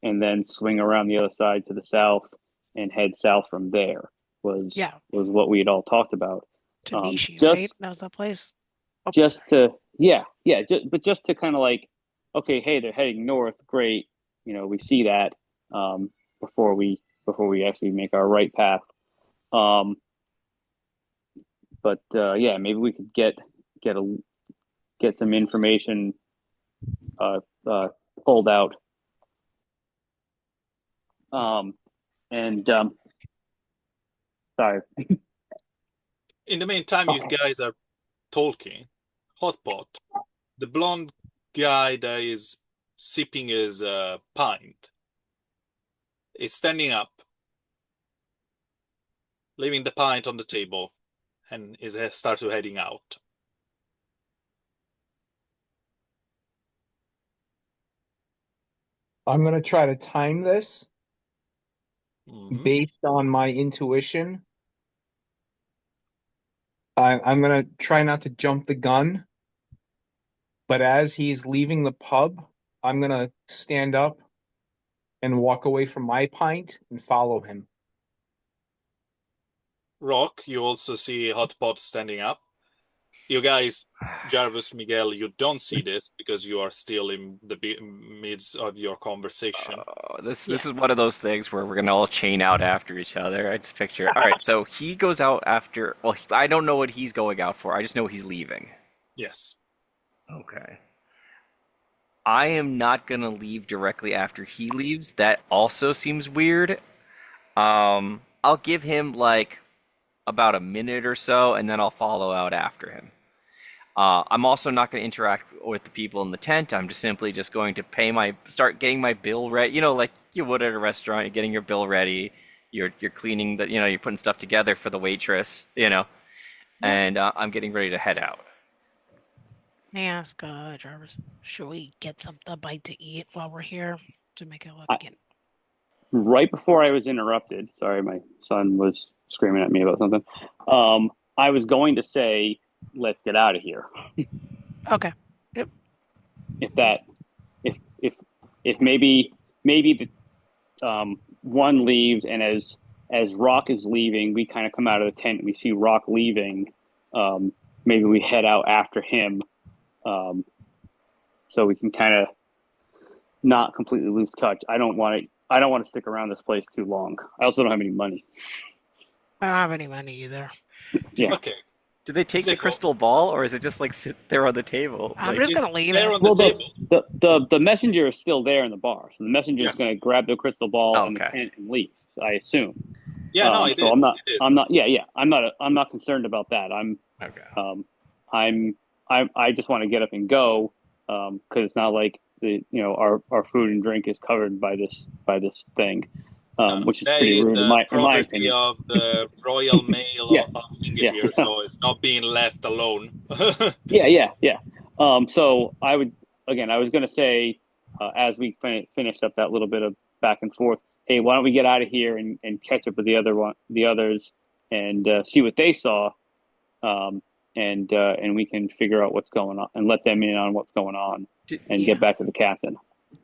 and then swing around the other side to the south and head south from there. Yeah, Was what we had all talked about. Tanishi, right? Just That was that place. Oh, just sorry. to but just to kind of like, okay, hey, they're heading north, great, we see that, um before we actually make our right path. Um but yeah, maybe we could get a get some information uh uh pulled out, and sorry. In the meantime, you Okay. guys are talking. Hotpot, the blonde guy that is sipping his pint, is standing up, leaving the pint on the table, and is start to heading out. I'm gonna try to time this Mhm. based on my intuition. I'm gonna try not to jump the gun, but as he's leaving the pub, I'm gonna stand up and walk away from my pint and follow him. Rock, you also see Hotpot standing up. You guys, Jarvis, Miguel, you don't see this because you are still in the midst of your conversation. This Yeah. is one of those things where we're gonna all chain out after each other. I just picture. All right, so he goes out after. Well, I don't know what he's going out for. I just know he's leaving. Yes. Okay. I am not gonna leave directly after he leaves. That also seems weird. I'll give him like about a minute or so, and then I'll follow out after him. I'm also not going to interact with the people in the tent. I'm just simply just going to start getting my bill ready. You know, like you would at a restaurant. You're getting your bill ready. You're cleaning the. You're putting stuff together for the waitress. Yeah. And I'm getting ready to head out. May I ask, Jarvis, should we get something to bite to eat while we're here to make it look I, again? right before I was interrupted, sorry, my son was screaming at me about something. I was going to say, let's get out of here. Okay. Yep. If that, if if if maybe the one leaves, and as Rock is leaving, we kind of come out of the tent and we see Rock leaving. Um, Maybe we head out after him, um, so we can kind of not completely lose touch. I don't want to stick around this place too long. I also don't have any money. I don't have any money either. Yeah. Okay. Did they take the Zeko, crystal ball, or is it just like sit there on the table? I'm Like, just is gonna leave there it. on the Well, table. the messenger is still there in the bar, so the messenger is Yes. going to grab the crystal ball oh, and the okay, tent and leave. I assume. Yeah, no, it So is. It is. I'm not concerned about that. okay. Um, I'm, I just want to get up and go, because it's not like our food and drink is covered by this thing, No, no. which is That pretty is rude in my property opinion. of the Royal Mail Yeah, of yeah, Thingitir, so it's not being left alone. yeah. So I was going to say, as we finished up that little bit of back and forth, hey, why don't we get out of here and catch up with the others, and see what they saw, um, and we can figure out what's going on and let them in on what's going on Do, and get Yeah. back to the captain.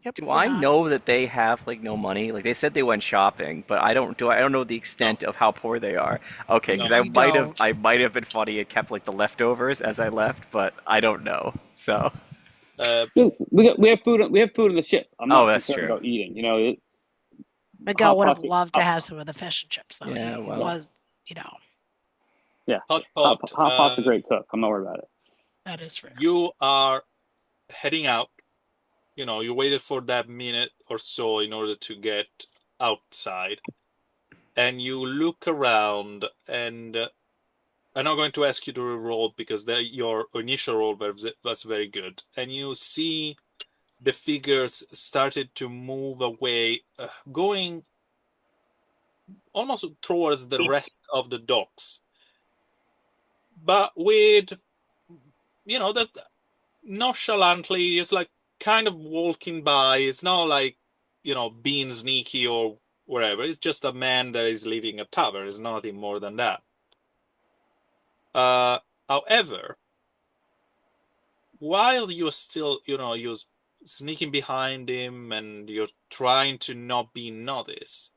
Yep. do I Yeah. know that they have like no money? Like they said they went shopping, but I don't. I don't know the No, extent of how poor they are. Okay, because no. We don't. I might have been funny and kept like the leftovers as I left, but I don't know. So, Uh, Yeah, we have food on the ship. I'm oh, not that's concerned true. about eating. Miguel Hot would have pots. loved to have some of the fish and chips, though. Yeah, He well, Yeah, was, you know, yeah. Hot Pot, Hot pot's a great cook. I'm not worried about it. that is fair. you are heading out. You waited for that minute or so in order to get outside, and you look around, and I'm not going to ask you to roll because your initial roll was very good, and you see the figures started to move away, going almost towards the rest of the docks. but with, that nonchalantly is like kind of walking by. It's not like, being sneaky or whatever. It's just a man that is leaving a tavern. It's nothing more than that. Uh, However, while you're still, you're sneaking behind him and you're trying to not be noticed,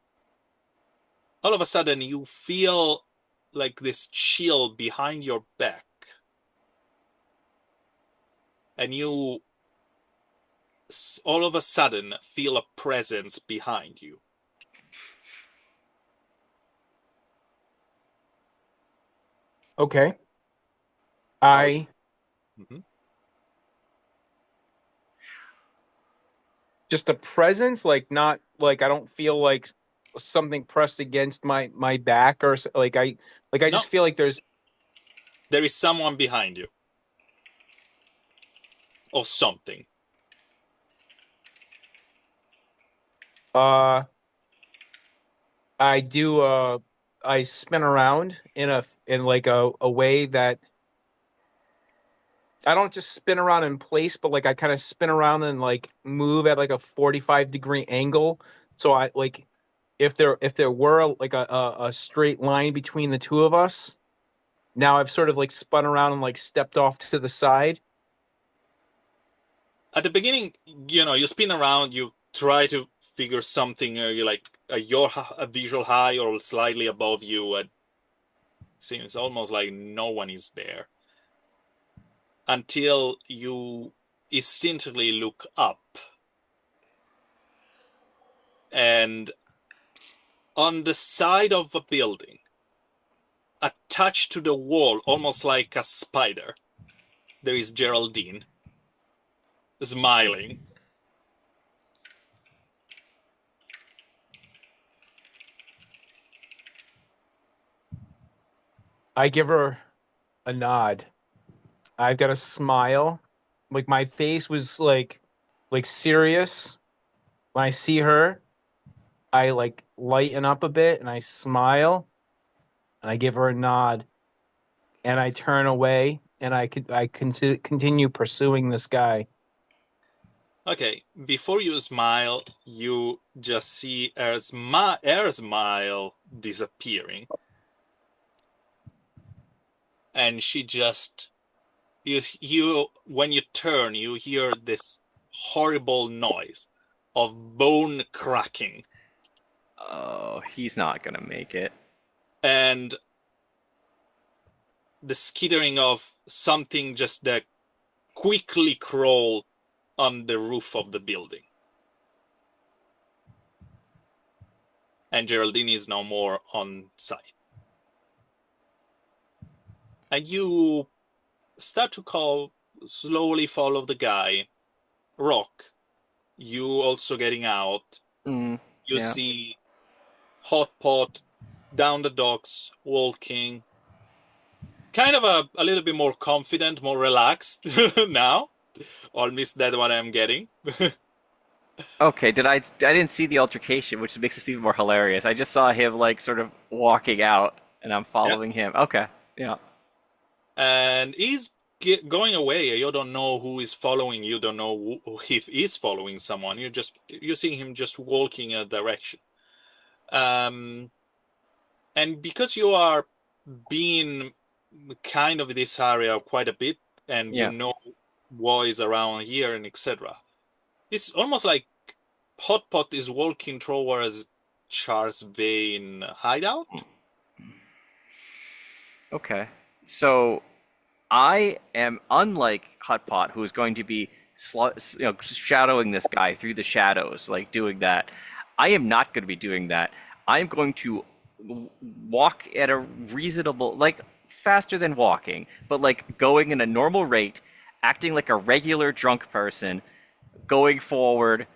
all of a sudden you feel like this chill behind your back, and you all of a sudden feel a presence behind you. Okay. How? I Mhm. just a presence, like not like I don't feel like something pressed against my back or like I No, just feel like there's there is someone behind you or something. uh I do I spin around in like a way that I don't just spin around in place, but like I kind of spin around and like move at like a 45-degree angle. So I like if there were like a straight line between the two of us, now I've sort of like spun around and like stepped off to the side. At the beginning, you spin around, you try to figure something. You like your a visual high or slightly above you. It seems almost like no one is there until you instinctively look up, and on the side of a building, attached to the wall, almost like a spider, there is Geraldine smiling. I give her a nod. I've got a smile. Like my face was like serious. When I see her, I like lighten up a bit and I smile and I give her a nod and I turn away and continue pursuing this guy. Okay, before you smile, you just see her smile disappearing, and she just you when you turn, you hear this horrible noise of bone cracking, Oh, he's not gonna make it. and the skittering of something just that quickly crawl on the roof of the building. And Geraldine is no more on site. And you start to slowly follow the guy. Rock, you also getting out. Mm, You yeah. see Hot Pot down the docks, walking, kind of a little bit more confident, more relaxed now. Or at least that's what I'm getting. Okay, I didn't see the altercation, which makes this even more hilarious. I just saw him like sort of walking out, and I'm Yeah. following him. Okay, yeah. And he's going away. You don't know who is following. You don't know if he's following someone. You're seeing him just walking in a direction. Um, and because you are being kind of in this area quite a bit, and you Yeah. know what is around here and etc. It's almost like Hot Pot is walking towards Charles Vane hideout. Okay. So I am unlike Hot Pot, who is going to be shadowing this guy through the shadows, like doing that. I am not going to be doing that. I am going to walk at a reasonable, like faster than walking, but like going in a normal rate, acting like a regular drunk person, going forward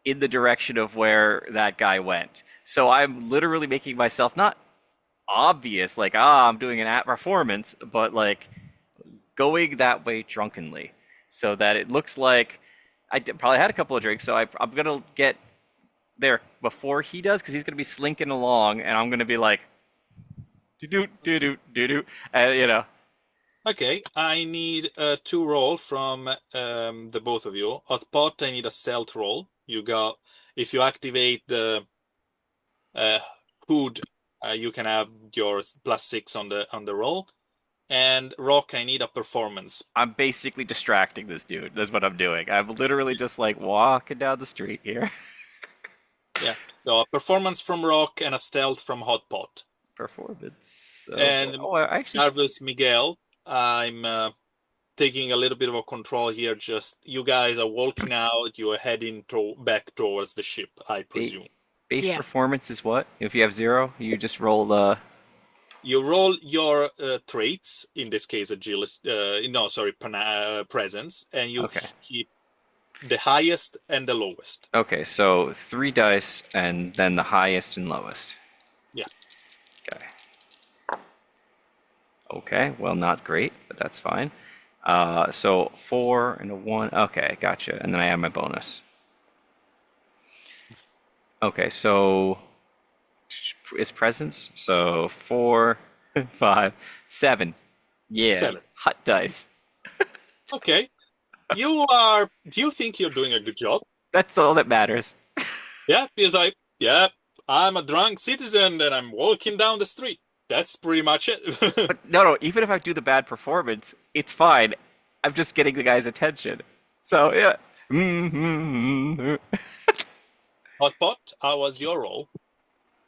in the direction of where that guy went. So I'm literally making myself not obvious, like, I'm doing an at performance, but like going that way drunkenly so that it looks like probably had a couple of drinks. So I'm going to get there before he does because he's going to be slinking along and I'm going to be like, doo doo doo doo doo doo. And, Okay, I need two roll from the both of you. Hotpot, I need a stealth roll. You got if you activate the uh, hood, you can have your +6 on the roll. And Rock, I need a performance. I'm basically distracting this dude. That's what I'm doing. I'm literally just like walking down the street here. Yeah, so a performance from Rock and a stealth from Hotpot. Performance. Okay. And Oh, I actually. Jarvis, Miguel, I'm taking a little bit of a control here. Just you guys are walking out. You are heading back towards the ship, I ba- presume. Base Yeah. performance is what? If you have 0, you just roll the. You roll your traits, in this case, agility. No, sorry, presence, and you Okay. keep the highest and the lowest. Okay, so 3 dice and then the highest and lowest. Yeah. Okay. Okay, well, not great, but that's fine. So 4 and a 1. Okay, gotcha. And then I have my bonus. Okay, so it's presence. So 4, 5, 7. Yeah, 7. hot dice. Okay. You think you're doing a good job? That's all that matters. Yeah, because yeah, I'm a drunk citizen and I'm walking down the street. That's pretty much it. But no, even if I do the bad performance, it's fine. I'm just getting the guy's attention. So yeah. Hotpot, how was your roll?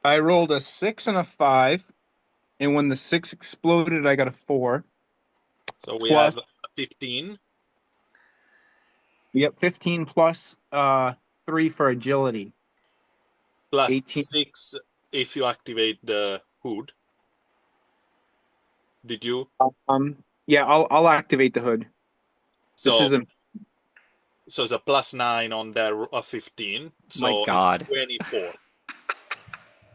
I rolled a 6 and a 5, and when the 6 exploded, I got a 4. So we Plus, have 15 yep, 15 plus 3 for agility. plus 18. 6 if you activate the hood. Did you? Yeah, I'll activate the hood. This So isn't. so it's a +9 on there of 15. My So it's God. 24.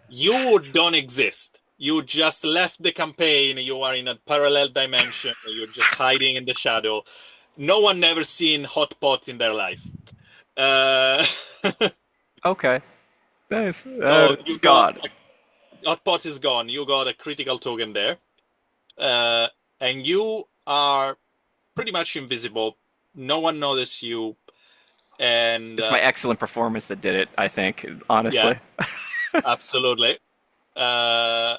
You don't exist. You just left the campaign. You are in a parallel dimension. You're just hiding in the shadow. No one never seen Hotpot in their life. Uh, Okay. Nice. so It's you got gone. Hotpot is gone. You got a critical token there, and you are pretty much invisible. No one noticed you, and It's my excellent performance that did it, I think, honestly. yeah, absolutely. Uh,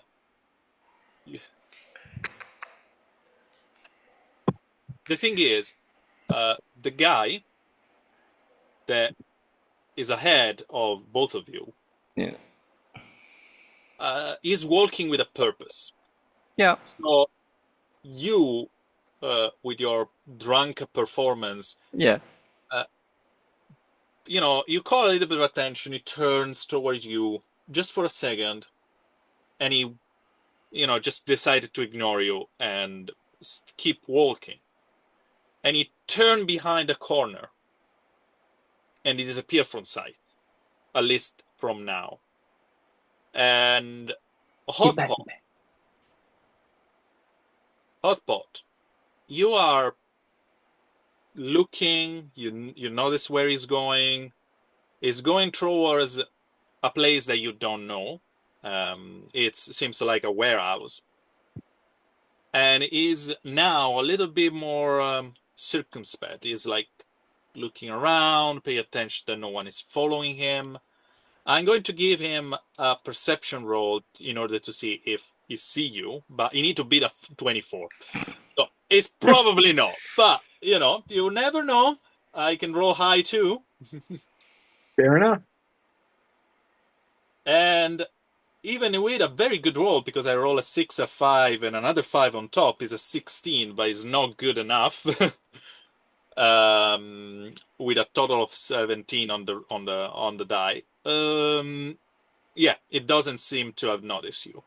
the thing is, the guy that is ahead of both of you Yeah. is walking with a purpose. Yeah. So you, with your drunk performance, Yeah. you call a little bit of attention. He turns towards you just for a second, and he, just decided to ignore you and keep walking. And he turned behind a corner, and he disappeared from sight, at least from now. And Hotpot, Hotpot, you are looking. You notice where he's going. He's going towards a place that you don't know. It seems like a warehouse, and is now a little bit more circumspect. He's like looking around, pay attention that no one is following him. I'm going to give him a perception roll in order to see if he see you, but you need to beat a 24. So it's probably not, but you never know. I can roll high too. Fair enough. And even with a very good roll, because I roll a 6, a 5, and another 5 on top, is a 16, but it's not good enough. With a total of 17 on the die. Yeah, it doesn't seem to have noticed you.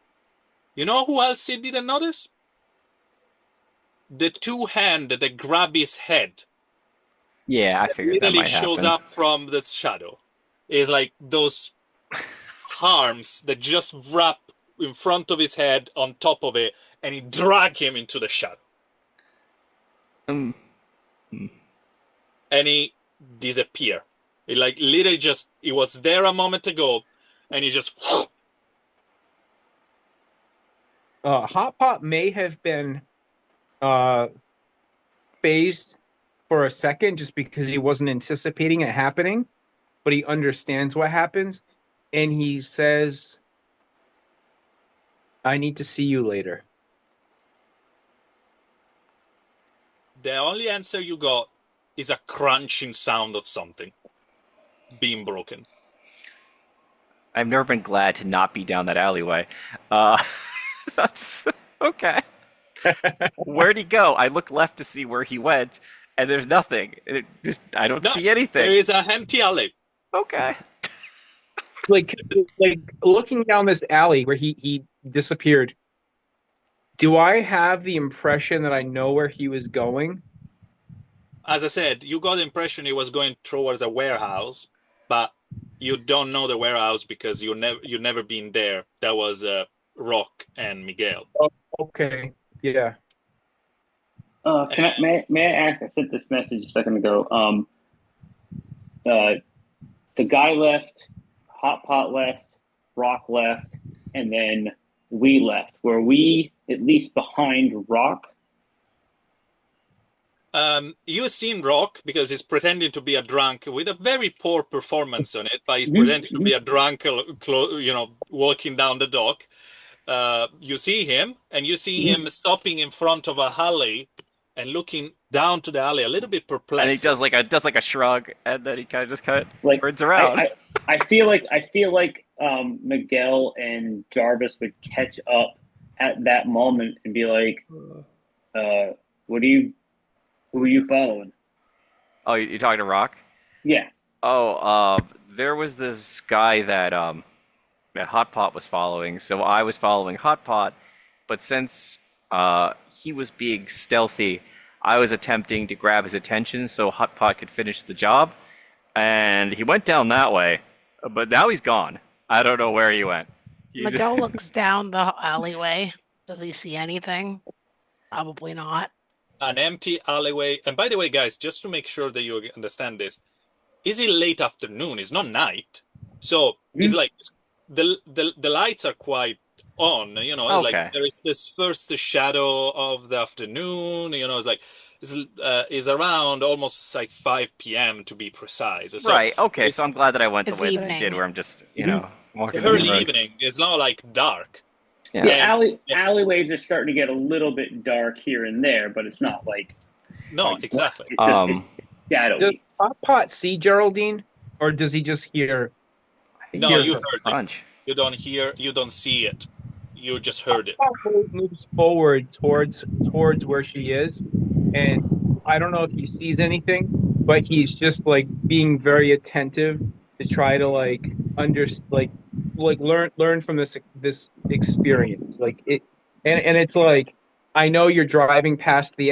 You know who else it didn't notice? The two hand that grab his head. Yeah, I figured that Literally might shows happen. up from the shadow. It's like those arms that just wrap in front of his head on top of it, and he drag him into the shadow. Um, And he disappear. It like literally he was there a moment ago, and he just Hot Pot may have been uh, phased for a second just because he wasn't anticipating it happening, but he understands what happens, and he says, "I need to see you later." The only answer you got is a crunching sound of something being broken. I've never been glad to not be down that alleyway. Uh, that's okay. Where'd he go? I look left to see where he went, and there's nothing. I don't No, see there anything. is a empty alley. Okay. Like, like looking down this alley where he disappeared. Do I have the impression that I know where he was going? As I said, you got the impression he was going towards a warehouse, but you don't know the warehouse because you never been there. That was Rock and Miguel. Oh, okay, yeah. Can I may I ask? I sent this message a second ago. The guy left, Hot Pot left, Rock left, and then we left. Were we at least behind Rock? You seen Rock because he's pretending to be a drunk with a very poor performance on it, but he's Mhm, pretending to be a drunk, walking down the dock. You see him, and you see mhm. him stopping in front of a alley and looking down to the alley, a little bit And he perplexed. does like a shrug, and then he kind of Like turns around. I feel like Miguel and Jarvis would catch up at that moment and be like, "What are you? Who are you following?" Oh, you're talking to Rock? Yeah. Oh, there was this guy that Hot Pot was following, so I was following Hot Pot, but since he was being stealthy, I was attempting to grab his attention so Hot Pot could finish the job, and he went down that way, but now he's gone. I don't know where he went. He's Miguel looks down the alleyway. Does he see anything? Probably not. An empty alleyway. And by the way, guys, just to make sure that you understand this, is it late afternoon? It's not night. So it's Mhm. like the lights are quite on, like okay. there is this first shadow of the afternoon, it's like is around almost like 5 p.m. to be precise. So Right, okay, so it's I'm glad that I went the It's way that I did, evening. where I'm just, Mhm. walking down the early road. evening. It's not like dark. Yeah. Yeah, And alleyways are starting to get a little bit dark here and there, but it's not no, like black. exactly. It's Does shadowy. Hot Pot see Geraldine, or does he just hear I think No, he hear you her? heard the heard it. crunch. You don't hear, you don't see it. You just Hot heard it. Pot moves forward towards where she is, and I don't know if he sees anything, but he's just like being very attentive to try to like learn from this experience. Like it, and it's like I know you're driving past the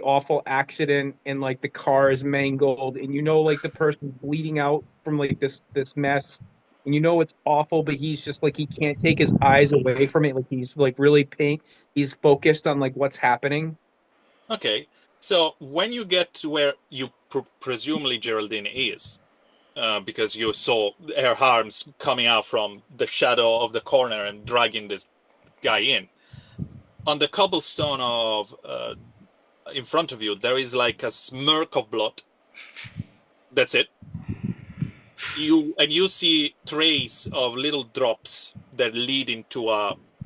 awful accident, and like the car is mangled, and like the person bleeding out from like this mess, and it's awful, but he's just like he can't take his eyes away from it. Like he's like really he's focused on like what's happening. Okay. So when you get to where you presumably Geraldine is, because you saw her arms coming out from the shadow of the corner and dragging this guy in, on the cobblestone of in front of you, there is like a smirk of blood. That's it. You see trace of little drops that lead into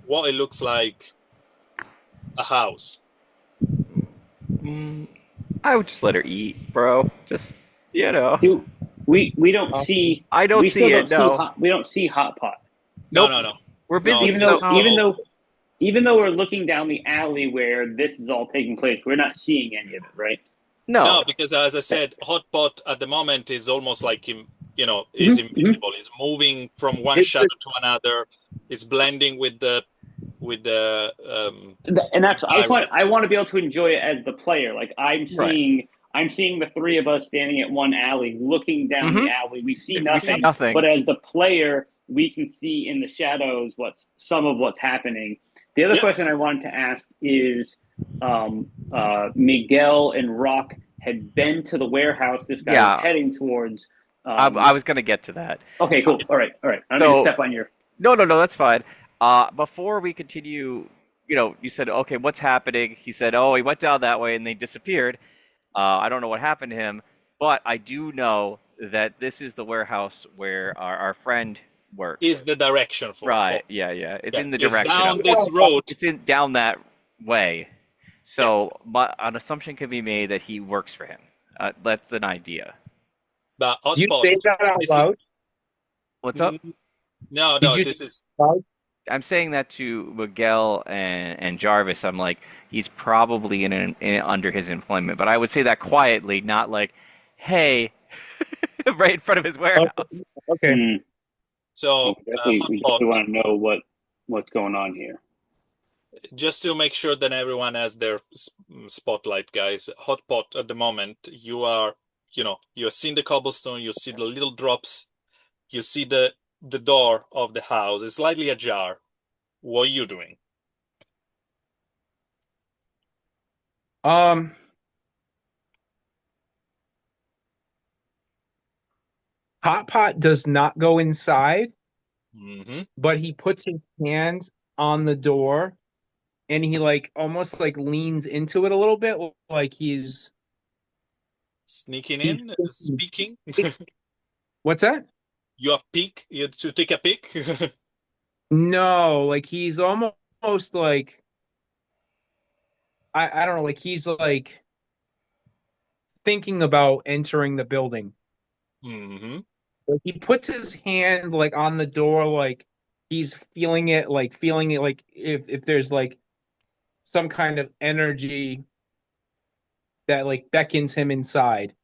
what it looks like a house. I would just let her eat, bro. Just, you know. Do we don't Uh, see I don't we still see it, don't see no. we don't see Hot Pot. No, Nope. no, no, We're no. busy, Even so though Oh. even though even though we're looking down the alley where this is all taking place, we're not seeing any of it, right? no. No, because as I said, Hotpot at the moment is almost like him, is Mhm, mhm. invisible. He's moving from one it's shadow to another. Is blending with the And that's environment. I want to be able to enjoy it as the player. Like Right. I'm seeing the three of us standing at one alley, looking down the alley. We see We see nothing, nothing. but as the player, we can see in the shadows some of what's happening. The other Yeah. question I wanted to ask is, Miguel and Rock had been to the warehouse this guy was Yeah. heading towards. I was gonna get to that. Okay, cool. All right. I don't need to So, step on your. no, that's fine. Before we continue you said, okay, what's happening? He said, oh, he went down that way and they disappeared. I don't know what happened to him, but I do know that this is the warehouse where our friend works. Is the direction for Right. Paul. Yeah, yeah. It's Yeah, in the is direction down of this road. it's in down that way. Yeah. So an assumption can be made that he works for him. That's an idea. But Do you Hotspot, say that out this is loud? What's up? mm, no, Did no, you this is loud? I'm saying that to Miguel and Jarvis. I'm like, he's probably under his employment, but I would say that quietly, not like, hey, right in front of his warehouse. Okay. Okay. Hmm. so We Hotspot. definitely want to know what's going on here. Just to make sure that everyone has their spotlight, guys. Hotpot, at the moment, you're seeing the cobblestone, you see the little drops, you see the door of the house is slightly ajar. What are you doing? Um, Hot Pot does not go inside, Mm-hmm. but he puts his hands on the door and he like almost like leans into it a little bit, like Sneaking he's in, thinking. speaking. What's that? You are peek. You to take a peek. No, like he's almost like I don't know, like he's like thinking about entering the building. Mm-hmm. Like he puts his hand like on the door, like he's feeling it like if there's like some kind of energy that like beckons him inside.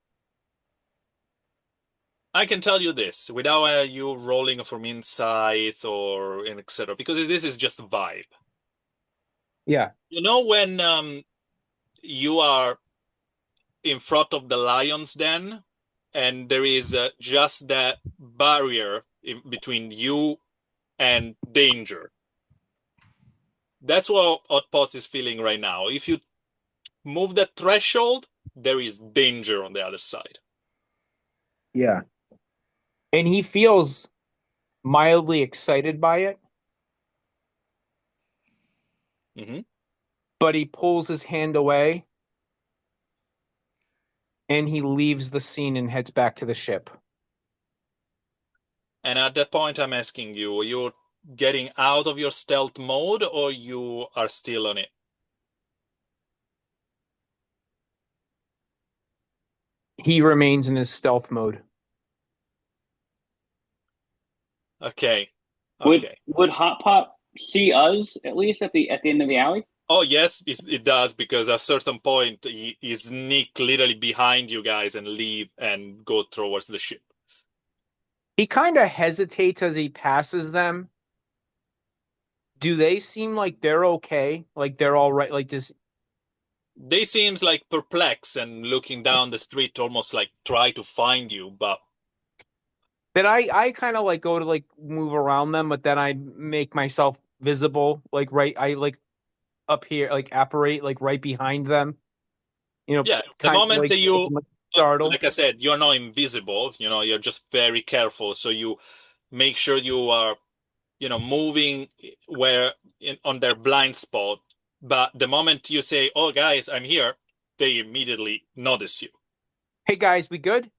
I can tell you this without you rolling from insight or etc. Because this is just a vibe. Yeah. You know when you are in front of the lion's den, and there is just that barrier between you and danger. That's what Hotpot is feeling right now. If you move that threshold, there is danger on the other side. Yeah. And he feels mildly excited by it, Mm-hmm. but he pulls his hand away and he leaves the scene and heads back to the ship. And at that point, I'm asking you, you're getting out of your stealth mode or you are still on it? He remains in his stealth mode. Okay. Would Okay. would Hot Pot see us at least at the end of the alley? Oh, yes, it does, because at a certain point, he sneak literally behind you guys and leave and go towards the ship. He kind of hesitates as he passes them. Do they seem like they're okay? Like they're all right? Like this? They seems like perplexed and looking down the street, almost like try to find you, but That I kind of like go to like move around them, but then I make myself visible, like right. I like up here, like apparate, like right behind them. yeah, the Kind of moment like that you, startle. like I said, you're not invisible, you're just very careful. So you make sure you are, moving where on their blind spot. But the moment you say, "Oh, guys, I'm here," they immediately notice you. Hey guys, we good?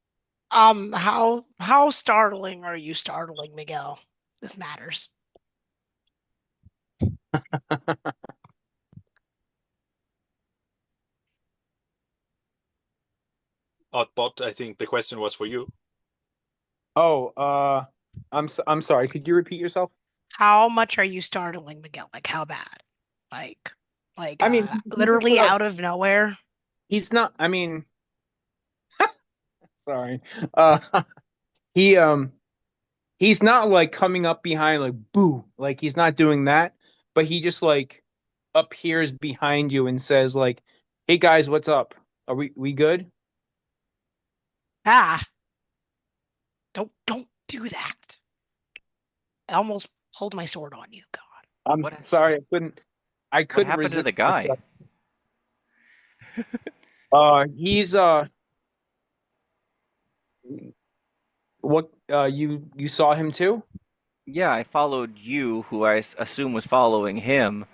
How startling are you startling, Miguel? This matters. Oddbot, I think the question was for you. Oh, I'm sorry. Could you repeat yourself? How much are you startling, Miguel? Like how bad? Like I mean, he just literally sort of out of nowhere? he's not. I mean, sorry. Uh, he he's not like coming up behind like boo, like he's not doing that, but he just like appears behind you and says like, "Hey guys, what's up? Are we good?" Ah, don't do that. I almost pulled my sword on you. God. I'm What sorry, I what couldn't happened to resist the guy? myself. He's what you saw him too? Yeah, I followed you, who I assume was following him,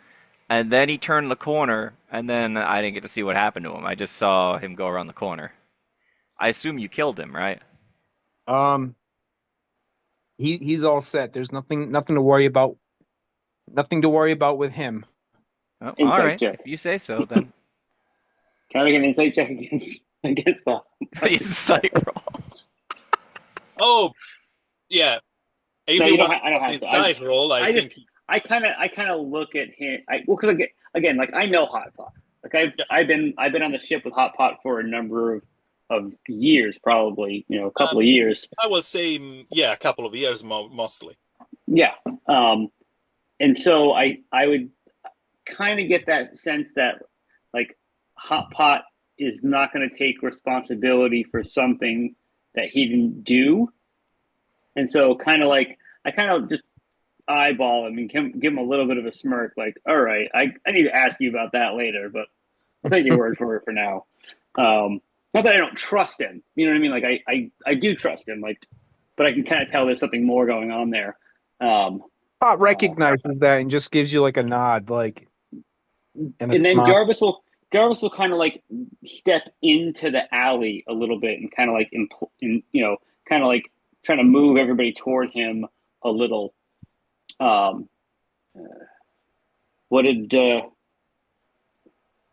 and then he turned the corner, and then I didn't get to see what happened to him. I just saw him go around the corner. I assume you killed him, right? Um, he's all set. There's nothing to worry about. Nothing to worry about with him. Oh, all Insight right. check. If you say so, then Can I make an insight check against Bob? insight roll. Oh, yeah. If No, you you don't. want I don't an have to. inside roll, I I think. just I kind of look at him. Because again, like I know Hot Pot. Like Yeah, I've been on the ship with Hot Pot for a number of years, probably a couple um, of years. I will say, yeah, a couple of years mostly. Yeah. And so I would kind of get that sense that like Hot Pot is not going to take responsibility for something that he didn't do, and so kind of like I kind of just eyeball him and give him a little bit of a smirk, like, all right, I need to ask you about that later, but I'll take your word for it for now. Not that I don't trust him, you know what I mean? Like I do trust him, like, but I can kind of tell there's something more going on there. Um, Pot recognizes that and just gives you like a nod, like and a and then smile. Jarvis will kind of like step into the alley a little bit and kind of like kind of like trying to move everybody toward him a little. Um, what did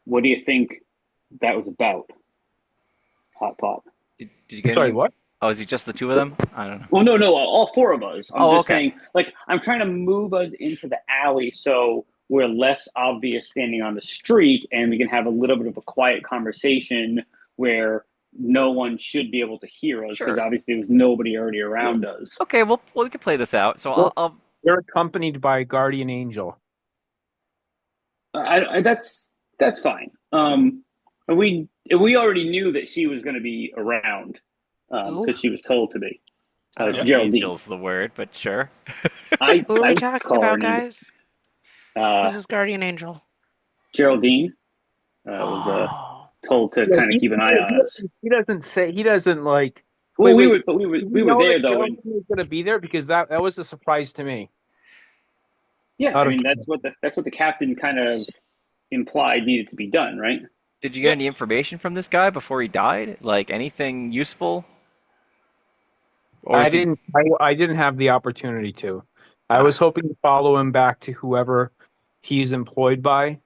what do you think that was about, Hot Pot? Did you get Sorry, any? what? Oh, is it just the two of them? I don't know. Well, no, all four of us. I'm Oh, just okay. saying, like, I'm trying to move us into the alley so we're less obvious standing on the street and we can have a little bit of a quiet conversation where no one should be able to hear us because Sure. obviously there's nobody already around us. Okay, well, we can play this out. So Well, I'll they're accompanied by a guardian angel. That's fine. We already knew that she was going to be around Who? because she was told to be. I don't know if Geraldine. angel's the word, but sure. Who are we I talking call her about, an angel. guys? Who's his guardian angel? Geraldine was Oh. told to Yeah, kind of keep an eye on us. he doesn't say. He doesn't like. Well, Wait, wait. Did we you were know there that though, and Geraldine was going to be there? Because that was a surprise to me. yeah, I Out of mean that's what the captain kind of implied needed to be done, right? Did you get Yeah, any information from this guy before he died? Like anything useful? Or I is he? didn't. I didn't have the opportunity to. I Ah, was hoping to follow him back to whoever he's employed by.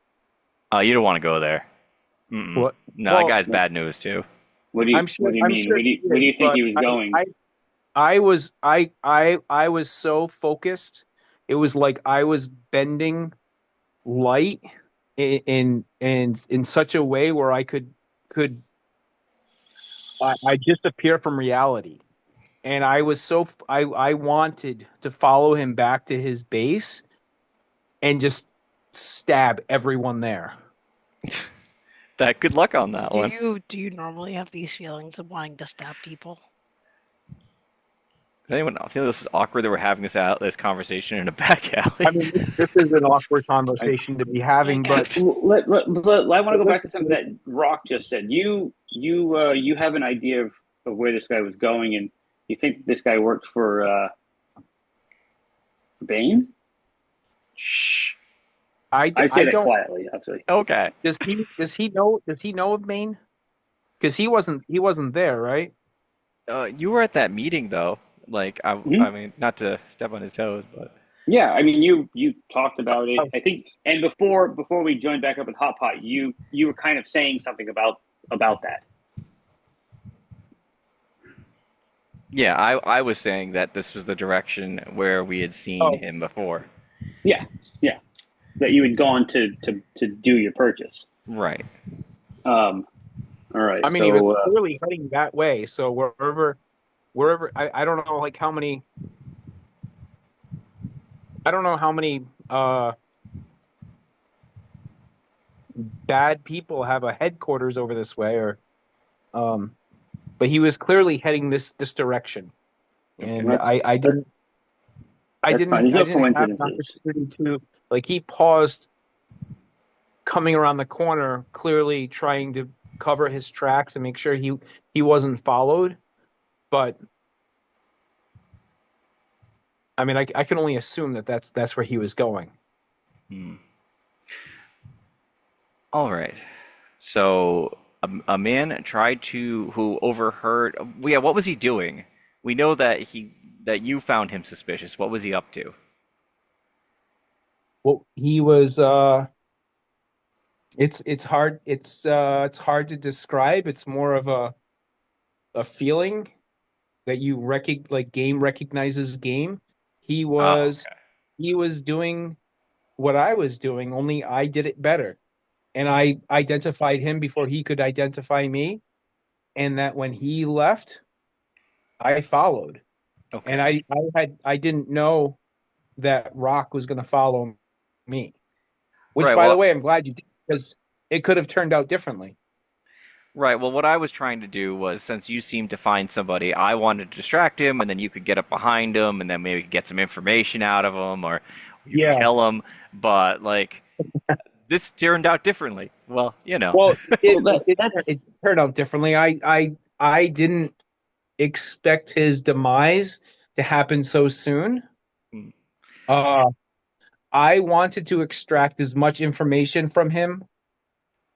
oh, you don't want to go there. Mm-mm. What? No, that Well, guy's bad news too. I'm sure. What do you I'm mean? sure he Where do is, you think but he was going? I was so focused. It was like I was bending light in such a way where could I just appear from reality. And I was I wanted to follow him back to his base and just stab everyone there. That good luck on that one. Do you normally have these feelings of wanting to stab people? Does anyone feel this is awkward that we're having this conversation in a back I alley? mean, this is an awkward I, conversation to be having, Okay. but I want to go back to something that Rock just said. You have an idea of where this guy was going, and you think this guy worked for Bane? Shh. I'd say I that don't. quietly, obviously. Okay. Does he know of Maine? Because he wasn't there, right? You were at that meeting though. Like I Mhm. mean, not to step on his toes, but Yeah, I mean, you talked about it, I think, and before we joined back up with Hot Pot, you were kind of saying something about that. yeah, I was saying that this was the direction where we had seen Oh, him before. Yeah, yeah, that you had gone to do your purchase. Right. All right, I mean, he was so clearly heading that way. So wherever I don't know like how many I don't know how many bad people have a headquarters over this way, or um, but he was clearly heading this direction, Okay. and I that's fine. didn't There's I no didn't have an coincidences. opportunity to like he paused coming around the corner, clearly trying to cover his tracks and make sure he wasn't followed. But I mean, I can only assume that that's where he was going. Hmm. All right. So a man tried to who overheard. Yeah, what was he doing? We know that you found him suspicious. What was he up to? Well, he was it's hard to describe. It's more of a feeling that you like game recognizes game. He Oh, was he was doing what I was doing, only I did it better. And I identified him before he could identify me. And that when he left, I followed. And okay. I didn't know that Rock was going to follow me. Which, Right. by the Well, way, I'm glad you did because it could have turned out differently. right. Well, what I was trying to do was, since you seemed to find somebody, I wanted to distract him, and then you could get up behind him, and then maybe get some information out of him, or you could Yeah. kill him. But like, this turned out differently. Well, you know. Well, Well, it that's turned out differently. I didn't expect his demise to happen so soon. Hmm. Uh, I wanted to extract as much information from him,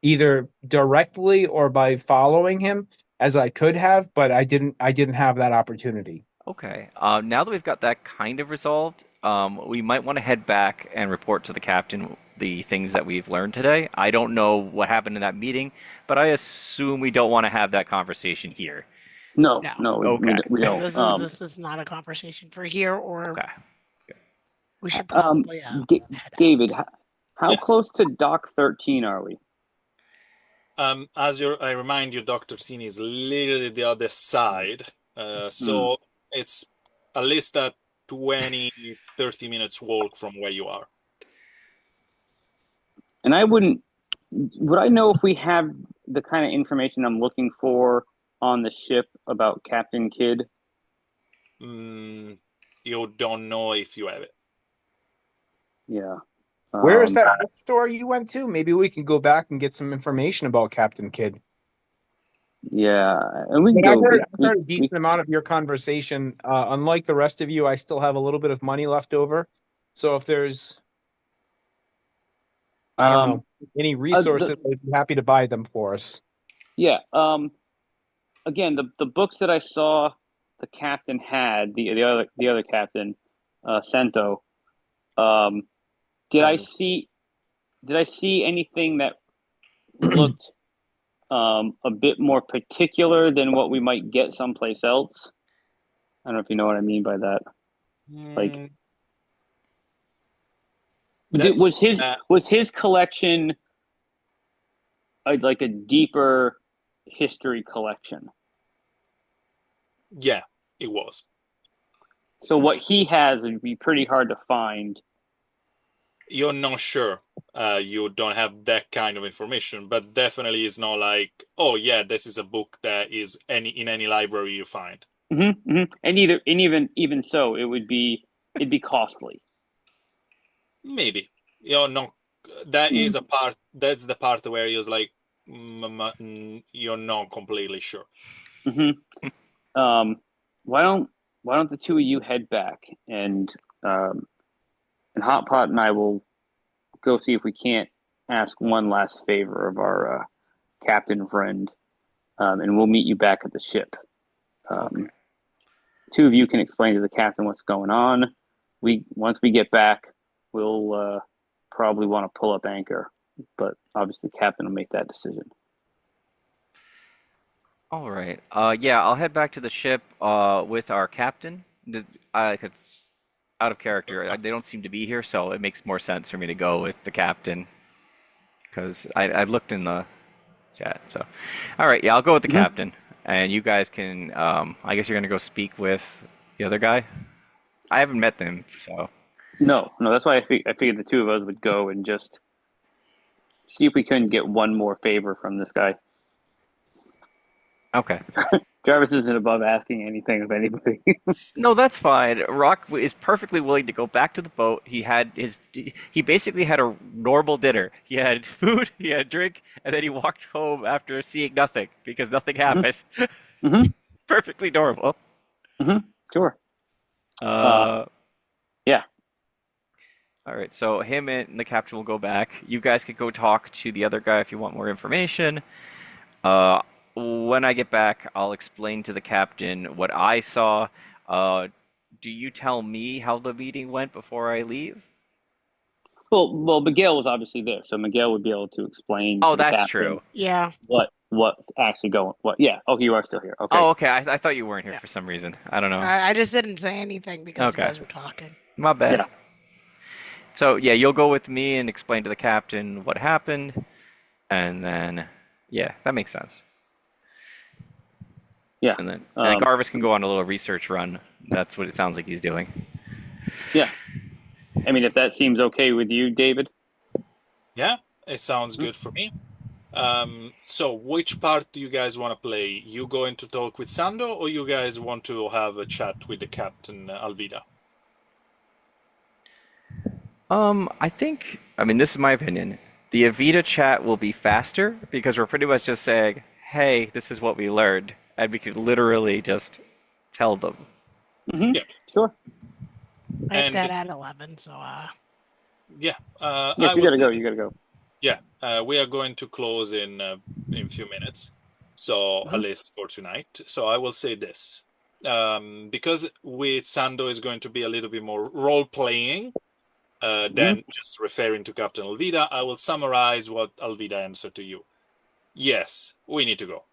either directly or by following him, as I could have, but I didn't have that opportunity. Okay. Now that we've got that kind of resolved, we might want to head back and report to the captain the things that we've learned today. I don't know what happened in that meeting, but I assume we don't want to have that conversation here. no, No, no, Okay. we don't. this is not a conversation for here, or Okay. we should Um, probably head David, out. how Yes. close to Dock 13 are we? I remind you, Dr. Tini is literally the other side. Hmm. So it's at least a 20, 30 minutes walk from where you are. And would I know if we have the kind of information I'm looking for on the ship about Captain Kidd? Mm, you don't know if you have it. Yeah. Where is Um, that bookstore you went to? Maybe we can go back and get some information about Captain Kidd. yeah, and we can But I've go. heard, I've heard a We decent amount of your conversation. Unlike the rest of you, I still have a little bit of money left over. So if there's, I don't um know, any the resources, I'd be happy to buy them for us. yeah again the books that I saw the captain had the other captain Sento, um did I Send. see did I see anything that looked a bit more particular than what we might get someplace else? I don't know if you know what I mean by that. Like, Mm, that's was his collection like a deeper history collection? yeah, it was. So what he has would be pretty hard to find. You're not sure. You don't have that kind of information, but definitely it's not like, oh yeah, this is a book that is in any library you find. And even so, it'd be costly. Maybe. You're not. That Mm. is a part. That's the part where you're like, you're not completely sure. hmm Um, why don't the two of you head back um, and Hot Pot and I will go see if we can't ask one last favor of our captain friend, and we'll meet you back at the ship. Okay. Um, two of you can explain to the captain what's going on. Once we get back, we'll probably want to pull up anchor, but obviously the captain will make that decision. All right. Yeah, I'll head back to the ship with our captain. 'Cause out of character, they don't seem to be here, so it makes more sense for me to go with the captain because I looked in the chat. So, all right, yeah, I'll go with the Mm-hmm. captain, and you guys can. I guess you're gonna go speak with the other guy. I haven't met them, so No, that's why I figured the two of us would go and just see if we couldn't get one more favor from this guy. okay. Jarvis isn't above asking anything of anybody. No, that's fine. Rock is perfectly willing to go back to the boat. He basically had a normal dinner. He had food, he had drink, and then he walked home after seeing nothing because nothing hmm happened. hmm Perfectly normal. hmm Sure. Uh, Uh, yeah. All right, so him and the captain will go back. You guys could go talk to the other guy if you want more information. Uh, when I get back, I'll explain to the captain what I saw. Uh, do you tell me how the meeting went before I leave? Well, Miguel was obviously there, so Miguel would be able to explain Oh, to the that's captain true. Yeah. what's actually going. What? Yeah. Oh, you are still here. Okay. Oh, okay. I thought you weren't here Yeah. for some reason. I don't know. I just didn't say anything because you Okay, guys were talking. my bad. Yeah. So yeah, you'll go with me and explain to the captain what happened, and then yeah, that makes sense. Yeah. And then Garvis can go on a little research run. That's what it sounds like he's doing. Yeah. I mean, if that seems okay with you, David. Yeah, it sounds Mhm. good for me. So which part do you guys want to play? You going to talk with Sando, or you guys want to have a chat with the captain, Alvida? I think, I mean, this is my opinion. The Avita chat will be faster because we're pretty much just saying, "Hey, this is what we learned," and we could literally just tell them. Mm-hmm. Yeah, Sure. I hit and that at 11, so yeah, Yes, I you will gotta say go. that. You gotta go. Yeah, we are going to close in few minutes, so at Mhm. least for tonight. So I will say this, because with Sando is going to be a little bit more role playing Mhm. than just referring to Captain Alvida. I will summarize what Alvida answered to you. Yes, we need to go.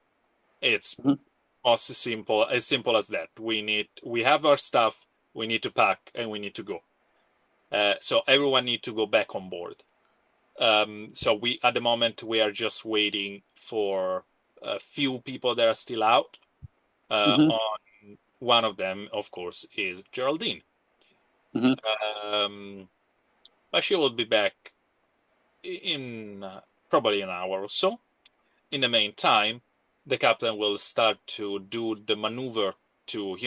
It's Mhm. as simple as that. We have our stuff. We need to pack and we need to go. So everyone need to go back on board. So we at the moment we are just waiting for a few people that are still out. Mhm. On one of them, of course, is Geraldine. Mhm. Um, but she will be back in probably an hour or so. In the meantime, the captain will start to do the maneuver to,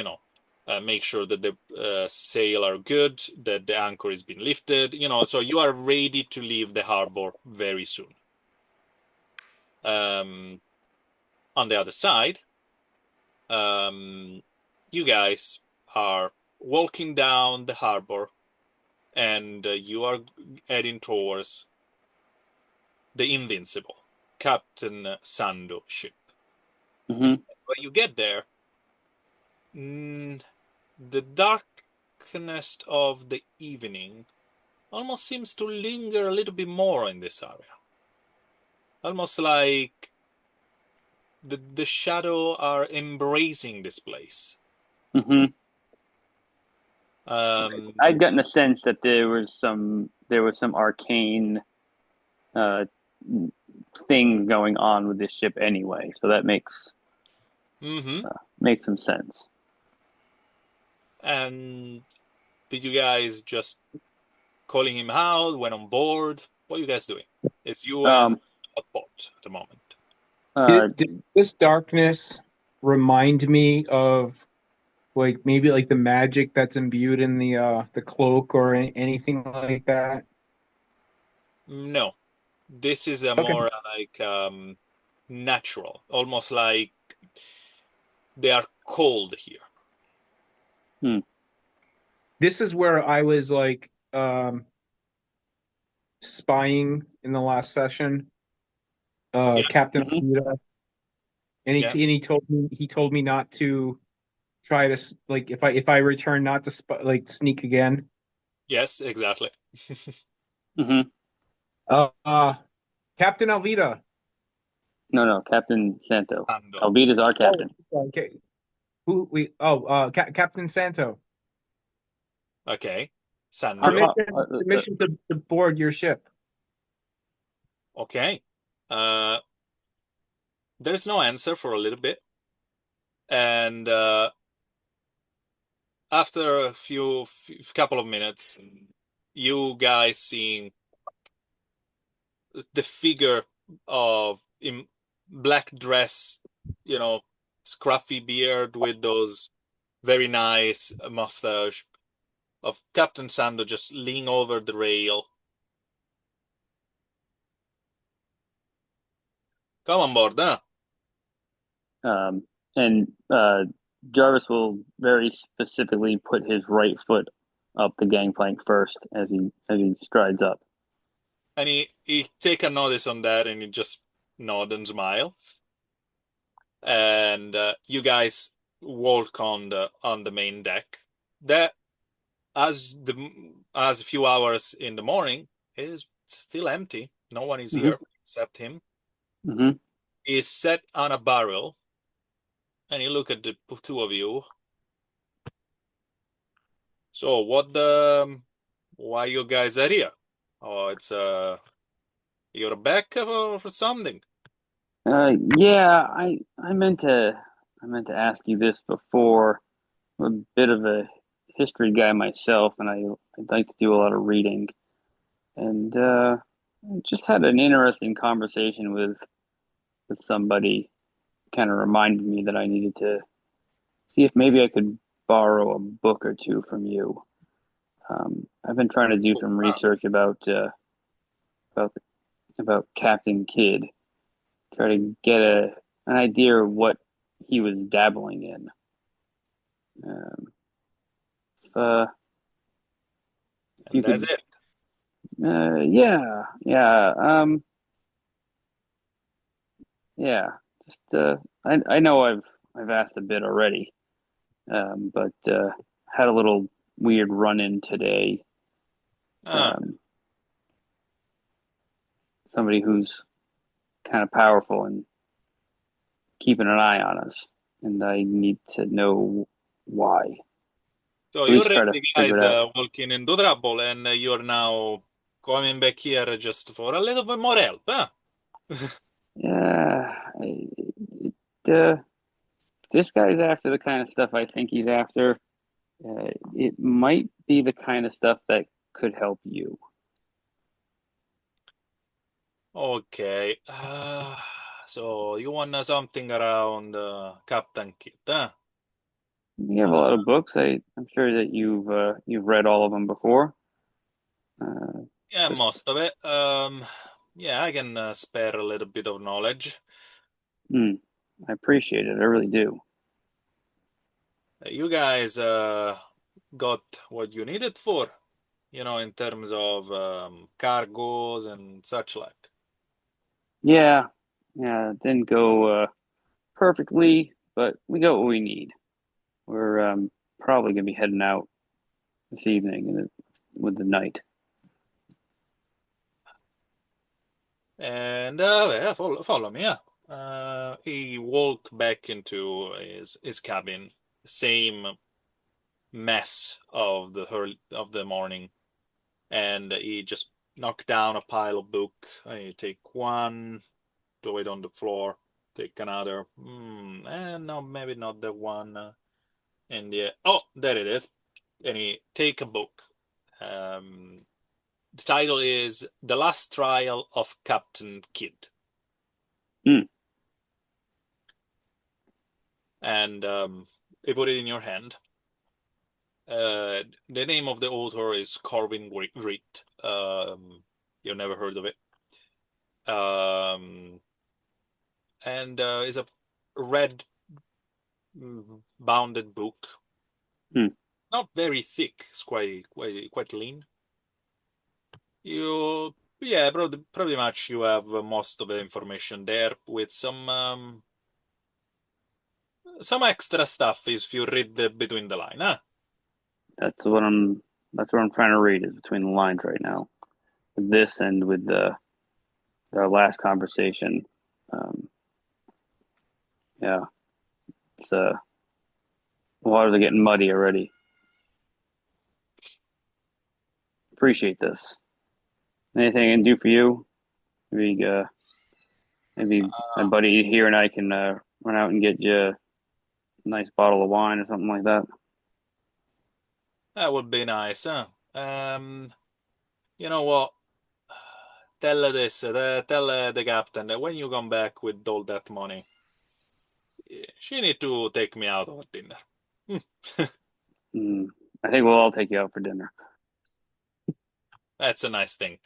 make sure that the sail are good, that the anchor is being lifted, so you are ready to leave the harbor very soon. Um, on the other side, um, you guys are walking down the harbor and you are heading towards the Invincible, Captain Sando ship. Mhm. When you get there, the darkness of the evening almost seems to linger a little bit more in this area. Almost like the shadow are embracing this place. Mhm. Um, I'd gotten a sense that there was some arcane uh thing going on with this ship anyway, so that mhm. makes some sense. And did you guys just calling him out, went on board? What are you guys doing? It's you and Um. a bot at the moment. Uh. Did this darkness remind me of like maybe like the magic that's imbued in the cloak or anything like that? No, this is a Okay. more like natural, almost like they are cold here. Hmm. This is where I was like spying in the last session, Yeah, Captain Mhm. Amida, and yeah, he told me not to try to like if I return not to like sneak again. yes, exactly. Mhm. Uh, uh Captain Alvida. No, no, Captain Santo. Sando, Alvida's our Oh, captain. okay. Who we? Oh, Captain Santo. okay, Our, Sando, our, Permission to board your ship. okay. Uh, there's no answer for a little bit, and after a couple of minutes, you guys seeing the figure of in black dress, you know, scruffy beard with those very nice mustache of Captain Sando just leaning over the rail. Come on board, huh? and Jarvis will very specifically put his right foot up the gangplank first as he strides up. And he take a notice on that, and he just nod and smile. And you guys walk on the main deck. That as a few hours in the morning is still empty. No one is Hmm. here except him. Hmm. He's set on a barrel, and you look at the two of you. So why you guys are here? Oh, it's you're back for something. Yeah, I meant to ask you this before. I'm a bit of a history guy myself, and I'd like to do a lot of reading. And I just had an interesting conversation with somebody. Kind of reminded me that I needed to see if maybe I could borrow a book or two from you. I've been trying to do some Ah, research about about Captain Kidd, try to get an idea of what he was dabbling in. Um, if you and that's could, it. yeah, yeah. Just I know I've asked a bit already, but had a little weird run in today. Ah, Um, Somebody who's kind of powerful and keeping an eye on us, and I need to know why. so At you least try to already figure guys it out. walking into trouble, and you're now coming back here just for a little bit more help, huh? Yeah, this guy's after the kind of stuff I think he's after. It might be the kind of stuff that could help you. Okay. So you want something around Captain Kidd, huh? You have a Uh, lot of books. I'm sure that you've read all of them before. Uh, yeah, just most of it. Yeah, I can spare a little bit of knowledge. mm, I appreciate it. I really do. You guys got what you needed for, in terms of cargoes and such like. Yeah, yeah. It didn't go perfectly, but we got what we need. We're probably gonna be heading out this evening with the night. And yeah, follow me. Yeah. He walked back into his cabin. Same mess of the morning, and he just knocked down a pile of book. I take one, throw it on the floor, take another. And no, maybe not that one. And yeah, oh, there it is. And he take a book. Um, the title is "The Last Trial of Captain Kidd," Mm, and he put it in your hand. The name of the author is Corwin Reed. You've never heard of it. Um, and It's a red bounded book. mm. Not very thick. It's quite lean. Yeah, pretty much you have most of the information there with some extra stuff if you read between the line, huh? That's what I'm. That's what I'm trying to read is between the lines right now. With this and with the our last conversation. Um, yeah, it's the waters are getting muddy already. Appreciate this. Anything I can do for you? Maybe maybe my Uh, buddy here and I can run out and get you a nice bottle of wine or something like that. that would be nice, huh? You know what? Tell the captain that when you come back with all that money, she need to take me out of dinner. Hmm. Mm, I think we'll all take you out for dinner. That's a nice thing.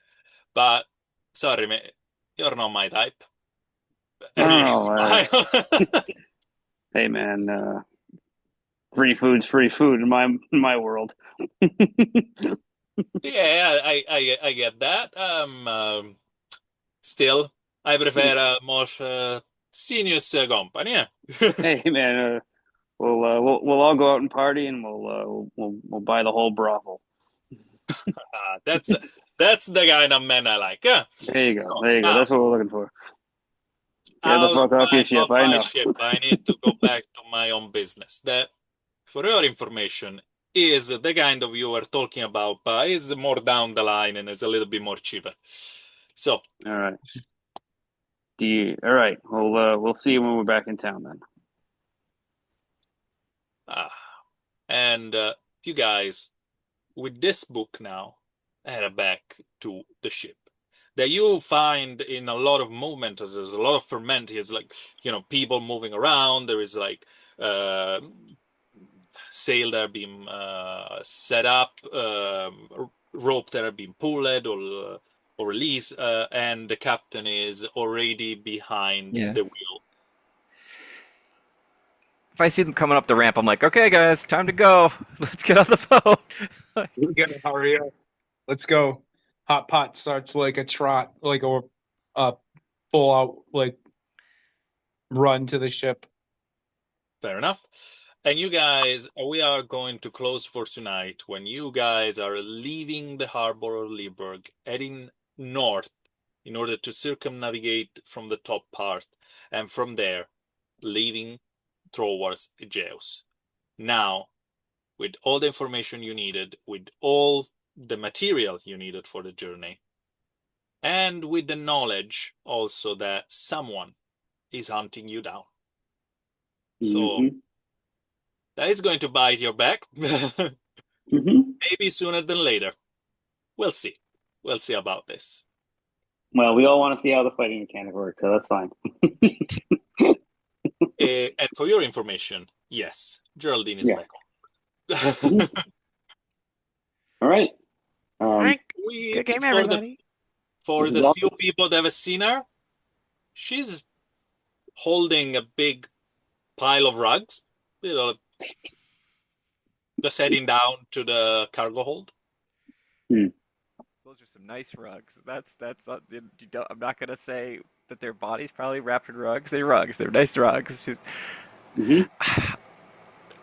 But sorry, mate, you're not my type. No, And he no, no. smile. Hey, man, free food's free food in my world. Yeah, I get that. Still, I prefer a more serious company. Yeah. Hey man, we'll all go out and party, and we'll buy the whole brothel. Ah, that's the kind of man I like. There you go. So There you go. now, That's what we're looking for. Get the out fuck off your ship. of I my know. ship, I need to go back to my own business. That, for your information, is the kind of you were talking about, but is more down the line and is a little bit more cheaper. So, All right. All right. We'll see you when we're back in town then. ah, and you guys, with this book now, head back to the ship. That you find in a lot of movement, there's a lot of ferment. It's like, people moving around. There is like uh, sail that are being set up, rope that are being pulled or released, and the captain is already behind Yeah. the wheel. If I see them coming up the ramp, I'm like, okay, guys, time to go. Let's get on the boat. We gotta hurry up. Let's go. Hot pot starts like a trot, like a full out like run to the ship. Fair enough. And you guys, we are going to close for tonight when you guys are leaving the harbor of Liburg, heading north in order to circumnavigate from the top part, and from there, leaving towards Aegeus. Now, with all the information you needed, with all the material you needed for the journey, and with the knowledge also that someone is hunting you down. So Mm-hmm. that is going to bite your back. Mm-hmm. Maybe sooner than later. We'll see. We'll see about this. Well, we all want to see how the fighting mechanic works, so that's fine. And for your information, yes, Geraldine is Yeah. back on. All right. All right, we good game, for everybody. for This is the few awesome. people that have seen her, she's holding a big pile of rugs, just heading down to the cargo hold. Those are some nice rugs. That's not, I'm not gonna say that their body's probably wrapped in rugs. They're rugs. They're nice rugs. Mm-hmm.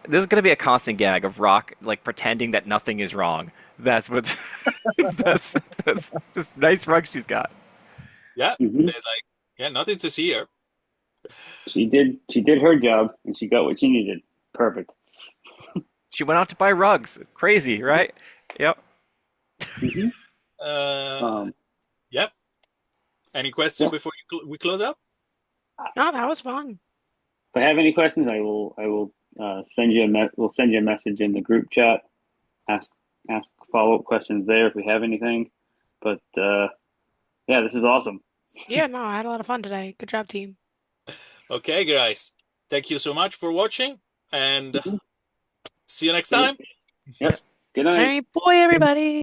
There's gonna be a constant gag of Rock like pretending that nothing is wrong. That's what. That's just nice rugs she's got. Yeah, Mm-hmm. there's like, yeah, nothing to see here. She did her job, and she got what she needed. Perfect. She went out to buy rugs. Crazy, right? Yep. Mm-hmm. Uh, yep. Any question Yeah. before we close up? No, that was fun. If I have any questions, I will send you we'll send you a message in the group chat. Ask follow-up questions there if we have anything. But yeah, this is awesome. Yeah, no, I had a lot of fun today. Good job, team. Okay, guys. Thank you so much for watching, and Mhm. see you next time. Yep. Good All night. right, boy, everybody.